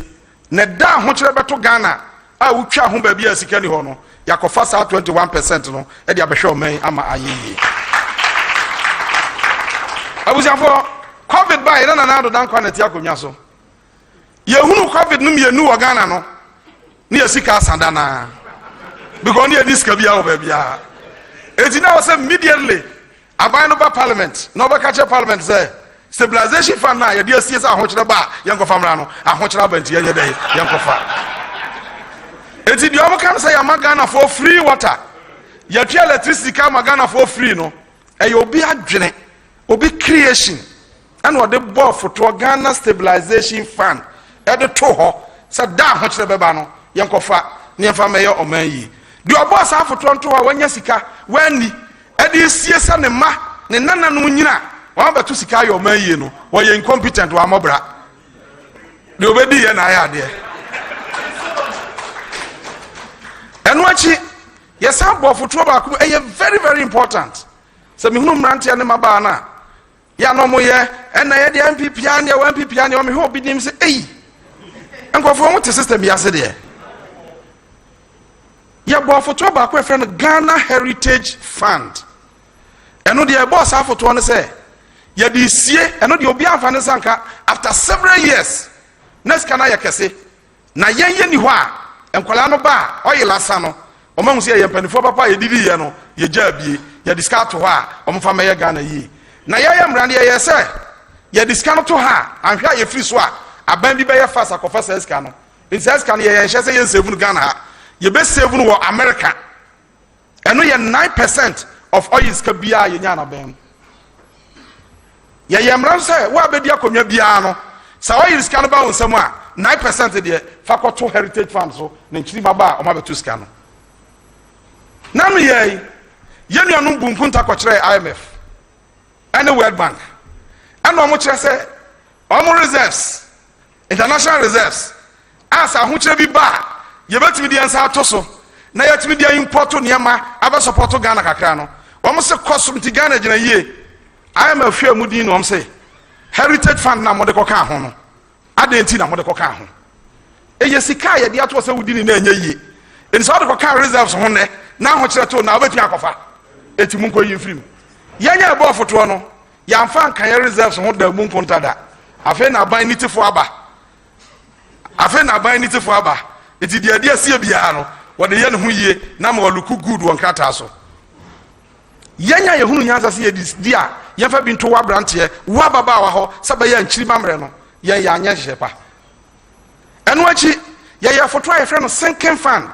na da ho kire beto Ghana a wutwa ho ba bia sika ni ho no yakofa sa 21% no e de abehwe oman ama ayeyi abusafo covid ba ira na do dan kwanet yakonya so ye hunu covid no mienu wo Ghana no ne yasika asanda na because ne diska bia wo ba bia. Eti na was immediately aban no ba parliament no ba catch parliament say stabilization fund na ye dey see say ahokere ba yenkofa mra no ahokere ba nti ye dey yenkofa eti di omo kan say ya Ghana for free water ya twa electricity ka Ghana for free no e ye obi adwene obi creation and what the board for to Ghana Stabilization Fund e de to ho say da ahokere ba no yenkofa ne fa me ye oman yi di oboss afoto nto wa wanya sika wani edi siesa ne ma ne nana no nyina wa beto sika yo man yi no wo ye incompetent wa mobra de obedi ye na ya de enu achi yesa bo foto ba ko e very very important so me hunu mrante ne maba na ya no mo ye ena ye de MPP an ye MPP an ye me ho bi nim se ei enkofo mo te system ya se de ya bo foto ba ko friend Ghana Heritage Fund eno de boss afoto no say ya de sie eno de obi amfa ne sanka after several years next kana ya kese na yen ni ho a enkwala no ba oyelasa no o ma hu se ye panifo papa ye didi ye no ye jabie ya discount ho a o mfa me ye Ghana yi na ya mrande ye say ya discount to ha anhwa ye free so a aban bi be ye fast akofa seska no seska no ye hye say ye save no Ghana ha ye be save no America eno ye 9% of oil is kabia ye nya na ben ye yemran say wa be dia konwa bia no sa oil is kan ba wonsam a 9% de fakoto heritage fund so na nchiri baba o ma betu ska no na me ye nuanu bunkunta ko kire IMF and the World Bank and o mo kire say o mo reserves international reserves as a hu kire bi ba ye betimi di ansa atoso na yetimi di import niema aba support Ghana kakra no wo se kosum ti Ghana gina yie IMF hwe mu din no say heritage fund na mo de koka ho no adenti na mo de koka ho eye sika ye de ato se wudi ni na anya yie en so de koka reserves ho ne na ho kire to na obetumi akofa eti mu nkoyi mfiri yanya ebo foto no ya mfa kan ye reserves ho da mu nkonta da afa na ban nitifo aba eti dia dia sie bia no wo de ye ne ho yie na ma luku good won krata so yanya ye hunu nyanza se ye dia ye fa bi nto wa brantie wa baba wa ho saba ya nchiri mamre no ye ya anya hyepa eno achi ye foto aye frɛ no sinking fund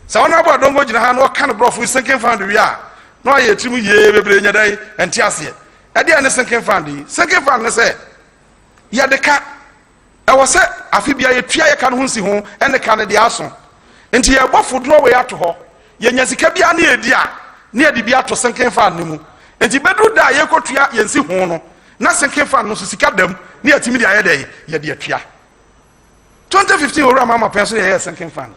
sa wona ba dongo gina ha no kan bro fu sinking fund wi a no ye timu ye bebre nya dai enti ase e dia ne sinking fund ne se ya de ka e wo se afi bia ye tua ye ka no hunsi ho ene ka ne de aso enti ye bofo do we ato ho ye nya sika bia na ye di a na ye di bia to sinking fund ne mu enti bedu da ye kotua ye nsi ho no na sinking fund no so sika dam na ye timi de aye dai ye de atua 2015 ora mama pension ye sinking fund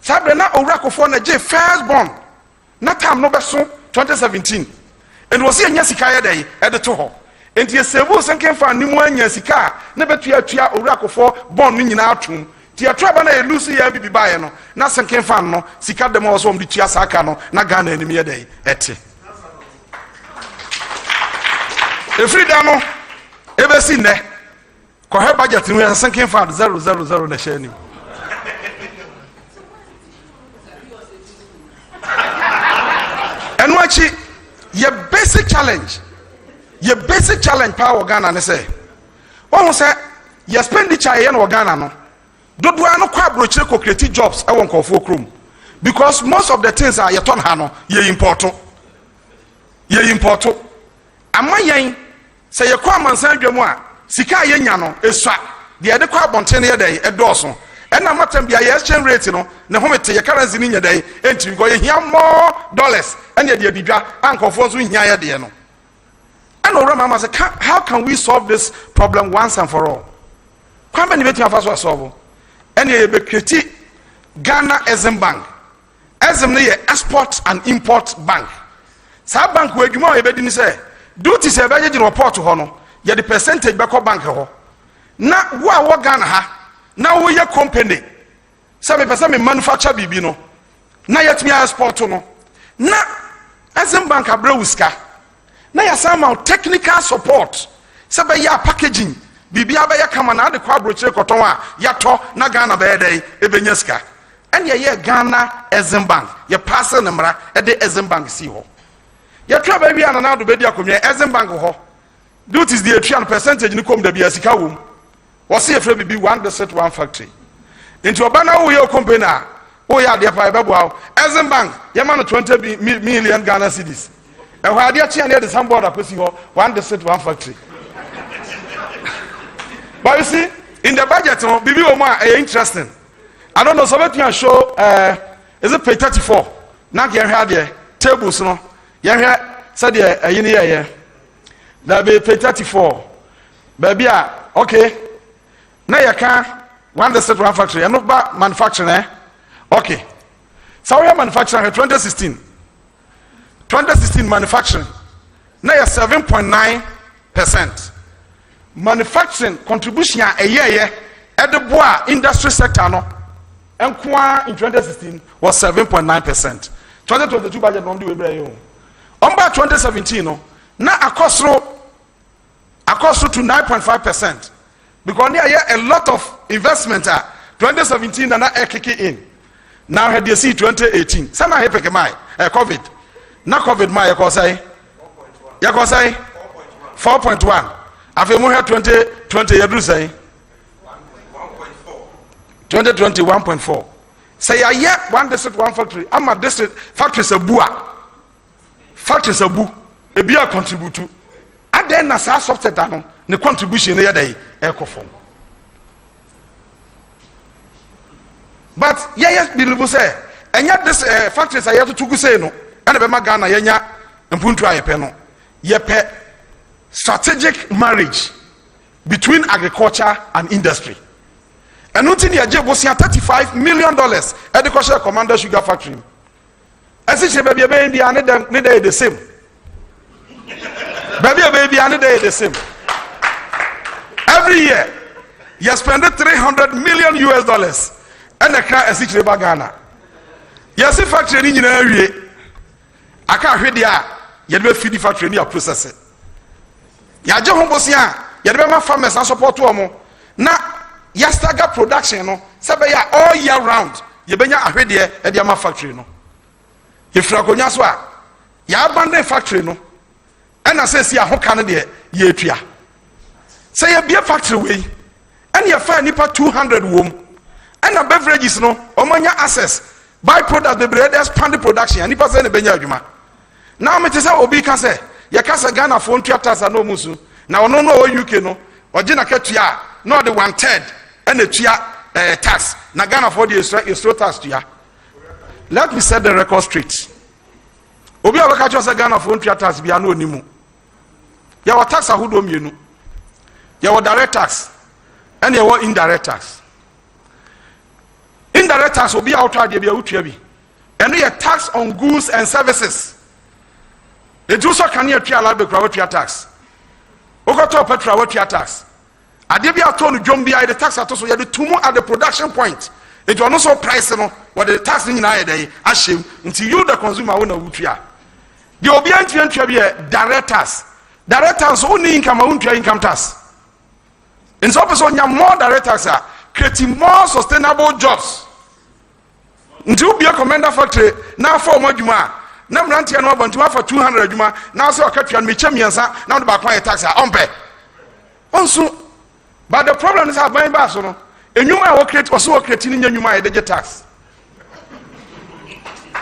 sabre na ora kofo na je first born na tam no beso 2017 and was ye nya sika ye dai e de to ho enti yesebu sinking fund ni mu anya sika na betua tua owura kofo bon no nyina atum ti atua ba na ye lusu ya bibi bae no na sinking fund no sika dem wo so om di tua saka no na Ghana anim ye dai ete efrida no ebesi ne ko he budget no sinking fund 000 na share ni enu achi ye basic challenge power Ghana ne say won say your expenditure ye no Ghana no dodo an kwa brochire ko create jobs e won kofo krom because most of the things are ye ton ha no ye import ye importo ama yen se ye kwa mansan dwemu a sika ye nya no esua de de kwa abonten ye dey edoso ena matam bia ye exchange rate no ne homete ye currency ni nya dey enti go ye hia more dollars ena de bidwa ankofo so hia ye de no ena ora mama say how can we solve this problem once and for all kwa be ni beti afa so solve ena ye be create Ghana Exim Bank Exim ne ye export and import bank sa bank we adwuma ye be di ni say duty se be ye report ho no ye the percentage be ko bank ho na wo Ghana ha na wo ye company say me person me manufacture bibi no na yet me export no na Exim Bank abra wuska na ya sama technical support say be ya packaging bibi abaya kama na de kwa brochire koton a ya to na Ghana be dey e benya ska and ye Ghana Exim Bank ye parcel number e de Exim Bank si ho ye twa ba wi anana do be dia komye Exim Bank ho duties the attrian percentage ni kom da bia sika wom wo se efre bibi one desert one factory into obana wo ye company a wo ya de pa e bebo aw Exim Bank ye ma no 20 million Ghana cedis e ho ade achi ane de some board akosi ho one desert one factory. But you see in the budget no bibi wo ma interesting. I don't know, so let me show is it page 34 na ge hwa de tables no ye hwa said the yini ye that be page 34 baby okay na ye can one the set one factory and no ba manufacturing okay so we are manufacturing 2016 manufacturing na ye 7.9% manufacturing contribution a year at the boa industry sector no in 2016 was 7.9%. 2022 budget no do we on by 2017 no na akosro to 9.5% because there are a lot of investment 2017 and na kick in now had you see 2018 some na hepeke mai covid na covid mai ko say 4.1 afi mo 2020 yadru say 2020 1.4 say a year one district one factory ama district factories abu e bia contribute aden na sa subset no ne contribution ya dey ekofom but yes believe say enya this factories ayeto tugu say no ene be ma Ghana yenya mpuntu ayepe no yepe strategic marriage between agriculture and industry. And until the Ajay was $35 million at the Kosher Commander Sugar Factory. As if baby in the same. Baby and the same. Every year, you spend $300 million US and the car as if Ghana. Yes, a factory in area. I can't read the you have feed the factory near process it. Yajo Hombosia, you have farmers and support to them. Now, Yastaga production no sabeya all year round ye benya ahwede e de ama factory no ye frakonya so a ya abandon factory no and say si ahoka no de ye atua say ye bia factory we and ye fa nipa 200 wom and beverages no omanya access by product the bread expand the production and nipa say ne benya adwuma now me say obi ka say ye ka say Ghana for ntuata sa no musu na ono no o UK no ogina katua no the 1/3 and the tax. Na Ghana for the extra tax to ya. Let me set the record straight. Obi abaka cho say Ghana for tax bia no nimu. Ya wa tax ahudo mienu. Ya wa direct tax and ya wa indirect tax. Indirect tax obi outra de bia utua bi. And ya tax on goods and services. The do so can you tua la be kwa tax. Okoto petrol wa tax. Adebia told Jombia the tax at so you do tumu at the production point. It was not so price no what the tax in day ashim until you the consumer will know wutia. The obedient to be directors. Directors only income income tax. In so person you more directors are creating more sustainable jobs. Until be a commander factory now for more juma. Now ranti no bantu for 200 juma now so catch and me chemiansa now the back tax on pay. Also but the problem is how buying back so no. And you might create also creating in your mind the tax.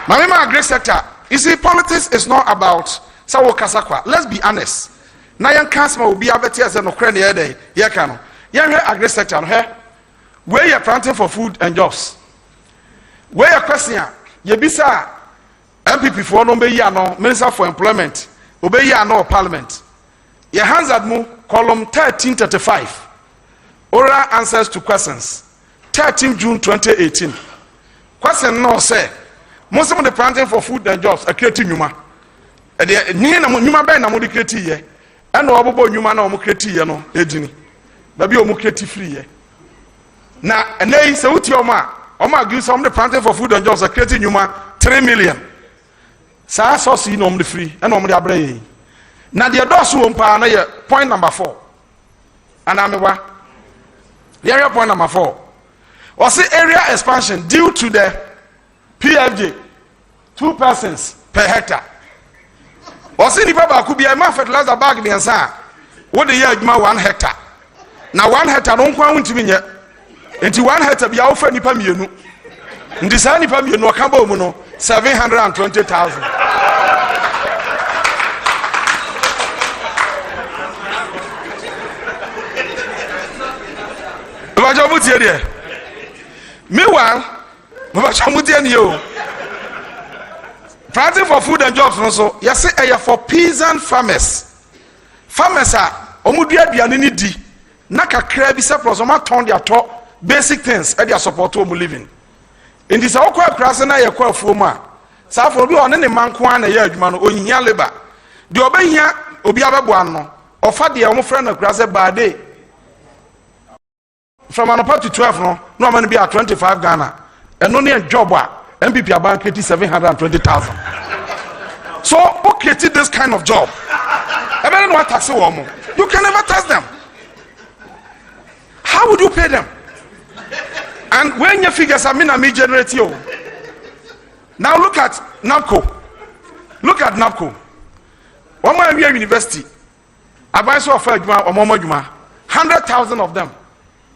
My great sector. You see, politics is not about sa wo kasa kwa let's be honest na yan kasma obi abeti ase no kra ne yede ye ka no yan hwe agri sector no he we are planting for food and jobs we are question ye bisa MPP for no be ya no minister for employment obey ya no parliament ye hands at mu column 1335 oral answers to questions 13 June 2018 question no say most of the planting for food and jobs are creating nyuma e de ni na nyuma ben na mo de create ye e na obobo nyuma na o mo create ye no edini ba bi o mo create free ye na enei se uti o ma agree some the planting for food and jobs are creating nyuma 3 million sa so si no mo de free e na o mo de abra ye na de do so mpa na ye point number 4 ana mewa area point number 4 was the area expansion due to the PFJ 2 persons per hectare. Was it the Baba could be a man fertilizer bag the answer? What the year 1 hectare? Now 1 hectare don't count to me yet. Into 1 hectare be offered Nipam you. In this Nipam you know Cambo Muno 720,000. Meanwhile, planting for food and jobs also. Yes, say for peasant farmers. Farmers are omudua aduane ni di. Na kakra bi se prosoma turn their top basic things e dia support to living. In this okwa krase na yakwa afuo mu a. Sa afo bi one ne manko an na ye adwuma no onyinya labor. De obehia obi abebo ano. Ofa de omo frɛ na krase baade. From an to 12 no man be at 25 Ghana. And only a job MPP about 720,000. So who created this kind of job? I don't know what tax you can never tax them. How would you pay them? And when your figures are me generate you. Now look at NAPCO. Look at NAPCO. One more university. Advice of 100,000 of them.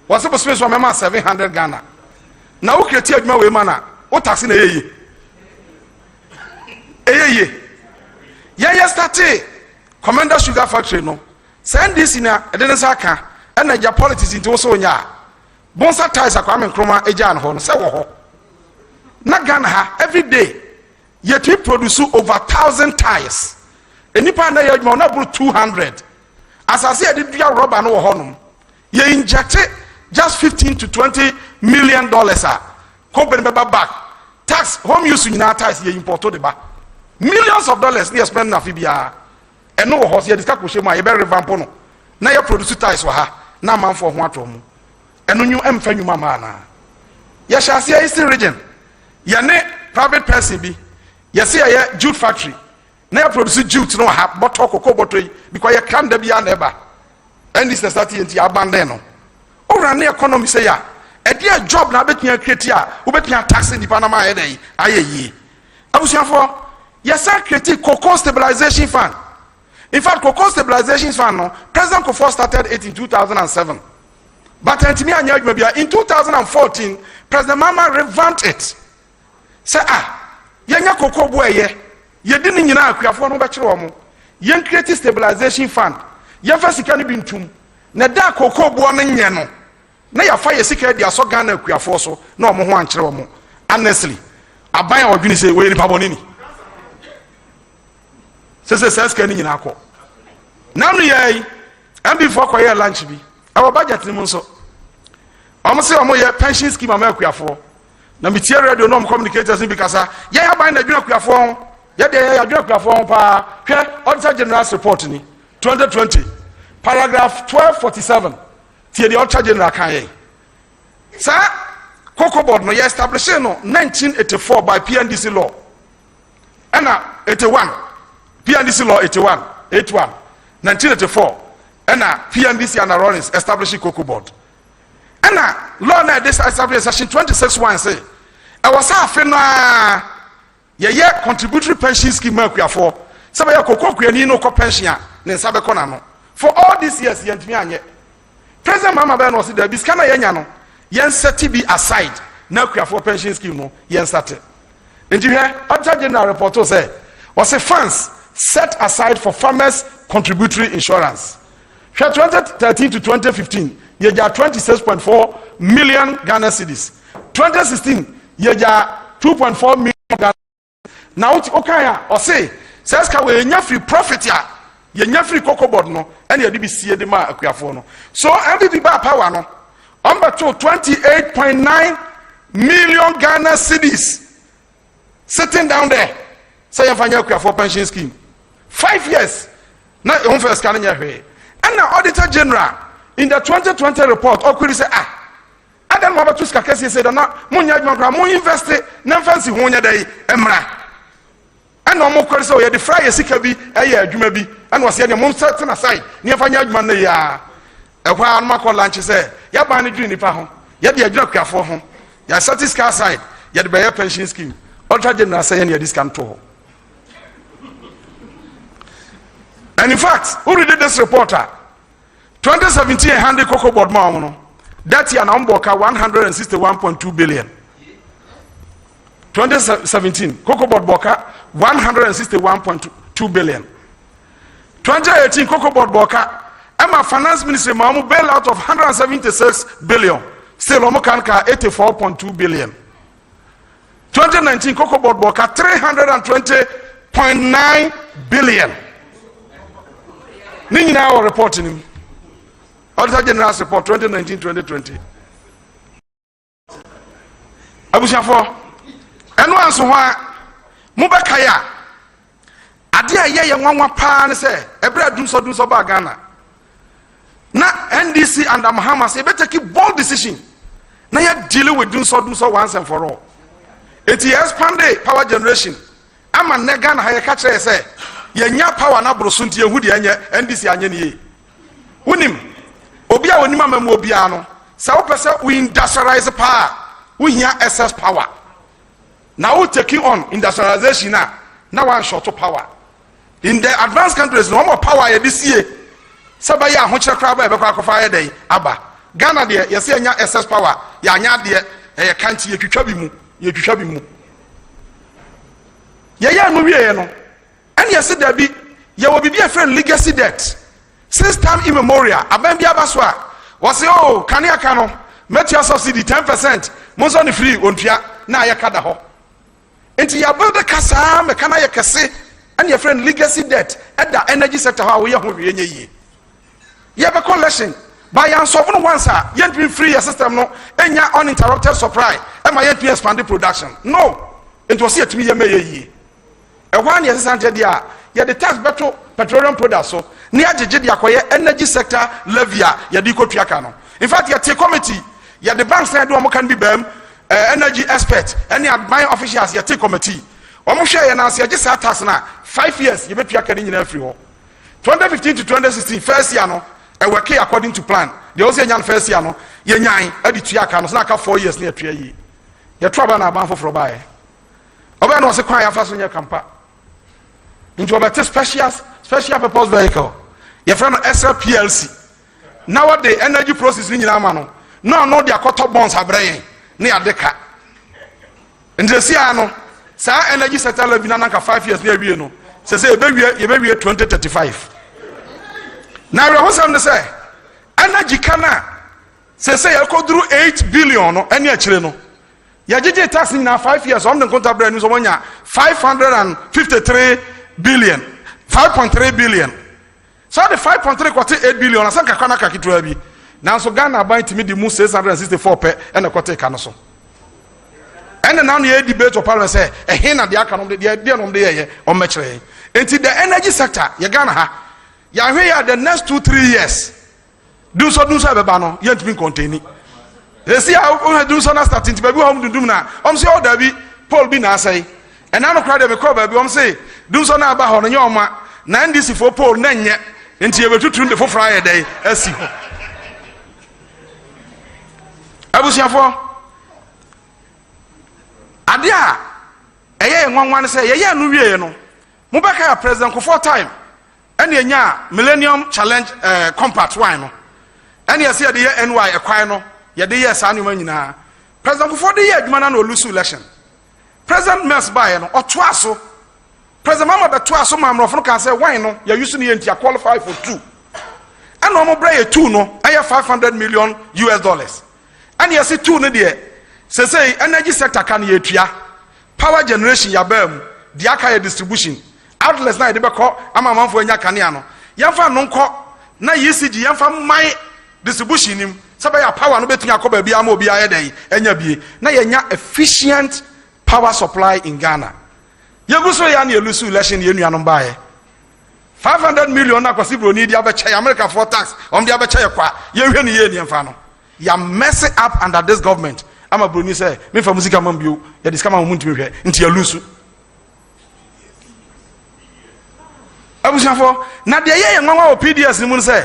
Was supposed to spend 700 Ghana. Now create adwuma we mana. O tax na ye. Yeah, started Commander Sugar Factory no. Send this in a denesaka and a politics into so nya. Bonsa ties akwame nkroma eja an ho no se wo ho. Na Ghana ha every day yet we produce over 1,000 tires. Enipa na ye adwuma na bro 200. As I say the rubber no wo ho no. Ye injected just 15 to 20 million dollars company back tax home use in our tax ye importo de ba millions of dollars they spend na fibia and no horse ye discuss ko shema ye be revamp no na ye produce tax wa ha na man for ho atom eno nyu emfa nyuma ma na ye shase ye eastern region ye ne private person bi ye say ye jute factory na ye produce jute no ha bottle cocoa bottle because ye can da bia na eba and this start ye abandon no ora na economy say ya e dia job na betia create a wo betia tax nipa na ma ye dey ayeyi abusuafo yes create cocoa stabilization fund. In fact cocoa stabilization fund no President Kufuor started it in 2007 but antimi anya adwuma bia in 2014 President Mama revamped it say yenya cocoa bo ye di ni nyina akuafo no be kire wo mo yen create stabilization fund yen fa sika ni bintum na da cocoa bo no nye no na ya fa yesika dia so Ghana akuafo so na omo ho ankere wo mo honestly aban a odwini say we ni paboni ni se ska ni nyina akọ na no ye am before koye lunch bi our budget ni mo so omo say omo ye pension scheme am akuafo na mi tie radio no communicators ni bi kasa ye ya ban na dwuna akuafo ye de ya dwuna akuafo pa hwe auditor general report ni 2020 paragraph 1247 tie the auditor general kan ye sa cocoa board no ye established no 1984 by PNDC law and 81 PNDC law 81 1984 and PNDC and Rollins established cocoa board and law na this established section 26(1) say I was afena ye contributory pension scheme akuafo sabe ya cocoa kwani no ko pension ne sabe ko na no for all these years yentimi anye President Mama be no say da biska na yenya no yen set be aside na akuafo pension scheme no yen start nti hwe auditor general report say was a funds set aside for farmers contributory insurance. From 2013 to 2015, you got 26.4 million Ghana cedis. 2016, you got 2.4 million Ghana. Now, okay, or say, says we have free profit ya, you have free cocoa board no, and you DBC the ma akwafono. So MVP ba power no, number 28.9 million Ghana cedis sitting down there. Say you find your for pension scheme. 5 years. Now you first can you. And the Auditor General in the 2020 report, Okuri say Adam Mabatuska Kesi said na munya adwuma mo invest na fancy honya dai emra. And no more kwese o ye the fry sika bi eye adwuma bi and was ye mo set na side ne fanya adwuma na ya. Ehwa no makọ lunch say ya ba ne dri nipa ho. Ya de adwuma kwafo ho. Ya satisfy side ya de be pension scheme. Auditor General say ye this can to. And in fact, who read this reporter? 2017 handed cocoa board mom. That year Namboka 161.2 billion. 2017 cocoa board boka 161.2 billion. 2018 cocoa board boka Emma Finance Ministry mamu bail out of 176 billion. Still omokanka 84.2 billion. 2019 cocoa board boka 320.9 billion. Nini na our reporting him. Auditor General's report 2019-2020. Abushafo, eno anso ho mubekaya ade aye nwanwa pa ne se ebra dumso ba Ghana. Na NDC and Mahama say better keep bold decision. Na ya deal with dumso once and for all. It is expanded power generation. Ama ne Ghana ha ye ka kire say yenya power na brosunti ehu de anya NDC anya ne ye. Wonim obi a wonima mamu obi ano say wo pese we industrialize power we hear excess power now we taking on industrialization now one short power in the advanced countries no more power ye this year sabaya ahochira kraba e bekwa kofa ye dey aba Ghana de ye say anya excess power ya anya de ye kanti ye twitwa bi mu ye no wie no and ye say there be ye will be a friend legacy debt. Since time immemorial, Abembi Abaswa was oh, Kania Kano, Metia subsidy 10%, Monson free, Untia, na yakada ho. Into your brother Kasa, Mekana Yakase, and your friend legacy debt at the energy sector. How we are ye. You have a collection by your sovereign ones, yet be free a system, no, and your uninterrupted supply, and my yet be expanded production. No, it was yet me a may. A 1 year Santa Dia, yet the tax battle petroleum products so. Ni ajeje de akoye energy sector levy ya di kotua ka no. In fact ya take committee ya the banks na do mo kan bi bam energy expert any admin officials ya take committee omo hwe ya na se ya gisa tax na 5 years ye betua ka ni nyina free ho 2015 to 2016 first year no e work according to plan the also nyan first year no ye nyan adi tua ka no so na ka 4 years na ya tua yi ya tua ba na ban foforo ba e oba na o se kwan ya fa so nya kampa into about special purpose vehicle. Your friend SL PLC. Nowadays, energy process in Yamano. No, their quarter bonds are brain near Deca. And the Siano, Sa energy sector Levinanka 5 years near Vieno. Say, baby, 2035. Now, I was on the say, energy cana. Say, I could do 8 billion or any chileno. Yaji taxing now 5 years on the contract brand is 553 billion. 5.3 billion. So the 5.3 quarter 8 billion. I think I can't catch it. Now so Ghana buying to me the most 664 per and a quarter canoso. And then now the debate of parliament say a hen at the account of the idea on the year on metro. Into the energy sector, you Ghana ha. You here the next 2-3 years. Do so bano yet been containing. They see how do so starting to be home to do now. Say oh there be Paul be na say. And I don't cry the call baby. Say do so now about on your ma. 90 for Paul Nanya into you to tune the for Friday. As you I was here for Adia. A year one say, yeah, no, no. Mubaka president for time. And the Millennium Challenge Compact wine. And you see the year NY Aquino, ya the year Sanuman. President for the year, man, no lose election. President must buy or twasso. President Mama beto aso mamrofo kan say wine no ya use ne ntia qualify for 2 and no bray 2 no aya $500 million and you see 2 no there say energy sector kan ye tua power generation ya bam the aka distribution outlets na de beko amamanfo anya kanea no yamfa no nko na ECG yamfa mai distribution nim sabe ya power no betunya akoba bia ma obi aye dey enya bie na yenya efficient power supply in Ghana. Yeguso ya na elusu election ye nuanom baaye $500 million na kwasi bro ni dia beche America for tax dia beche ye kwa ye hwe ne ye ni mfa no ya mess up under this government ama bro ni say me fa music am bio ye discover mo ntimi hwe nti elusu abushafo na de ye nwanwa o PDS ni mu say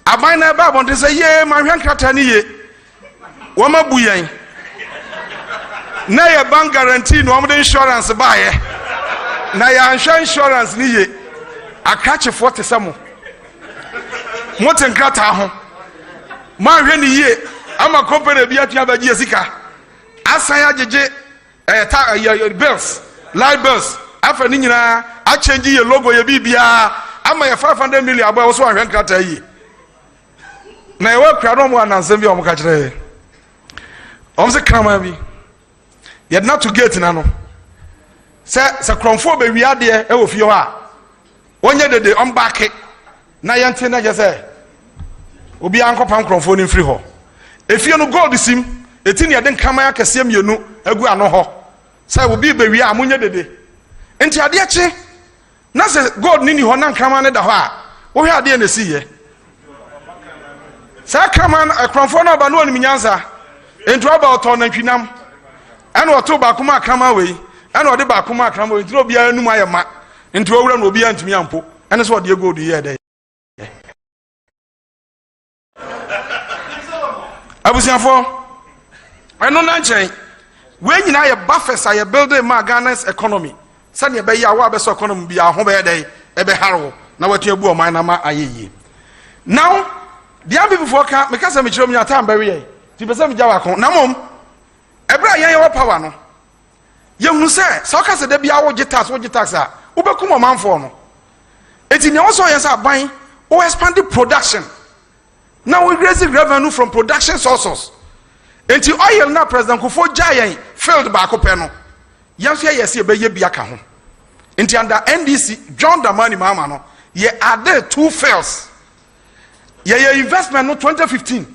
aban na ba bonte say ye ma hwe nkrata ni ye wo ma bu yen na ye bank guarantee no am de insurance ba ye na ya insurance ni ye akache 40 samo moten krata ho ma hwe ni ye ama company bia tua ba ji sika asan agege bills live bills afa ni nyina a change ye logo ye bibia ama ye $500 million abo so hwe krata yi na ye wa kra no mo anansem bi o mo ka kire o se krama bi ye na to gate na no se kromfo be wi ade e wo fie ho a onye dede on back na yente na je se obi ankopam kromfo ni free ho efie no gold sim eti ne de nkama akese mienu agu ano ho se obi be wi a munye dede enti ade eche na se gold ni ho na nkama ne da ho a wo hwe ade na si ye sa kama kromfo na ba no oni nyansa enti oba oto na ntwinam ene oto ba kuma kama we ene ode ba kuma kama we enti obi anum ayema enti owura na obi antumi ampo ene so ode gold ye dey abusiafo eno na nchen we nyina ye buffers aye building ma Ghana's economy sane be ya wa be so economy bia ho be dey e be haro na watu ebu o man na ma ayeyi now the am before ka me kasa me kire me ata ambere ye ti be se me jawa kon na mom ebra yan ye power no ye hunu se so ka se da bia wo tax a wo be kum o manfo no eti ne also ye sa ban o expand the production. Now we raise revenue from production sources. Enti oil na President Kufo Jayen failed back up no. Yanso yes ye be ye bia ka ho. Enti under NDC John Dramani Mahama no ye added 2 fails. Ye investment no 2015.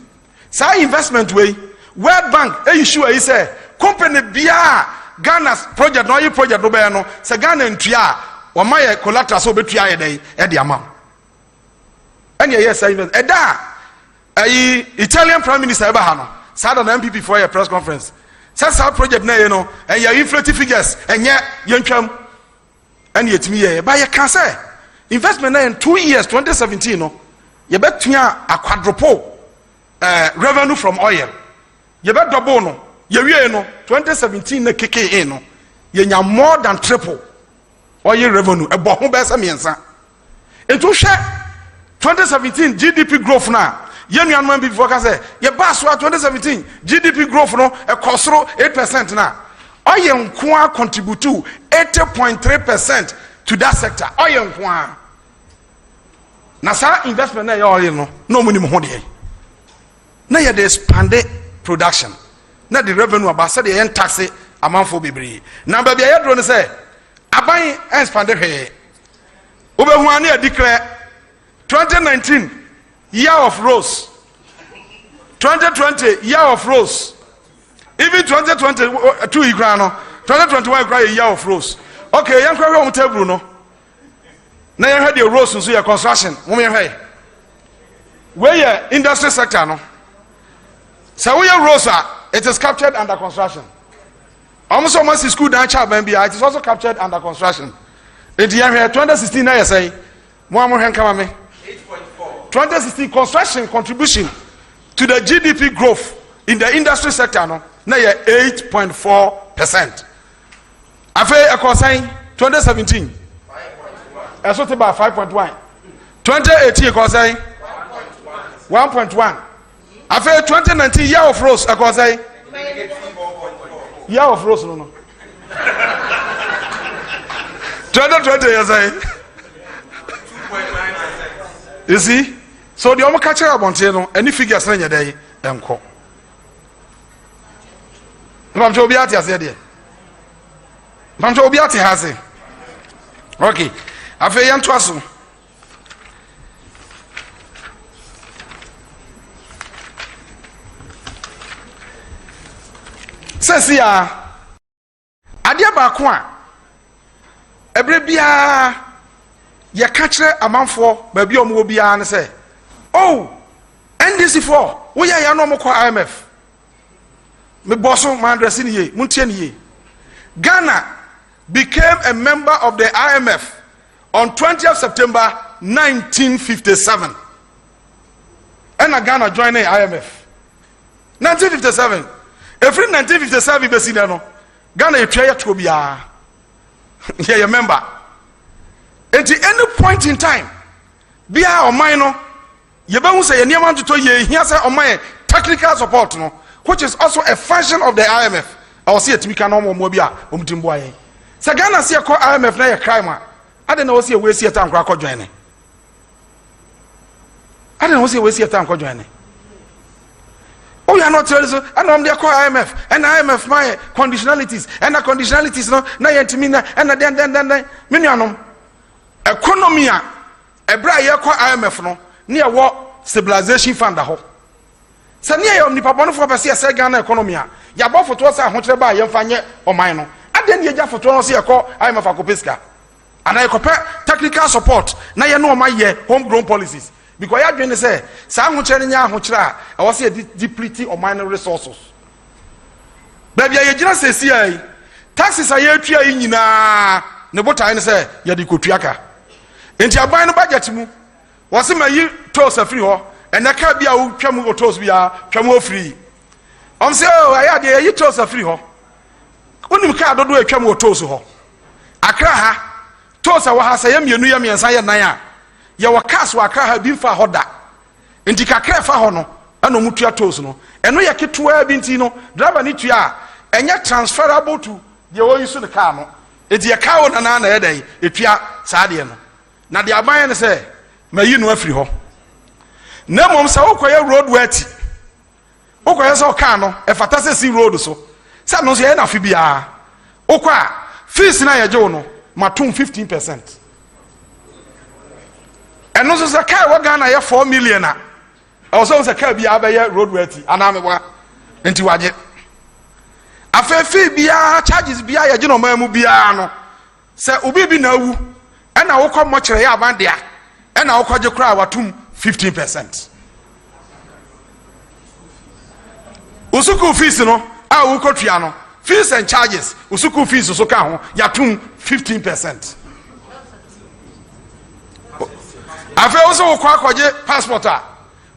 Sa investment way World Bank issue e say company bia Ghana's project no ye project no be no se Ghana ntua o ma ye collateral so betua ye dey e de amount. And yes invest eda Italian Prime Minister Ebahano said on MPP for a press conference. Says our project na you know and your inflated figures and yet young and yet me but you can say investment in 2 years 2017 no you bet a quadruple revenue from oil. You bet double no you no 2017 na kick in no you more than triple oil revenue a bohun besa miensa. Into share 2017 GDP growth now. Yen man before can say ye bass 2017 GDP growth no e kosoro 8% na oye nko contribute to 80.3% to that sector oye nko na sa investment na ye oil no money mo ho de na ye dey expand production na the revenue about say the tax amanfo bebre na ba bia ye dro no say aban expand he obehu ani declare 2019 year of rose, 2020 year of rose, even 2022 igrano, 2021 cry a year of rose. Okay, young cry on table no. Now you had your rose so your construction. Where your industry sector no. So we are rosa, it is captured under construction. Almost almost school down child it is also captured under construction. In the year 2016 I say, one more hand come me. 2016 construction contribution to the GDP growth in the industry sector no na 8.4%. After a concern 2017 5.1. So about 5.1. 2018 concern 1.1. After 2019 year of rose a concern year of rose no. 2019 2020 you say. You see, so the omo catcher abonte no any figures na nya dey enko. Mam jo obi ati ase dey. Mam jo obi ati ha se. Okay. Afi yan to aso. Sesi ya adia ba ko a ebre bia ye ka kire amanfo ba bia omo bia ne se oh NDC4 wo ya no mo ko IMF me bosso ma address ni ye muntie ni ye Ghana became a member of the IMF on 20th September 1957 and Ghana joined the IMF 1957. Every 1957 be seen no Ghana e twa to bia yeah you remember at any point in time bia o man no ye be hu say ye niam to ye hia say o man technical support no which is also a function of the IMF. I was here to make an omo bia omtimbo ayen say Ghana say call IMF na ye crime a ade na wo say we see time kwa join ne ade na wo say we see time kwa join ne. Oh, you are not telling us, and I'm there call IMF, and IMF my conditionalities, and the conditionalities no, na yentimina, and then, minianum. Economia, a bra ye call IMF no, near what stabilization fund a hole. So near your Nippon for Passia Ghana economia, ya bought for 2 hundred by young fanya or minor, and then you just for 2 see a call IMF a copisca. And I compare technical support, na you know my year homegrown policies. Because I didn't say, some Chenya Hotra, I was a depleting of minor resources. Baby, I just say, see, taxes are here in Nebota and say, Yadikutriaka. And your buying budget was in my year toast a free hall, and I can't be a Chamu toast be a Chamu free. I'm saying, oh, I had a toast a free hall. When you can't do a Chamu toast hall. Accra, toast a Wahasayam, you knew me and Saya Naya. Your cast wa kra ha bi fa hoda enti kakra fa ho no ana mutua toes no eno ye ketwa bi nti no driver ni tua enye transferable to the way you so the car no enti ye car na na ye dai etua saade no na de aban ne say mayi no afiri ho na mom sa okoye road wati okoye so car no e fata se si road so sa no so ye na fi bia okwa fees na ye je no matum 15%. And no so car wa Ghana ye 4 million a also so car bia ba ye road worthy anamebwa enti waje afefi bia charges bia ye no mamu bia no se obi bi na wu e na wo kom kire ya abandia e na wo kwaje kura watum 15%. Usuku fees no a wo kotua no fees and charges usuku fees so ka ho yatum 15%. Afe also kwa kwaje passport a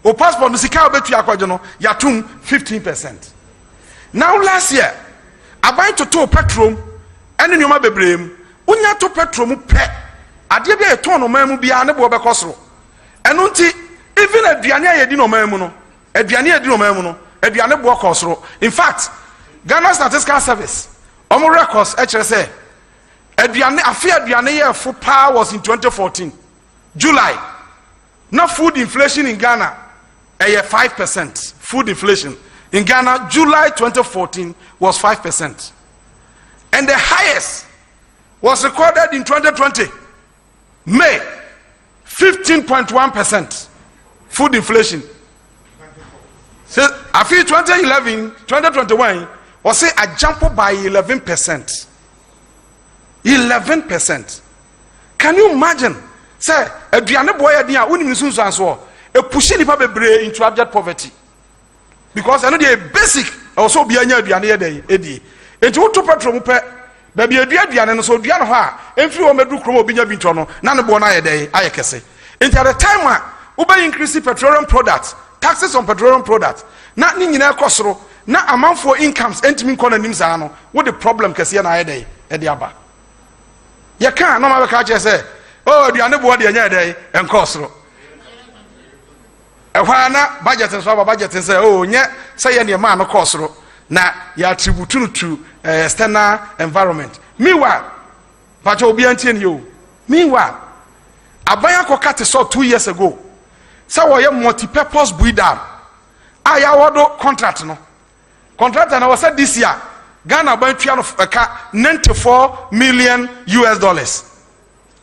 o passport no sika obetu akwaje no yatum 15%. Now last year abai to petrol ene nyoma bebrem unya to petrol mu pe ade bia eton no mamu bia ne bo bekosoro eno nti even aduane ayedi no mamu no aduane ayedi no mamu no aduane bo kosoro. In fact Ghana Statistical Service omo records e kire say aduane afi aduane ye fo pa was in 2014 July. Now food inflation in Ghana, 5%. Food inflation in Ghana, July 2014 was 5%. And the highest was recorded in 2020, May, 15.1% food inflation. So, after 2011, 2021, was say a jump by 11%. 11%. Can you imagine? Say, a Diana boy idea, winning Susan so a pushing the paper into abject poverty. Because I know the basic also be a near Diana day, Eddie. And to petrol pet, baby a Diana and so Diana ha, and few me do crow be bintono, none of one day, I can say. And at the time, Uber increase petroleum products, taxes on petroleum products, not in a costro, not amount for incomes, and to me corner Nimsano, what the problem can see an idea, Ediaba. You can't no matter catch say. Oh, the other body day and costro. A while budget and swab budget and say, oh, yeah, say any man of costro. Now, you attribute to external environment. Meanwhile, Pacho obi antien you. Meanwhile, abaya ko cut saw 2 years ago. So we multi-purpose breeder. I award contract no. Contract and I was said this year. Ghana buying 94 million US dollars.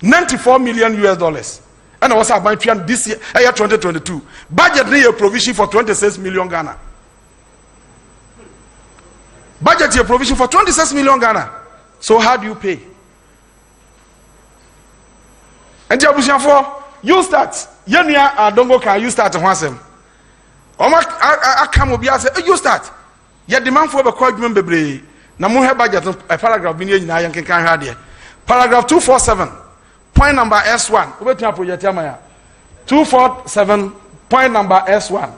94 million US dollars. And I was buying this year 2022. Budget need a provision for 26 million Ghana. Budget a provision for 26 million Ghana. So how do you pay? And you start. Dongo can you start once him. I come up here say you start. Your demand for the quite member. Now more budget a paragraph being in I can have there. Paragraph 247, point number S1. Wait your project 247, point number S1.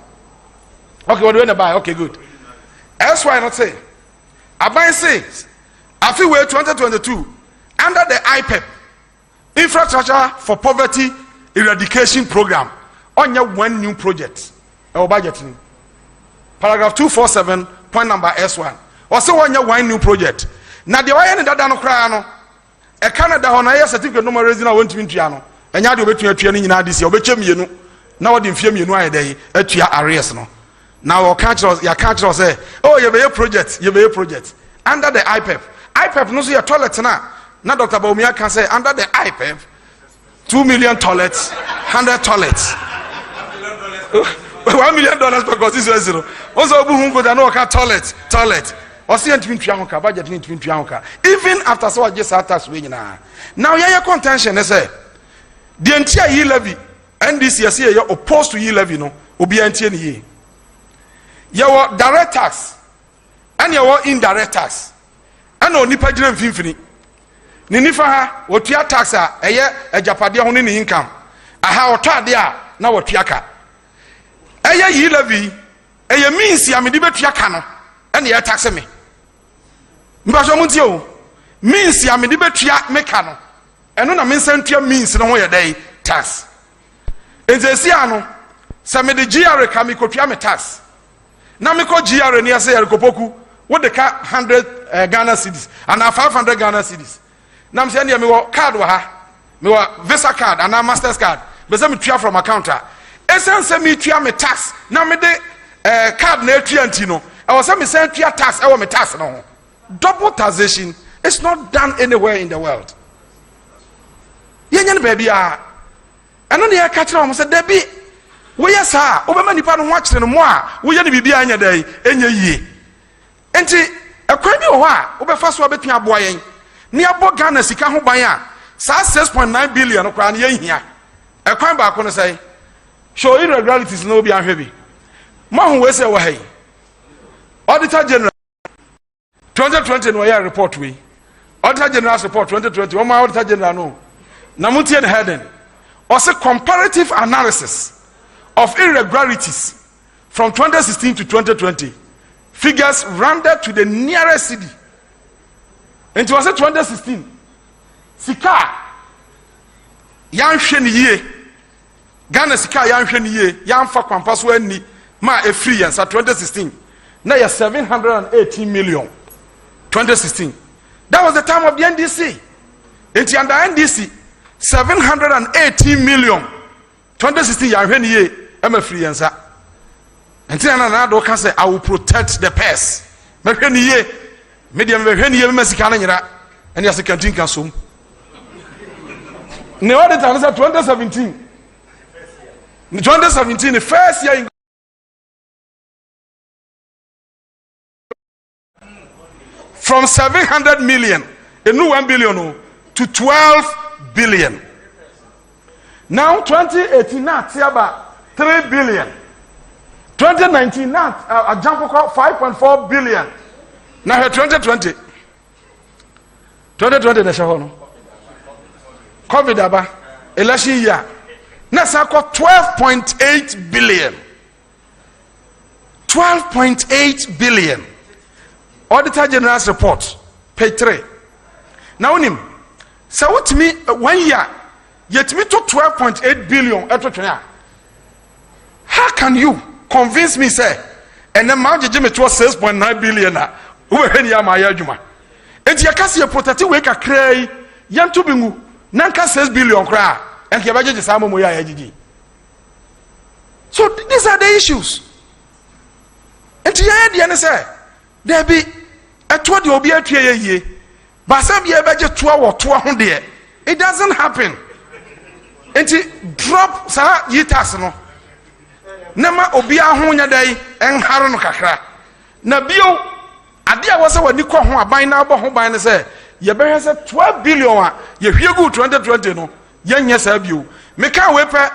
Okay, what do you buy? Okay, good. S1 not say. Abay says, I feel 2022 under the IPEP, Infrastructure for Poverty Eradication Program, on your one new project. Our budget. Paragraph 247, point number S1. Also on your one new project. Now the way that dano crano, a Canada on a certificate no more reason I went to Intiano, and you bet you training in Addis, or bet you now the film you know a day at your arrears no. Now your catch say, oh you be a project, under the IPEP. IPEP no see a toilet now. Now Dr. Baumia can say under the IPEP 2 million toilets, 100 toilets. $1 million because this is zero. Also, who go no toilet. Or see budget even after so I just tax we now. Now your contention is say the entire year levy NDC you opposed to year levy no obi entire year. Your direct tax and your indirect tax. And no nipa gina mfimfini. Ni nifa ha wotua tax a eye japade ho ne income. Aha otade a na wotua ka. Eye yi levy eye means ya me de betua ka no ene ye tax me. Mbaso muntie o. Means ya me de betua me ka no. Eno na me nsantua means no ho ye dai tax. Enzesi ano se me de GRA ka me kotua me tax. Na me ko GRA ni ase yarkopoku what the car 100 Ghana cedis and 500 Ghana cedis. Now I'm saying me card wa ha, me Visa card and a Master's card. But say me tua from a counter. Essence say me tua me tax. Now me de card na tua ntino. I was say me say tua tax. I want me tax no. Double taxation is not done anywhere in the world. Yenye baby ah. Eno ne catch am say there be. We yes ah. Obema nipa no watch no mo a. We ye ne bibia anya dai enye yie. Enti ekwan bi ho a obefa so abetua aboa yen ne abo Ghana sika ho ban a sa 6.9 billion okra ne yehia ekwan ba ko no say show irregularities no bi ahwe bi ma ho we say wo hai Auditor General 2020 no ya report we Auditor General's report 2020 o ma Auditor General no na mutie the heading or say comparative analysis of irregularities from 2016 to 2020. Figures rounded to the nearest city. And it was 2016. Sika Yanshen ye Ghana Sika Yanshen ye Yanfa Kwampaso ni ma a free and 2016. Now you're 718 million. 2016. That was the time of the NDC. And under NDC 718 million. 2016 Yanshen ye I'm a free answer. And then another can say, I will protect the purse. Medium Mexican, and yes, a canteen can soon. No other time, 2017. 2017, the first year in from 700 million, a new 1 billion to 12 billion. Now 2018, not about 3 billion. 2019 now a jump of 5.4 billion. Now 2020 the show COVID aba election year. Now say 12.8 billion. 12.8 billion. Auditor General's report, page 3. Now him say what to me 1 year yet me to 12.8 billion at what. How can you convince me say and then man Jimmy to 6.9 billion we when ya my adwuma enti ya kasi protect we ka krai yam to bingu nanka 6 billion kra and ke budget samo mo ya gigi. So these are the issues. And to hear the say there be a 20 obi atue ye but some ye budget 2 or 200 it doesn't happen. And to drop sa yitas no nema obi ahonya dai en haro no kakra na bio ade a wose wani kɔ ho aban na abɔ ho ban ne sɛ ye be hese 12 billion a ye hwie gu 2020 no ye nyɛ sa bio meka we pɛ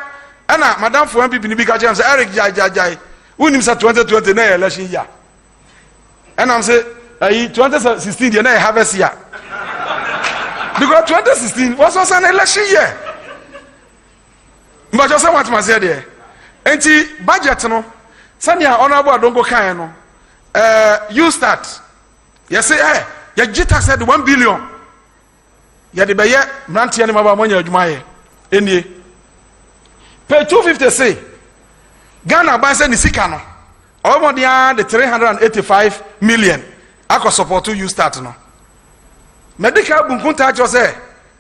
ana madam fo MPP ni bi ka kyerɛ sɛ Eric jai unim sa 2020 na election ya and am say 2016 ye na harvest ya because 2016 was an election year but just what must say there enti budget no sania honorable adongo kan no you start you say you jita said 1 billion ya de beye mrantie ne maba monya adwuma ye enie page 250 say Ghana ban say ni sika no almost the 385 million akọ support you start no medical bunkunta cho say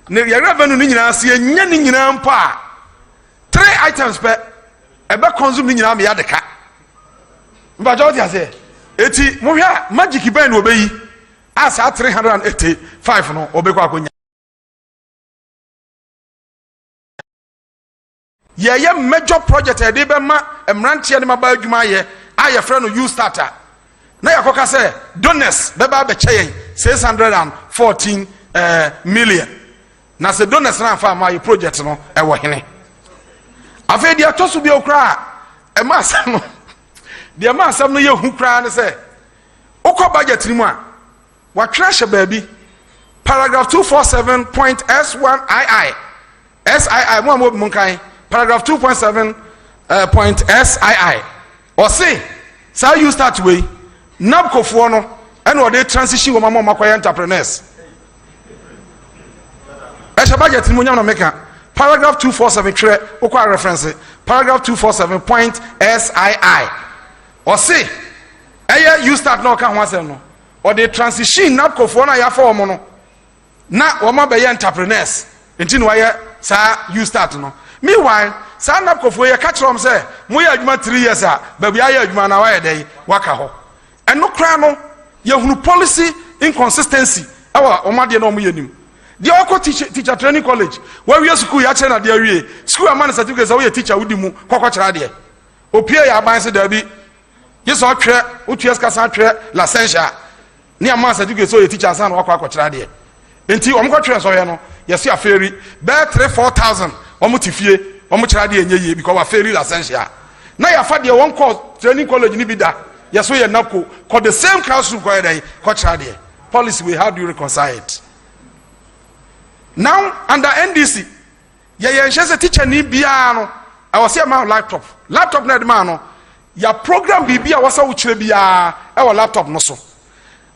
ne revenue ni nyina se enya ni nyina mpa 3 items per ebe consume ni nyina me yadeka mba jo dia say eti mo hwa magic ben no obeyi asa 385 no obekwa akonya ye major project e de be ma emrantie ne maba adwuma ye aye frɛ no you starter na yakoka say donors be ba be kyeye 614 million na se donors na fa ma ye project no e wo hene afa dia toso bi okra e ma asam no dia ma asam no ye hu kra ne se okọ budget ni mu a wa crash baabi paragraph 247.s1ii sii mo munkai paragraph 2.7.sii or say so you start way nabko fo no and or they transition wo mama makoy entrepreneurs e budget ni mo nyam no meka paragraph 247 tire okwa reference paragraph 247.sii or say you start no ka ho asem no or they transition nabko fo na ya for mo no na wo ma be entrepreneurs enti no ya sa you start no meanwhile sa nabko fo ya catch rom say mo ya adwuma 3 years a baby ya adwuma na wa ya dey waka ho eno kra no ye hunu policy inconsistency awa omade na omo yanim de oko teacher training college where we school ya che na de awie school amana certificate say we teacher wudi mu kokko kira de opie ya ban se da bi yeso atwe otues kasa atwe licensure ni amana certificate so ye teacher san na kokko kira de enti omo ko twe so ye no ye se aferi be 3-4,000 omo tifie omo kira de enye ye because aferi licensure na ya fa de one course training college ni bi da yes we napko called the same classroom ko dey ko kira de policy we how do you reconcile it now under NDC ye say teacher ni bia no I was say my laptop na de man no ya program bibia wasa wo kire bia e wo laptop no so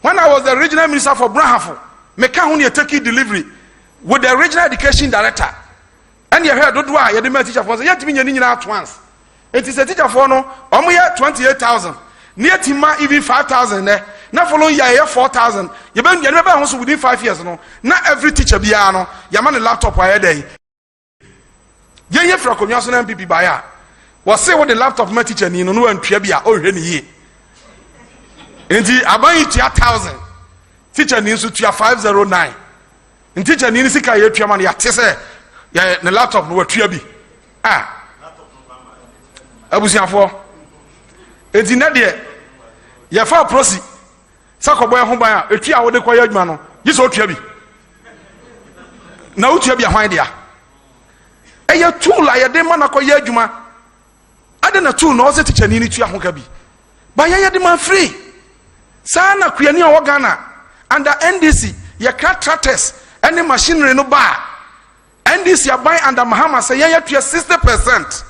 when I was the regional minister for Brahafo me ka ho ne take delivery with the regional education director and you heard do a ye de my teacher for say yet me nyina at once it is a teacher for no omo ye 28,000 near tima even 5,000 there na following year 4,000 you be ho so within 5 years no na every teacher bia no ya man laptop wa dey ye fra konwa so na MPP ba ya was say what the laptop ma teacher ni no no antua bia o hwe ni ye enti aban tua 1,000 teacher ni so tua 509 teacher ni sika ye tua man ya tese ya na laptop no watua bi abusiafo enti na de ya fa prosi sakobo ho ban a etua wo de koya adwuma no yiso otua bi na otua bi ahwan dia eye tool a ye de ma na koya adwuma ade na tool na o se teacher ni tua ho ka bi ba ye de man free sana kuani o Ghana under NDC ye tractors any machinery no ba NDC aban under Mahama say ye tua 60%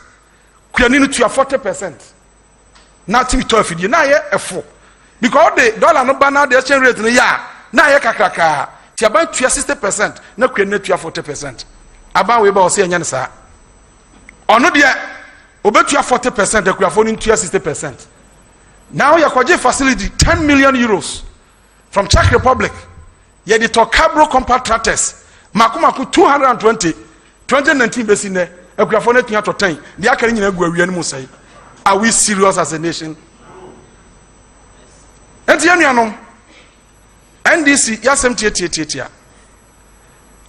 kuani no tua 40% na ti to afidie na ye efo because the dollar no ban now the exchange rate no ya na ye kakraka ti aban tua 60% na kuani tua 40% aban we ba o se enya ne sa ono de obetua 40% akuafo no tua 60%. Now you kwaje facility 10 million euros from Czech Republic ye the Tokabro compact tractors Makumaku 220 2019 besine ekuafo na tua to 10 the akari nyina gu awia no sai. Are we serious as a nation? Enti anuanom NDC yasem tie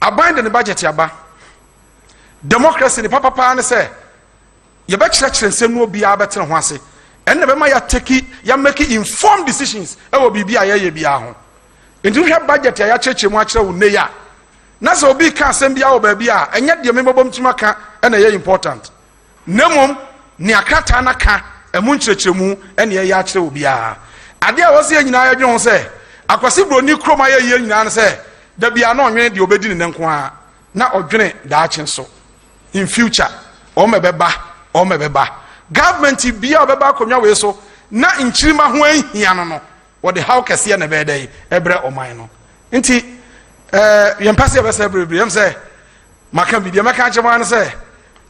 aban de ne budget yaba democracy ne papa ne say ye be church nsem no bia betere ho ase enne be ma ya take ya make informed decisions e wo bibia ye bia ho enti hwe budget ya church mu akere wo ne ya na so obi ka asem bia wo ba bia enye de me bobom tuma ka ene ye important nemom ne akata na ka emu nkyerɛkyerɛmu ene ye akere wo bia ade a wo se nyina ya dwen ho se akwasi broni kroma ye nyina ne se da bia na onwene de obedi ne nko a na odwene da akye so in future o mebeba government bia obeba konwa we so na nchirima ho ahia no wo de how kese na be dey ebre oman no nti yempase be se ebre yem se maka bidia maka achema ne se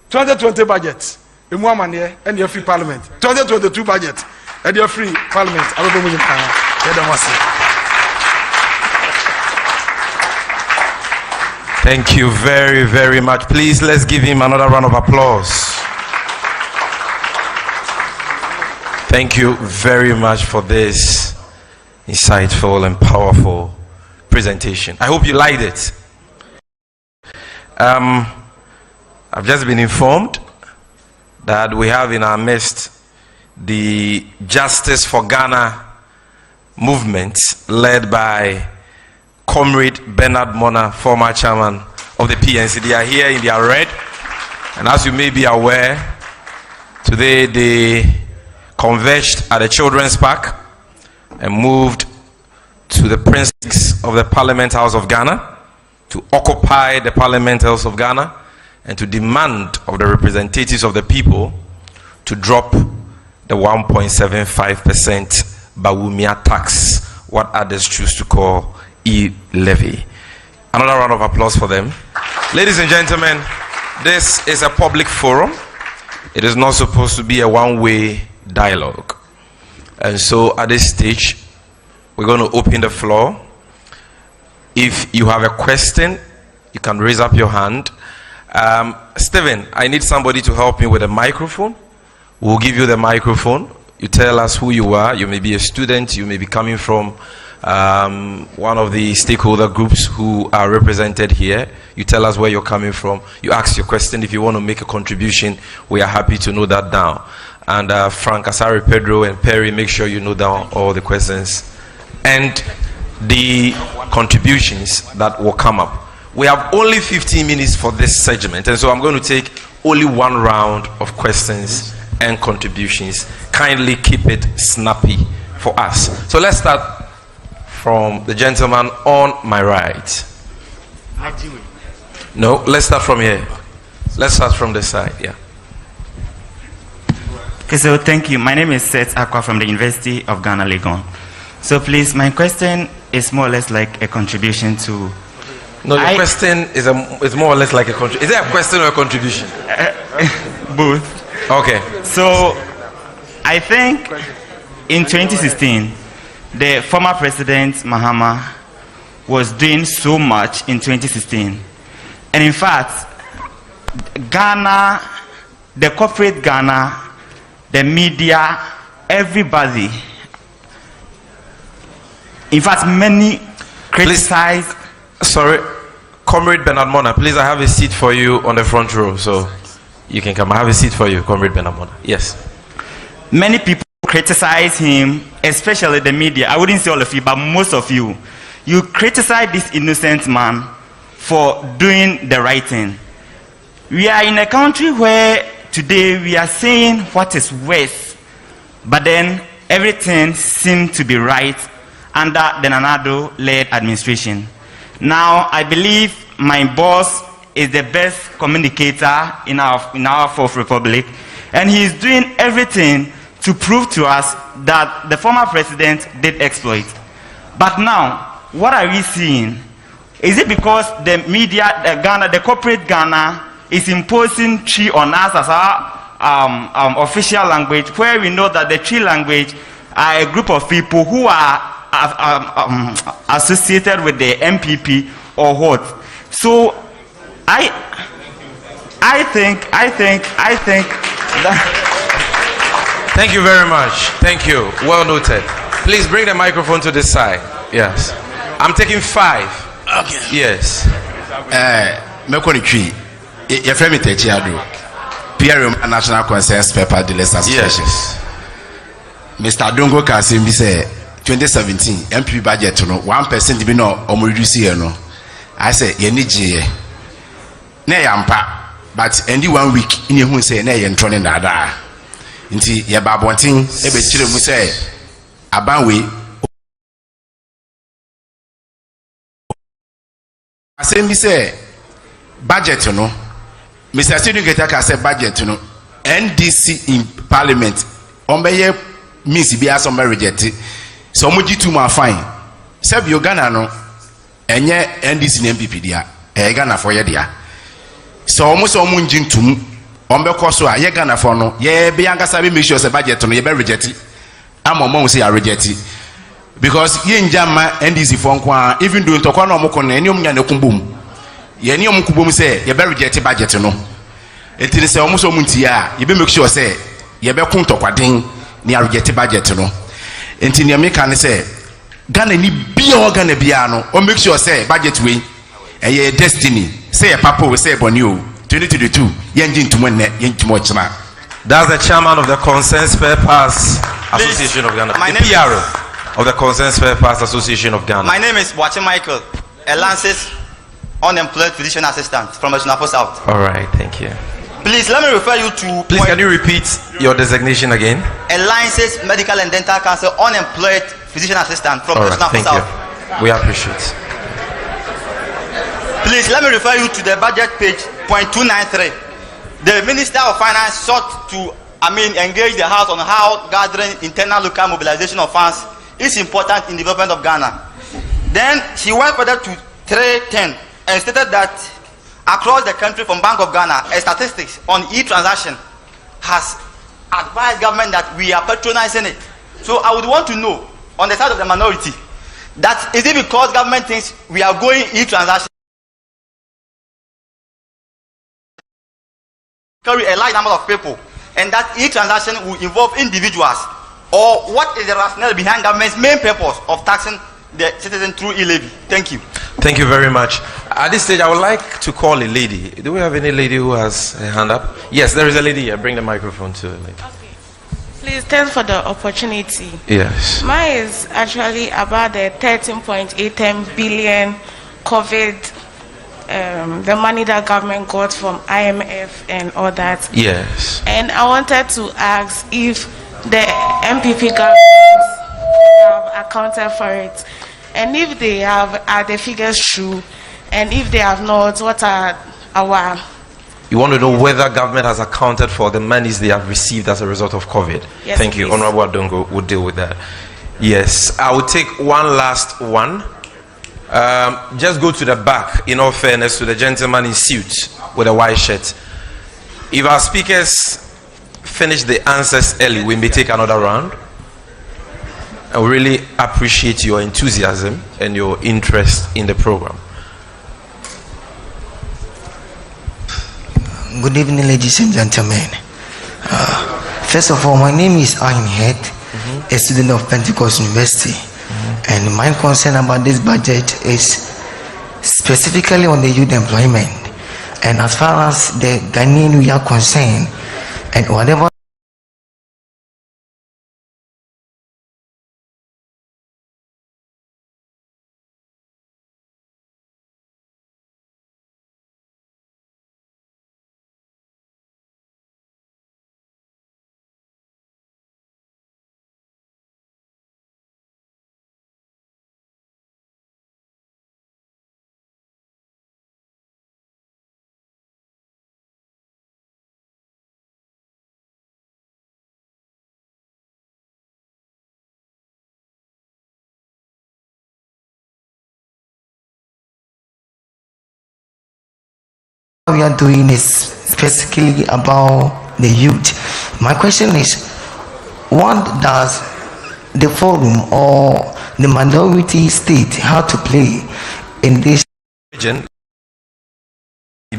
2020 budget emu amane and your free parliament 2022 budget and your free parliament abobo mu yimpa ya da wase. Thank you very, very much. Please, let's give him another round of applause. Thank you very much for this insightful and powerful presentation. I hope you liked it. I've just been informed that we have in our midst the Justice for Ghana movement led by Comrade Bernard Mona, former chairman of the PNC. They are here in their red, and as you may be aware, today they converged at the Children's Park and moved to the precincts of the Parliament House of Ghana to occupy the Parliament House of Ghana and to demand of the representatives of the people to drop the 1.75% Bawumia tax, what others choose to call e-levy. Another round of applause for them. Ladies and gentlemen, this is a public forum. It is not supposed to be a one-way dialogue. And so at this stage, we're going to open the floor. If you have a question, you can raise up your hand. Stephen, I need somebody to help me with a microphone. We'll give you the microphone. You tell us who you are. You may be a student. You may be coming from one of the stakeholder groups who are represented here. You tell us where you're coming from. You ask your question. If you want to make a contribution, we are happy to note that down. And Frank, Asari, Pedro, and Perry, make sure you note down all the questions and the contributions that will come up. We have only 15 minutes for this segment, and so I'm going to take only one round of questions and contributions. Kindly keep it snappy for us. So let's start from the gentleman on my right. No, let's start from here. Let's start from this side, yeah. Okay, so thank you. My name is Seth Akwa from the University of Ghana, Legon. So please, my question is more or less like a contribution to... No, the question is more or less like a contribution. Is there a question or a contribution? Both. Okay. So, I think in 2016, the former president, Mahama, was doing so much in 2016. And in fact, Ghana, the corporate Ghana, the media, everybody, in fact, many criticize... Sorry, Comrade Bernard Mona, please, I have a seat for you on the front row, so you can come. I have a seat for you, Comrade Bernard Mona. Yes. Many people criticize him, especially the media. I wouldn't say all of you, but most of you. You criticize this innocent man for doing the right thing. We are in a country where today we are saying what is worth, but then everything seemed to be right under the Nanado-led administration. Now, I believe my boss is the best communicator in our Fourth Republic, and he is doing everything to prove to us that the former president did exploit. But now, what are we seeing? Is it because the media, the corporate Ghana, is imposing Twi on us as our official language, where we know that the Twi language are a group of people who are associated with the MPP or what? So I think that. Thank you very much. Thank you. Well noted. Please bring the microphone to this side. Yes. I'm taking 5. Okay. Yes. Mekonitri. Your friend Techiado. PRM National Consensus Paper Dealers Association. Yes. Mr. Dongo Kasim say 2017 MP budget no 1% bi no omo reduce here no. I say ye ni je. Na yampa but endi 1 week in hu say na ye ntone dada. Nti ye ba bonten e be kire mu say abanwe asem bi say budget no Mr. Student Getaka say budget no NDC in parliament ombeye means bi aso me reject so omoji tu ma fine se bi Ghana no enye NDC na MPP dia e Ghana for ye dia so omo njintum ombe koso a ye Ghana for no ye be yankasa be make sure say budget no ye be reject amomon say a reject because ye njama NDC for nko even though ntokwa na omko na eni omnya na kumbum ye ni omkubum say ye be reject budget no etini say omo so munti a ye be make sure say ye be kun tokwaden ni a reject budget no entini ameka ne say Ghana ni bia o Ghana bia no o make sure say budget we ye destiny say papa we say boni o 2022 yenji ntumo ne yentumo chima. That's the chairman of the Consensus Spare Parts Association of Ghana. The PRO of the Consensus Spare Parts Association of Ghana. My name is Wachi Michael, a licensed unemployed physician assistant from Ashnafo South. All right, thank you. Please let me refer you to. Please, can you repeat your designation again? A licensed medical and dental council unemployed physician assistant from Ashnafo South. You. We appreciate. Please let me refer you to the budget page .293. The Minister of Finance sought to engage the House on how gathering internal local mobilization of funds is important in development of Ghana. Then she went further to 310 and stated that across the country from Bank of Ghana, a statistics on e-transaction has advised government that we are patronizing it. So I would want to know on the side of the minority that is it because government thinks we are going e-transaction carry a large number of people and that each transaction will involve individuals, or what is the rationale behind government's main purpose of taxing the citizen through e-levy? Thank you. Thank you very much. At this stage, I would like to call a lady. Do we have any lady who has a hand up? Yes, there is a lady here. Bring the microphone to the lady. Okay. Please, thanks for the opportunity. Yes. Mine is actually about the 13.8 billion COVID. The money that government got from IMF and all that. Yes. And I wanted to ask if the MPP government have accounted for it, and if they have, are the figures true, and if they have not, what are our... You want to know whether government has accounted for the monies they have received as a result of COVID? Yes, thank you. please. Honorable Adongo will deal with that. Yes. I will take one last one. Just go to the back, in all fairness, to the gentleman in suit with a white shirt. If our speakers finish the answers early, we may take another round. I really appreciate your enthusiasm and your interest in the program. Good evening, ladies and gentlemen. First of all, my name is Ayn Head, a student of Pentecost University. And my concern about this budget is specifically on the youth employment. And as far as the Ghanaian we are concerned, and whatever we are doing is specifically about the youth. My question is, what does the forum or the minority state have to play in this Region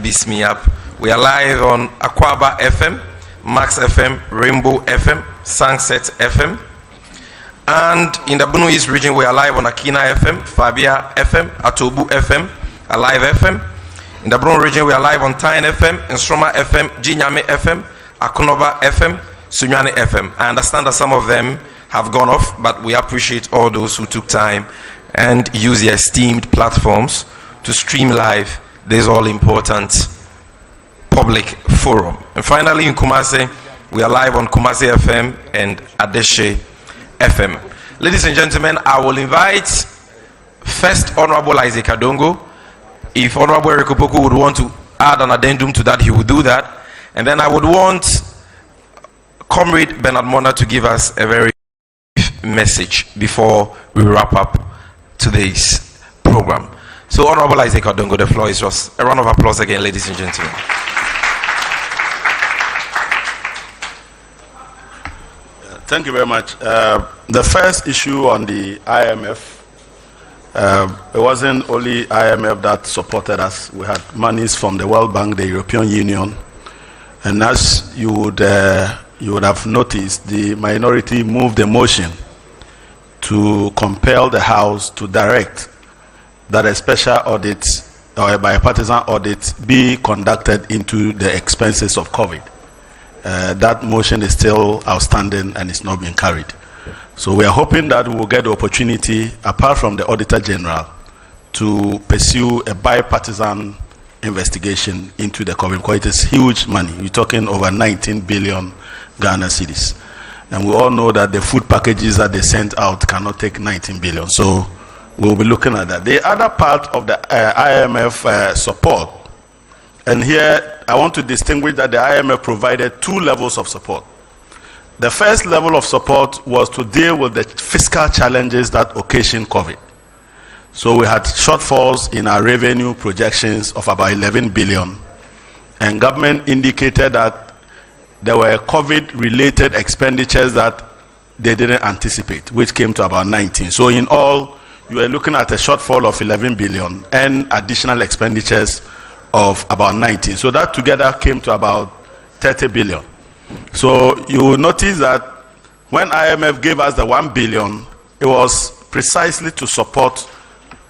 beats me up. We are live on Aquaba FM, Max FM, Rainbow FM, Sunset FM. And in the Bunu East region, we are live on Akina FM, Fabia FM, Atobu FM, Alive FM. In the Bunu region, we are live on Tyne FM, Instroma FM, Jinyame FM, Akunova FM, Sunyane FM. I understand that some of them have gone off, but we appreciate all those who took time and use their esteemed platforms to stream live this all-important public forum. And finally, in Kumasi, we are live on Kumasi FM and Adeshe FM. Ladies and gentlemen, I will invite First Honorable Isaac Adongo. If Honorable Erikopoku would want to add an addendum to that, he would do that. And then I would want Comrade Bernard Mona to give us a very brief message before we wrap up today's program. So, Honorable Isaac Adongo, the floor is yours. A round of applause again, ladies and gentlemen. Thank you very much. The first issue on the IMF, it wasn't only IMF that supported us. We had monies from the World Bank, the European Union, and as you would have noticed, the minority moved the motion to compel the House to direct that a special audit or a bipartisan audit be conducted into the expenses of COVID. That motion is still outstanding and it's not being carried. So we are hoping that we will get the opportunity, apart from the Auditor General, to pursue a bipartisan investigation into the COVID, because it is huge money. We're talking over 19 billion Ghana cedis. And we all know that the food packages that they sent out cannot take 19 billion. So we'll be looking at that. The other part of the IMF support, and here I want to distinguish that the IMF provided two levels of support. The first level of support was to deal with the fiscal challenges that occasioned COVID. So we had shortfalls in our revenue projections of about 11 billion, and government indicated that there were COVID-related expenditures that they didn't anticipate, which came to about 19. So in all, you are looking at a shortfall of 11 billion and additional expenditures of about 19. So that together came to about 30 billion. So you will notice that when IMF gave us the 1 billion, it was precisely to support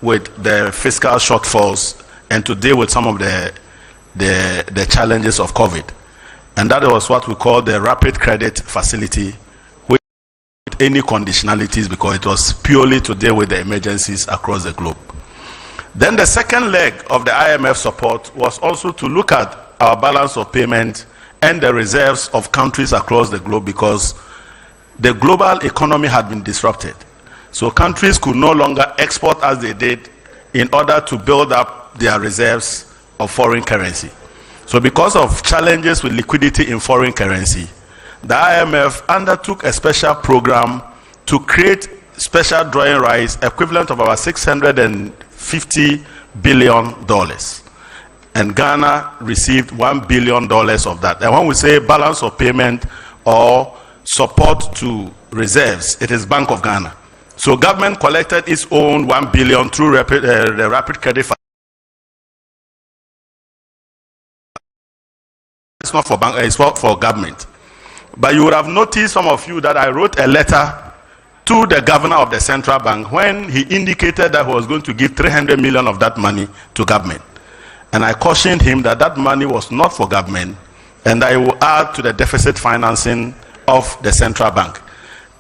with the fiscal shortfalls and to deal with some of the challenges of COVID. And that was what we call the rapid credit facility, with any conditionalities, because it was purely to deal with the emergencies across the globe. Then the second leg of the IMF support was also to look at our balance of payment and the reserves of countries across the globe, because the global economy had been disrupted. So countries could no longer export as they did in order to build up their reserves of foreign currency. So because of challenges with liquidity in foreign currency, the IMF undertook a special program to create special drawing rights equivalent of about $650 billion. And Ghana received $1 billion of that. And when we say balance of payment or support to reserves, it is Bank of Ghana. So government collected its own $1 billion through the rapid credit facility. It's not for bank, it's for government. But you would have noticed, some of you, that I wrote a letter to the governor of the central bank when he indicated that he was going to give 300 million of that money to government. And I cautioned him that that money was not for government, and I will add to the deficit financing of the central bank.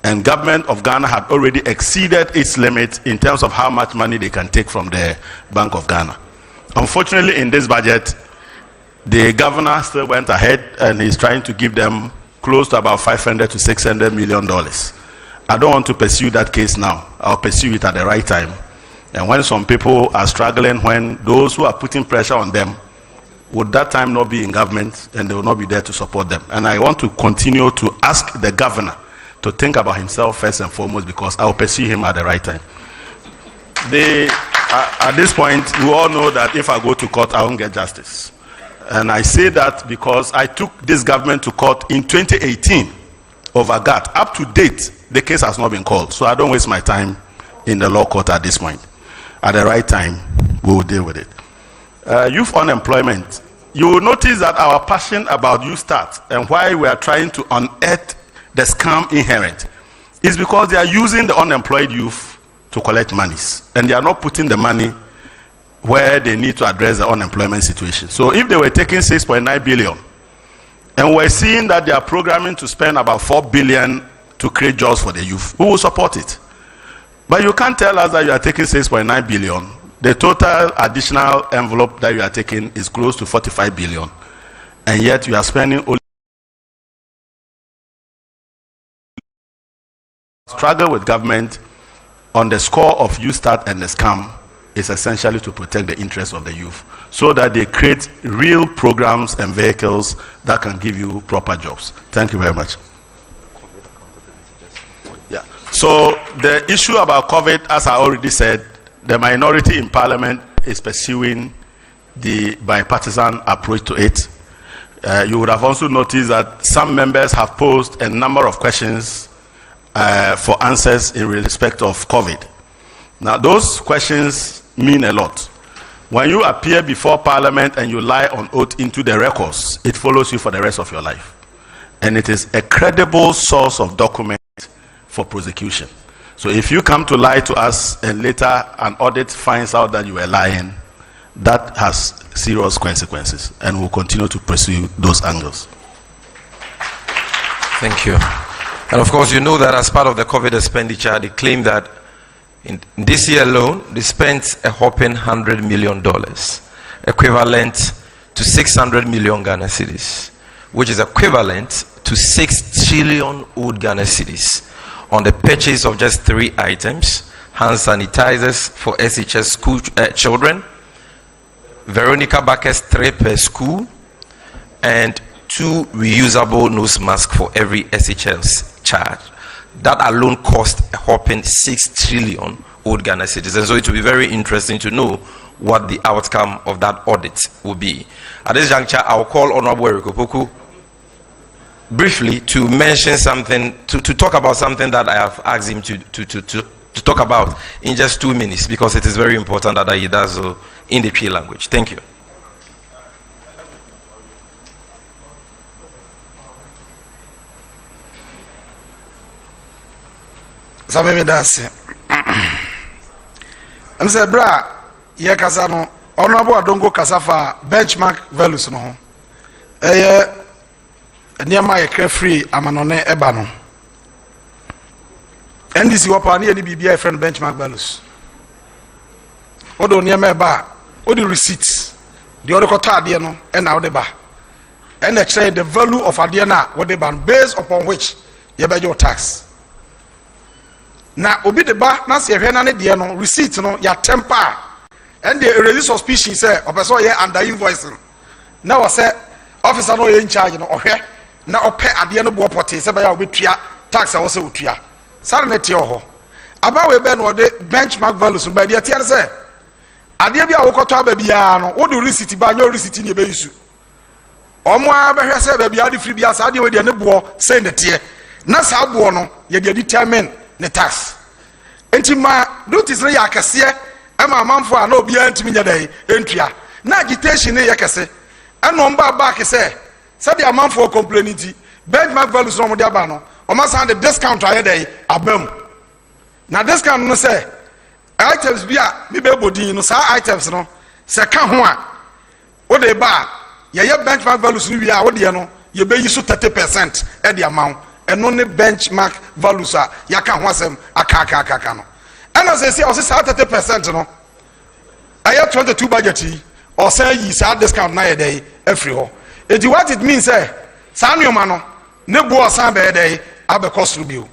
And government of Ghana had already exceeded its limit in terms of how much money they can take from the Bank of Ghana. Unfortunately, in this budget, the governor still went ahead and he's trying to give them close to about $500 to $600 million. I don't want to pursue that case now. I'll pursue it at the right time. And when some people are struggling, when those who are putting pressure on them, would that time not be in government, and they will not be there to support them. And I want to continue to ask the governor to think about himself first and foremost, because I will pursue him at the right time. At this point, we all know that if I go to court, I won't get justice. And I say that because I took this government to court in 2018 over GATT. Up to date, the case has not been called. So I don't waste my time in the law court at this point. At the right time, we will deal with it. Youth unemployment you will notice that our passion about You Start and why we are trying to unearth the scam inherent is because they are using the unemployed youth to collect monies, and they are not putting the money where they need to address the unemployment situation. So if they were taking 6.9 billion and we're seeing that they are programming to spend about 4 billion to create jobs for the youth, who will support it? But you can't tell us that you are taking 6.9 billion. The total additional envelope that you are taking is close to 45 billion, and yet you are spending only. Struggle with government on the score of You Start and the scam is essentially to protect the interests of the youth, so that they create real programs and vehicles that can give you proper jobs. Thank you very much. Yeah. So the issue about COVID, as I already said, the minority in Parliament is pursuing the bipartisan approach to it. You would have also noticed that some members have posed a number of questions for answers in respect of COVID. Now, those questions mean a lot. When you appear before Parliament and you lie on oath into the records, it follows you for the rest of your life. And it is a credible source of document for prosecution. So if you come to lie to us and later an audit finds out that you were lying, that has serious consequences, and we'll continue to pursue those angles. Thank you. And of course, you know that as part of the COVID expenditure, they claim that in this year alone, they spent a whopping $100 million, equivalent to 600 million Ghana cedis, which is equivalent to 6 trillion old Ghana cedis, on the purchase of just 3 items: hand sanitizers for SHS school children, Veronica Bacchus 3 per school, and 2 reusable nose masks for every SHS child. That alone cost a whopping 6 trillion old Ghana citizens. So it will be very interesting to know what the outcome of that audit will be. At this juncture, I'll call Honorable Erikopoku briefly to mention something, to talk about something that I have asked him to talk about in just 2 minutes, because it is very important that he does so in the Twi language. Thank you. Sabe dance. I'm say bra ye kasa no honorable Adongo kasafa benchmark values no. Niama ye kra free amanone eba no. NDC wapa na ye bibia friend benchmark values. Odo niama eba, odi receipts. The other kota ade no e na ode ba. And say the value of ade na wode ban based upon which ye be your tax. Na obi de ba na se hwe na ne de no receipt no ya temper and the release suspicion say opeso ye under invoicing. Na we say officer no ye in charge no ohwe na ope ade no bo pote se ba ya obetua tax a wo se otua. Sare ne tie ho. Aba we be no de benchmark values ba de tie say ade bia wo koto aba bia no wo do receipt ba nyo receipt ni be issue. Omo aba hwe se ba bia de free bia sa de we de ne bo say ne tie. Na sa bo no ye de determine the tax. Enti ma notice na ya kase ama manfo a na obi antimi nya dai entua na agitation ne ya kase ana omba back say the amanfo complainiti benchmark values no mo de aba no o ma san the discount aye dai abam na discount no say items bia me be bodin no sa items no se ka ho a wo de ba ye benchmark values no wi a wo de no ye be yi so 30% e de amount and only benchmark values are yaka wasem aka no. And as I say, I say 30% no. I have 22 budget or say you say discount na day every ho. It what it means say Samuel mano ne bo san be day abe cost review.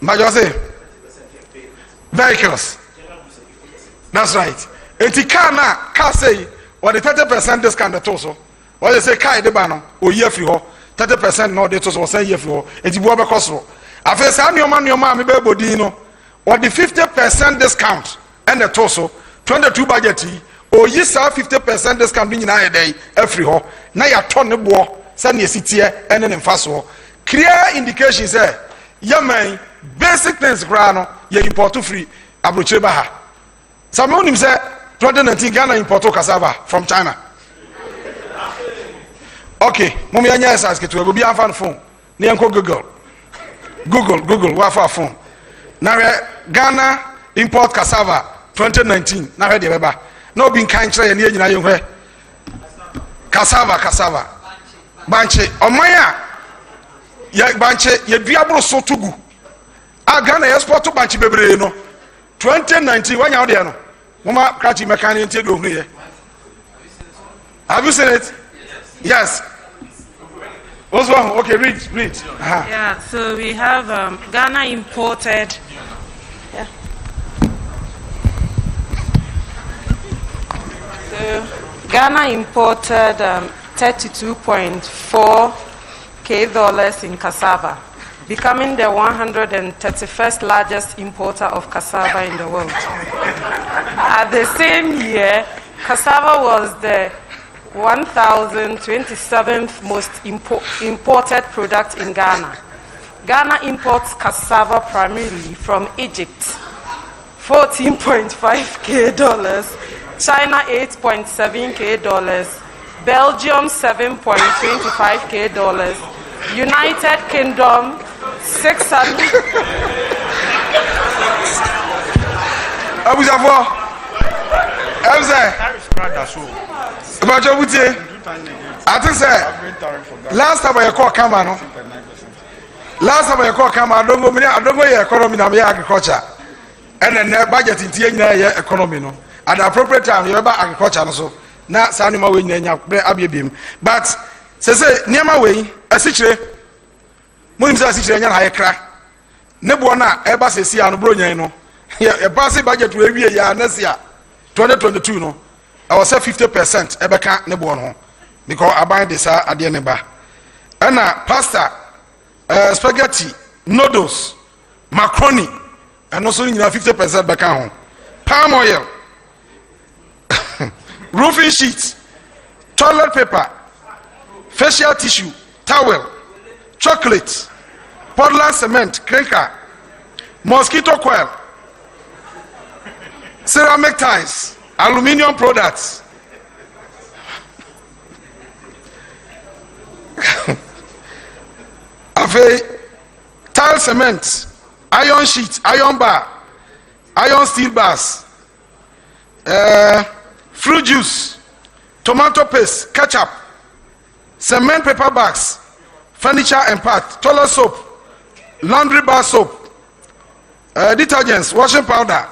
Major say vehicles. That's right. Enti car say or the 30% discount at also. Or they say car de ba no o ye free ho. 30% no de to so say here for enti bo be cost. Afa say anyoma me be bodi no or the 50% discount and the toso 22 budget o yi sa 50% discount bi nyina day every ho na ya to ne bo say na sitie ene ne mfaso clear indication say yaman basic things kra no ye import free abrochire ba ha some onim say 2019 Ghana import cassava from China Okay, mummy anya esas ke to go bi anfa phone. Ne enko Google wa phone. Now Ghana import cassava 2019. Now where dey beba. No be kan kire ye nyina ye hwe. Cassava. Banche omaya ye banche ye duabro so tugu. A Ghana export to banche bebre no. 2019 wanya wo de no. Mama krachi mekani ntie do hnu ye. Have you seen it? Yes. What's wrong? Okay, read. Uh-huh. Yeah, so we have Ghana imported. Yeah. So Ghana imported $32.4 K in cassava, becoming the 131st largest importer of cassava in the world. At the same year, cassava was the 1,027th most imported product in Ghana. Ghana imports cassava primarily from Egypt, $14.5 K, China $8.7 K, Belgium $7.25 K, United Kingdom $600. But I think last time I call Kamano. Last time I call Kamano, I don't go economy na agriculture. And then the budget in the economy no. At the appropriate time, you about agriculture so. Na sanima we nyanya abiem. But say niama we asichire. Munim say asichire nya na ayekra. Nebo na eba sesi anu bro nyan no. E pass budget we wie ya next year 2022 no. I was say 50% ebeka nebo no. Because I buy this at the neba. And pasta, spaghetti, noodles, macaroni, and also in 50% beka home. Palm oil, roofing sheets, toilet paper, facial tissue, towel, chocolate, Portland cement, clinker, mosquito coil, ceramic tiles, aluminium products. Tile cement, iron sheet, iron bar, iron steel bars, fruit juice, tomato paste, ketchup, cement paper bags, furniture and part, toilet soap, laundry bar soap, detergents, washing powder,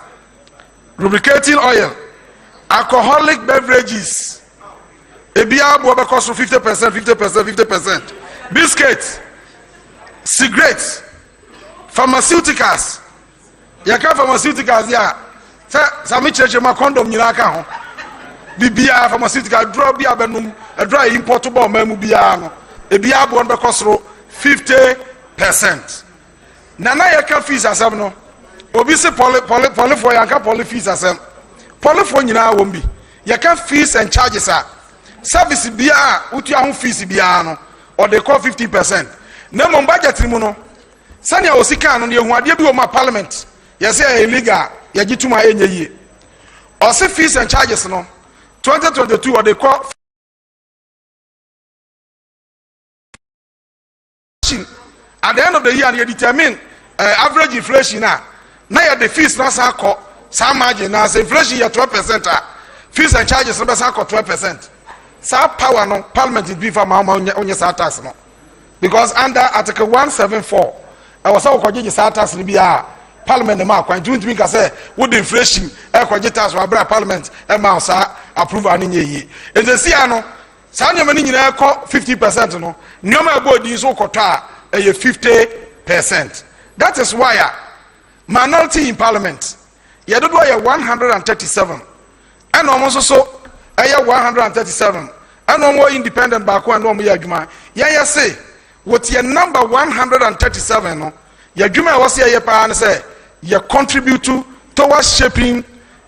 lubricating oil, alcoholic beverages. Ebia boba cost 50%, biscuits, cigarettes, pharmaceuticals. Yaka pharmaceuticals ya. Sami cheche ma condom nyina aka ho. Bibia pharmaceutical drug bia benum, a dry importable memu bia no. Ebia bo be cost 50%. Nana yaka fees asem no. Obi se poly for yaka poly fees asem. Poly for nyina wo mbi. Yaka fees and charges are service bia utu ahun fees bia no or they call 50%. Na mo budget mu no sania osika no ne hu ade bi o ma parliament yes illegal ya gituma enye yie or say fees and charges no 2022 or they call at the end of the year they determine average inflation na ya the fees na sa ko sa margin na say inflation ya 12% fees and charges no be sa ko 12%. Sa power no parliament is beef ma onye sa tax no because under article 174 I was so kwaje sa tax ni bia parliament ma kwan don't mean ka say with inflation e kwaje tax wa bra parliament e ma sa approve ani nyeyi and the see no sa nyama ni nyina ko 50% no nyama body so koto a 50%. That is why minority in parliament ye do 137 and almost so 137 and no more independent back one no more adwuma ya say what your number 137 no your adwuma was here pa and say you contribute towards shaping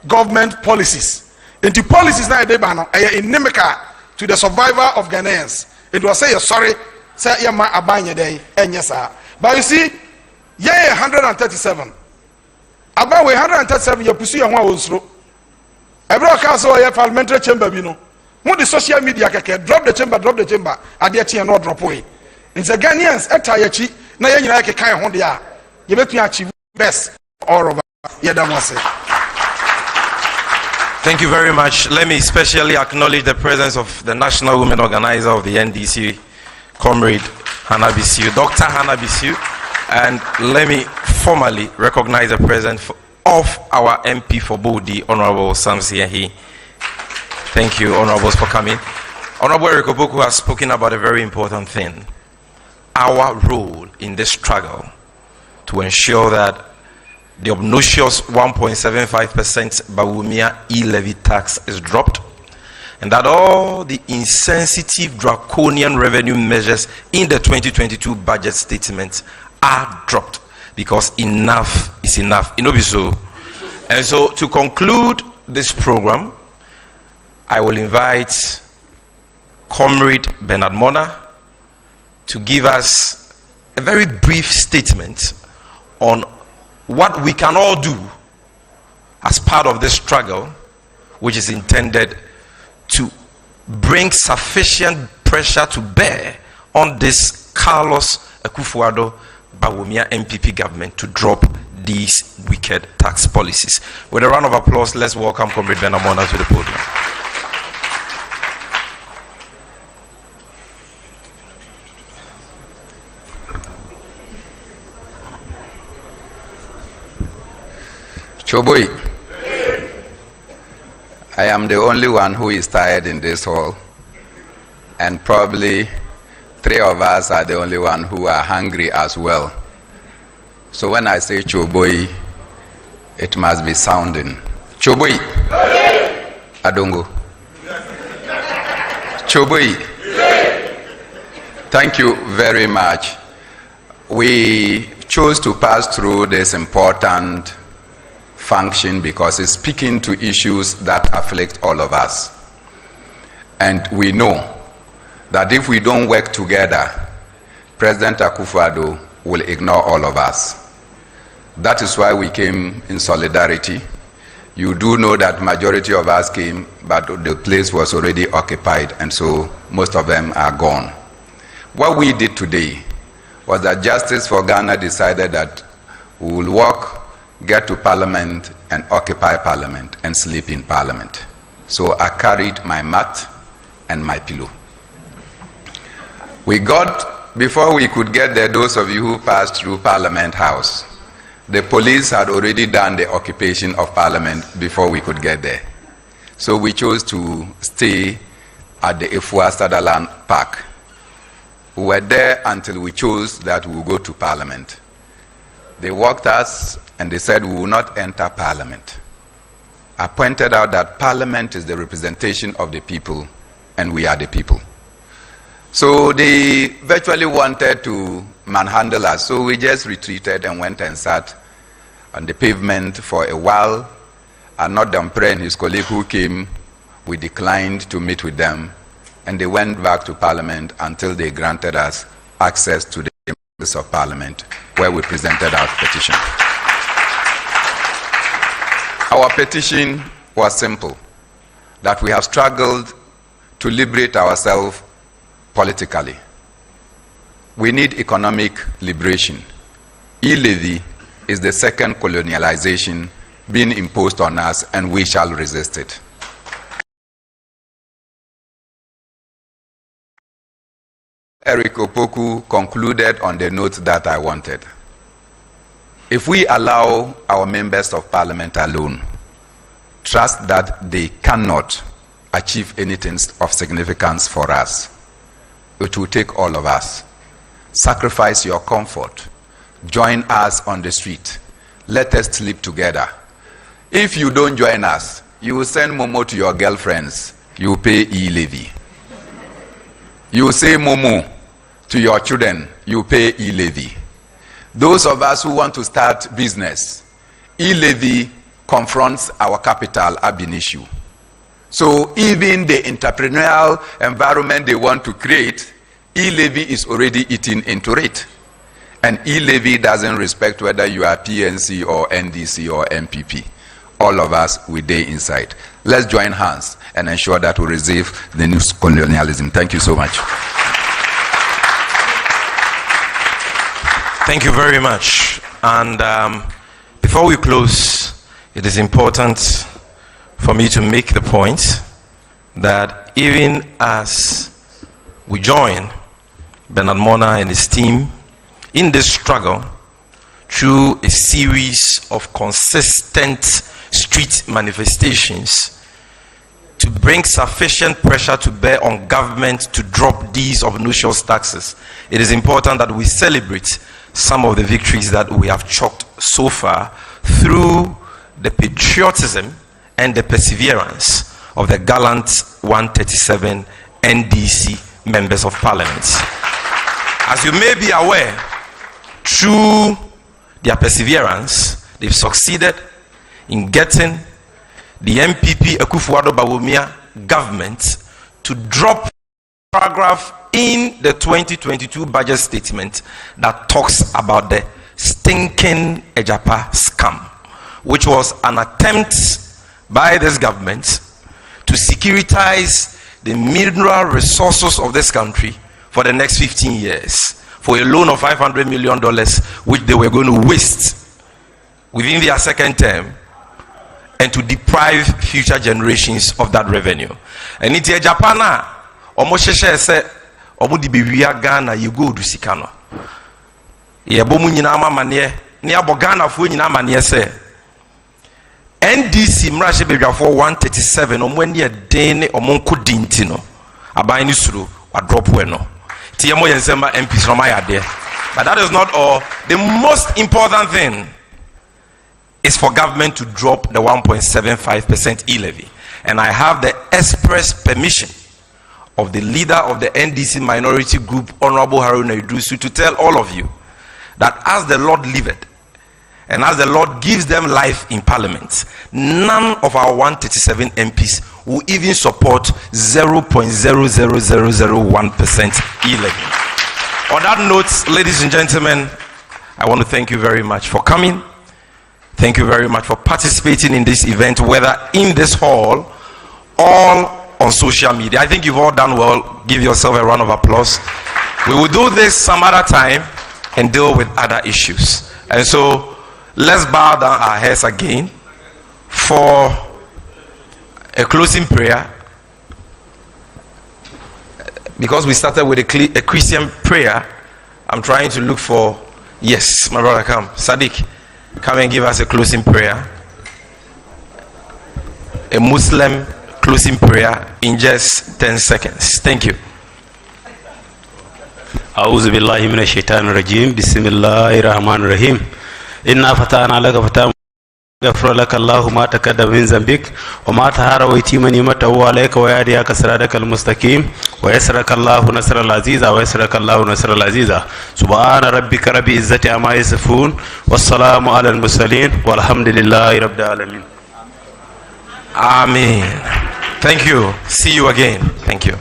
government policies and the policies na dey ba no inimical to the survival of Ghanaians. It was say sorry say ya ma abanye dey enye sa but you see 137 about 137 you pursue your one osro Ebro ka so ye parliamentary chamber bi no mo the social media keke drop the chamber ade tie no drop away nse Ghanaians etayechi na ye nyina keke kan ho de a ye betu achieve best all over yedamose. Thank you very much. Let me especially acknowledge the presence of the National Women Organizer of the NDC, Comrade Hannah Bisiu, Dr. Hannah Bisiu, and let me formally recognize the presence of our MP for Bodi, Honorable Samsi Ahi. Thank you, Honorables, for coming. Honorable Eric Oboku has spoken about a very important thing. Our role in this struggle to ensure that the obnoxious 1.75% Bawumia e-levy tax is dropped, and that all the insensitive draconian revenue measures in the 2022 budget statements are dropped, because enough is enough. So, and so to conclude this program, I will invite Comrade Bernard Mona to give us a very brief statement on what we can all do as part of this struggle, which is intended to bring sufficient pressure to bear on this Carlos Akufo-Addo Bawumia MPP government to drop these wicked tax policies. With a round of applause, let's welcome Comrade Bernard Mona to the podium. Choboi, I am the only one who is tired in this hall, and probably 3 of us are the only one who are hungry as well. So when I say Choboi, it must be sounding. Choboi, Adongo. Choboi, thank you very much. We chose to pass through this important function because it's speaking to issues that afflict all of us. And we know that if we don't work together, President Akufo-Addo will ignore all of us. That is why we came in solidarity. You do know that majority of us came, but the place was already occupied, and so most of them are gone. What we did today was that Justice for Ghana decided that we will walk, get to Parliament and occupy Parliament and sleep in Parliament. So I carried my mat and my pillow. Before we could get there, those of you who passed through Parliament House, the police had already done the occupation of Parliament before we could get there. So we chose to stay at the Efua Sutherland Park. We were there until we chose that we would go to Parliament. They walked us and they said we will not enter Parliament. I pointed out that Parliament is the representation of the people and we are the people. So they virtually wanted to manhandle us, so we just retreated and went and sat on the pavement for a while. Arnaud Dampre and his colleague who came, we declined to meet with them, and they went back to Parliament until they granted us access to the members of Parliament, where we presented our petition. Our petition was simple, that we have struggled to liberate ourselves politically. We need economic liberation. E-levy is the second colonialization being imposed on us, and we shall resist it. Eric Opoku concluded on the note that I wanted. If we allow our members of Parliament alone, trust that they cannot achieve anything of significance for us, it will take all of us. Sacrifice your comfort. Join us on the street. Let us sleep together. If you don't join us, you will send Momo to your girlfriends. You pay e-levy. You say Momo to your children. You pay e-levy. Those of us who want to start business, e-levy confronts our capital ab initio. So even the entrepreneurial environment they want to create, e-levy is already eating into it. And e-levy doesn't respect whether you are PNC or NDC or MPP. All of us, we day inside. Let's join hands and ensure that we receive the new colonialism. Thank you so much. Thank you very much. And before we close, it is important for me to make the point that even as we join Bernard Mona and his team in this struggle through a series of consistent street manifestations to bring sufficient pressure to bear on government to drop these obnoxious taxes, it is important that we celebrate some of the victories that we have chalked so far through the patriotism and the perseverance of the gallant 137 NDC members of parliament. As you may be aware, through their perseverance, they've succeeded in getting the MPP Akufo-Addo Bawumia government to drop paragraph in the 2022 budget statement that talks about the stinking Ejapa scam, which was an attempt by this government to securitize the mineral resources of this country for the next 15 years for a loan of $500 million, which they were going to waste within their second term, and to deprive future generations of that revenue. And it's Japana, Omosheshe said, Omudi Biwia Ghana, you go to Sikano. Yebomu Ninama Manie, Niabo Ghana for Ninamanie say, NDC Mrashe Bebia for 137, Omwenye Dene, Omonko Dintino, Abaini Suru, or drop Weno. TMO Yensemba MPs from there. But that is not all. The most important thing is for government to drop the 1.75% e-levy. And I have the express permission of the leader of the NDC minority group, Honorable Haruna Idrisu, to tell all of you that as the Lord liveth, and as the Lord gives them life in parliament, none of our 137 MPs will even support 0.00001% e-levy. On that note, ladies and gentlemen, I want to thank you very much for coming. Thank you very much for participating in this event, whether in this hall or on social media. I think you've all done well. Give yourself a round of applause. We will do this some other time and deal with other issues. And so let's bow down our heads again for a closing prayer. Because we started with a Christian prayer, I'm trying to look for, yes, my brother, come. Sadiq, come and give us a closing prayer. A Muslim closing prayer in just 10 seconds. Thank you. أعوذ بالله من الشيطان الرجيم بسم الله الرحمن الرحيم إنا فتحنا لك فتحا غفر لك الله ما تقدم من ذنبك وما تهار ويتم نعمته عليك ويهديك صراطك المستقيم ويسرك الله نصر العزيز ويسرك الله نصر العزيز سبحان ربك رب العزة عما يصفون والسلام على المرسلين والحمد لله رب العالمين. Amen. Thank you. See you again. Thank you.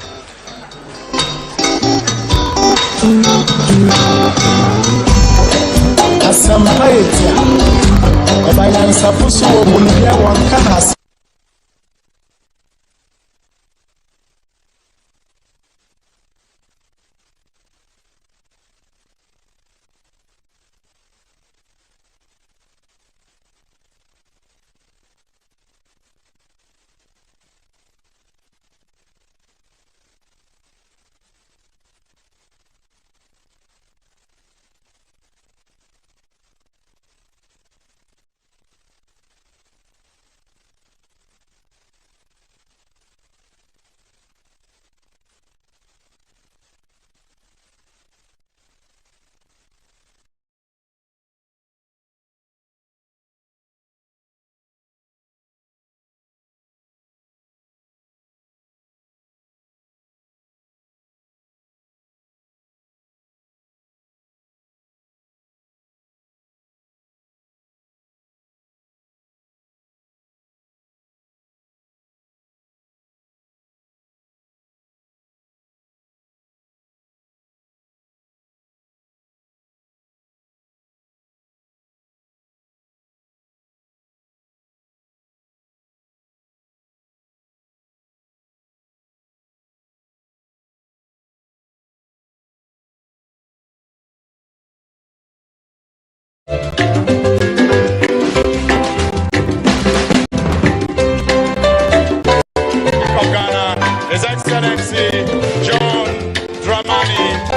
His Excellency John Dramani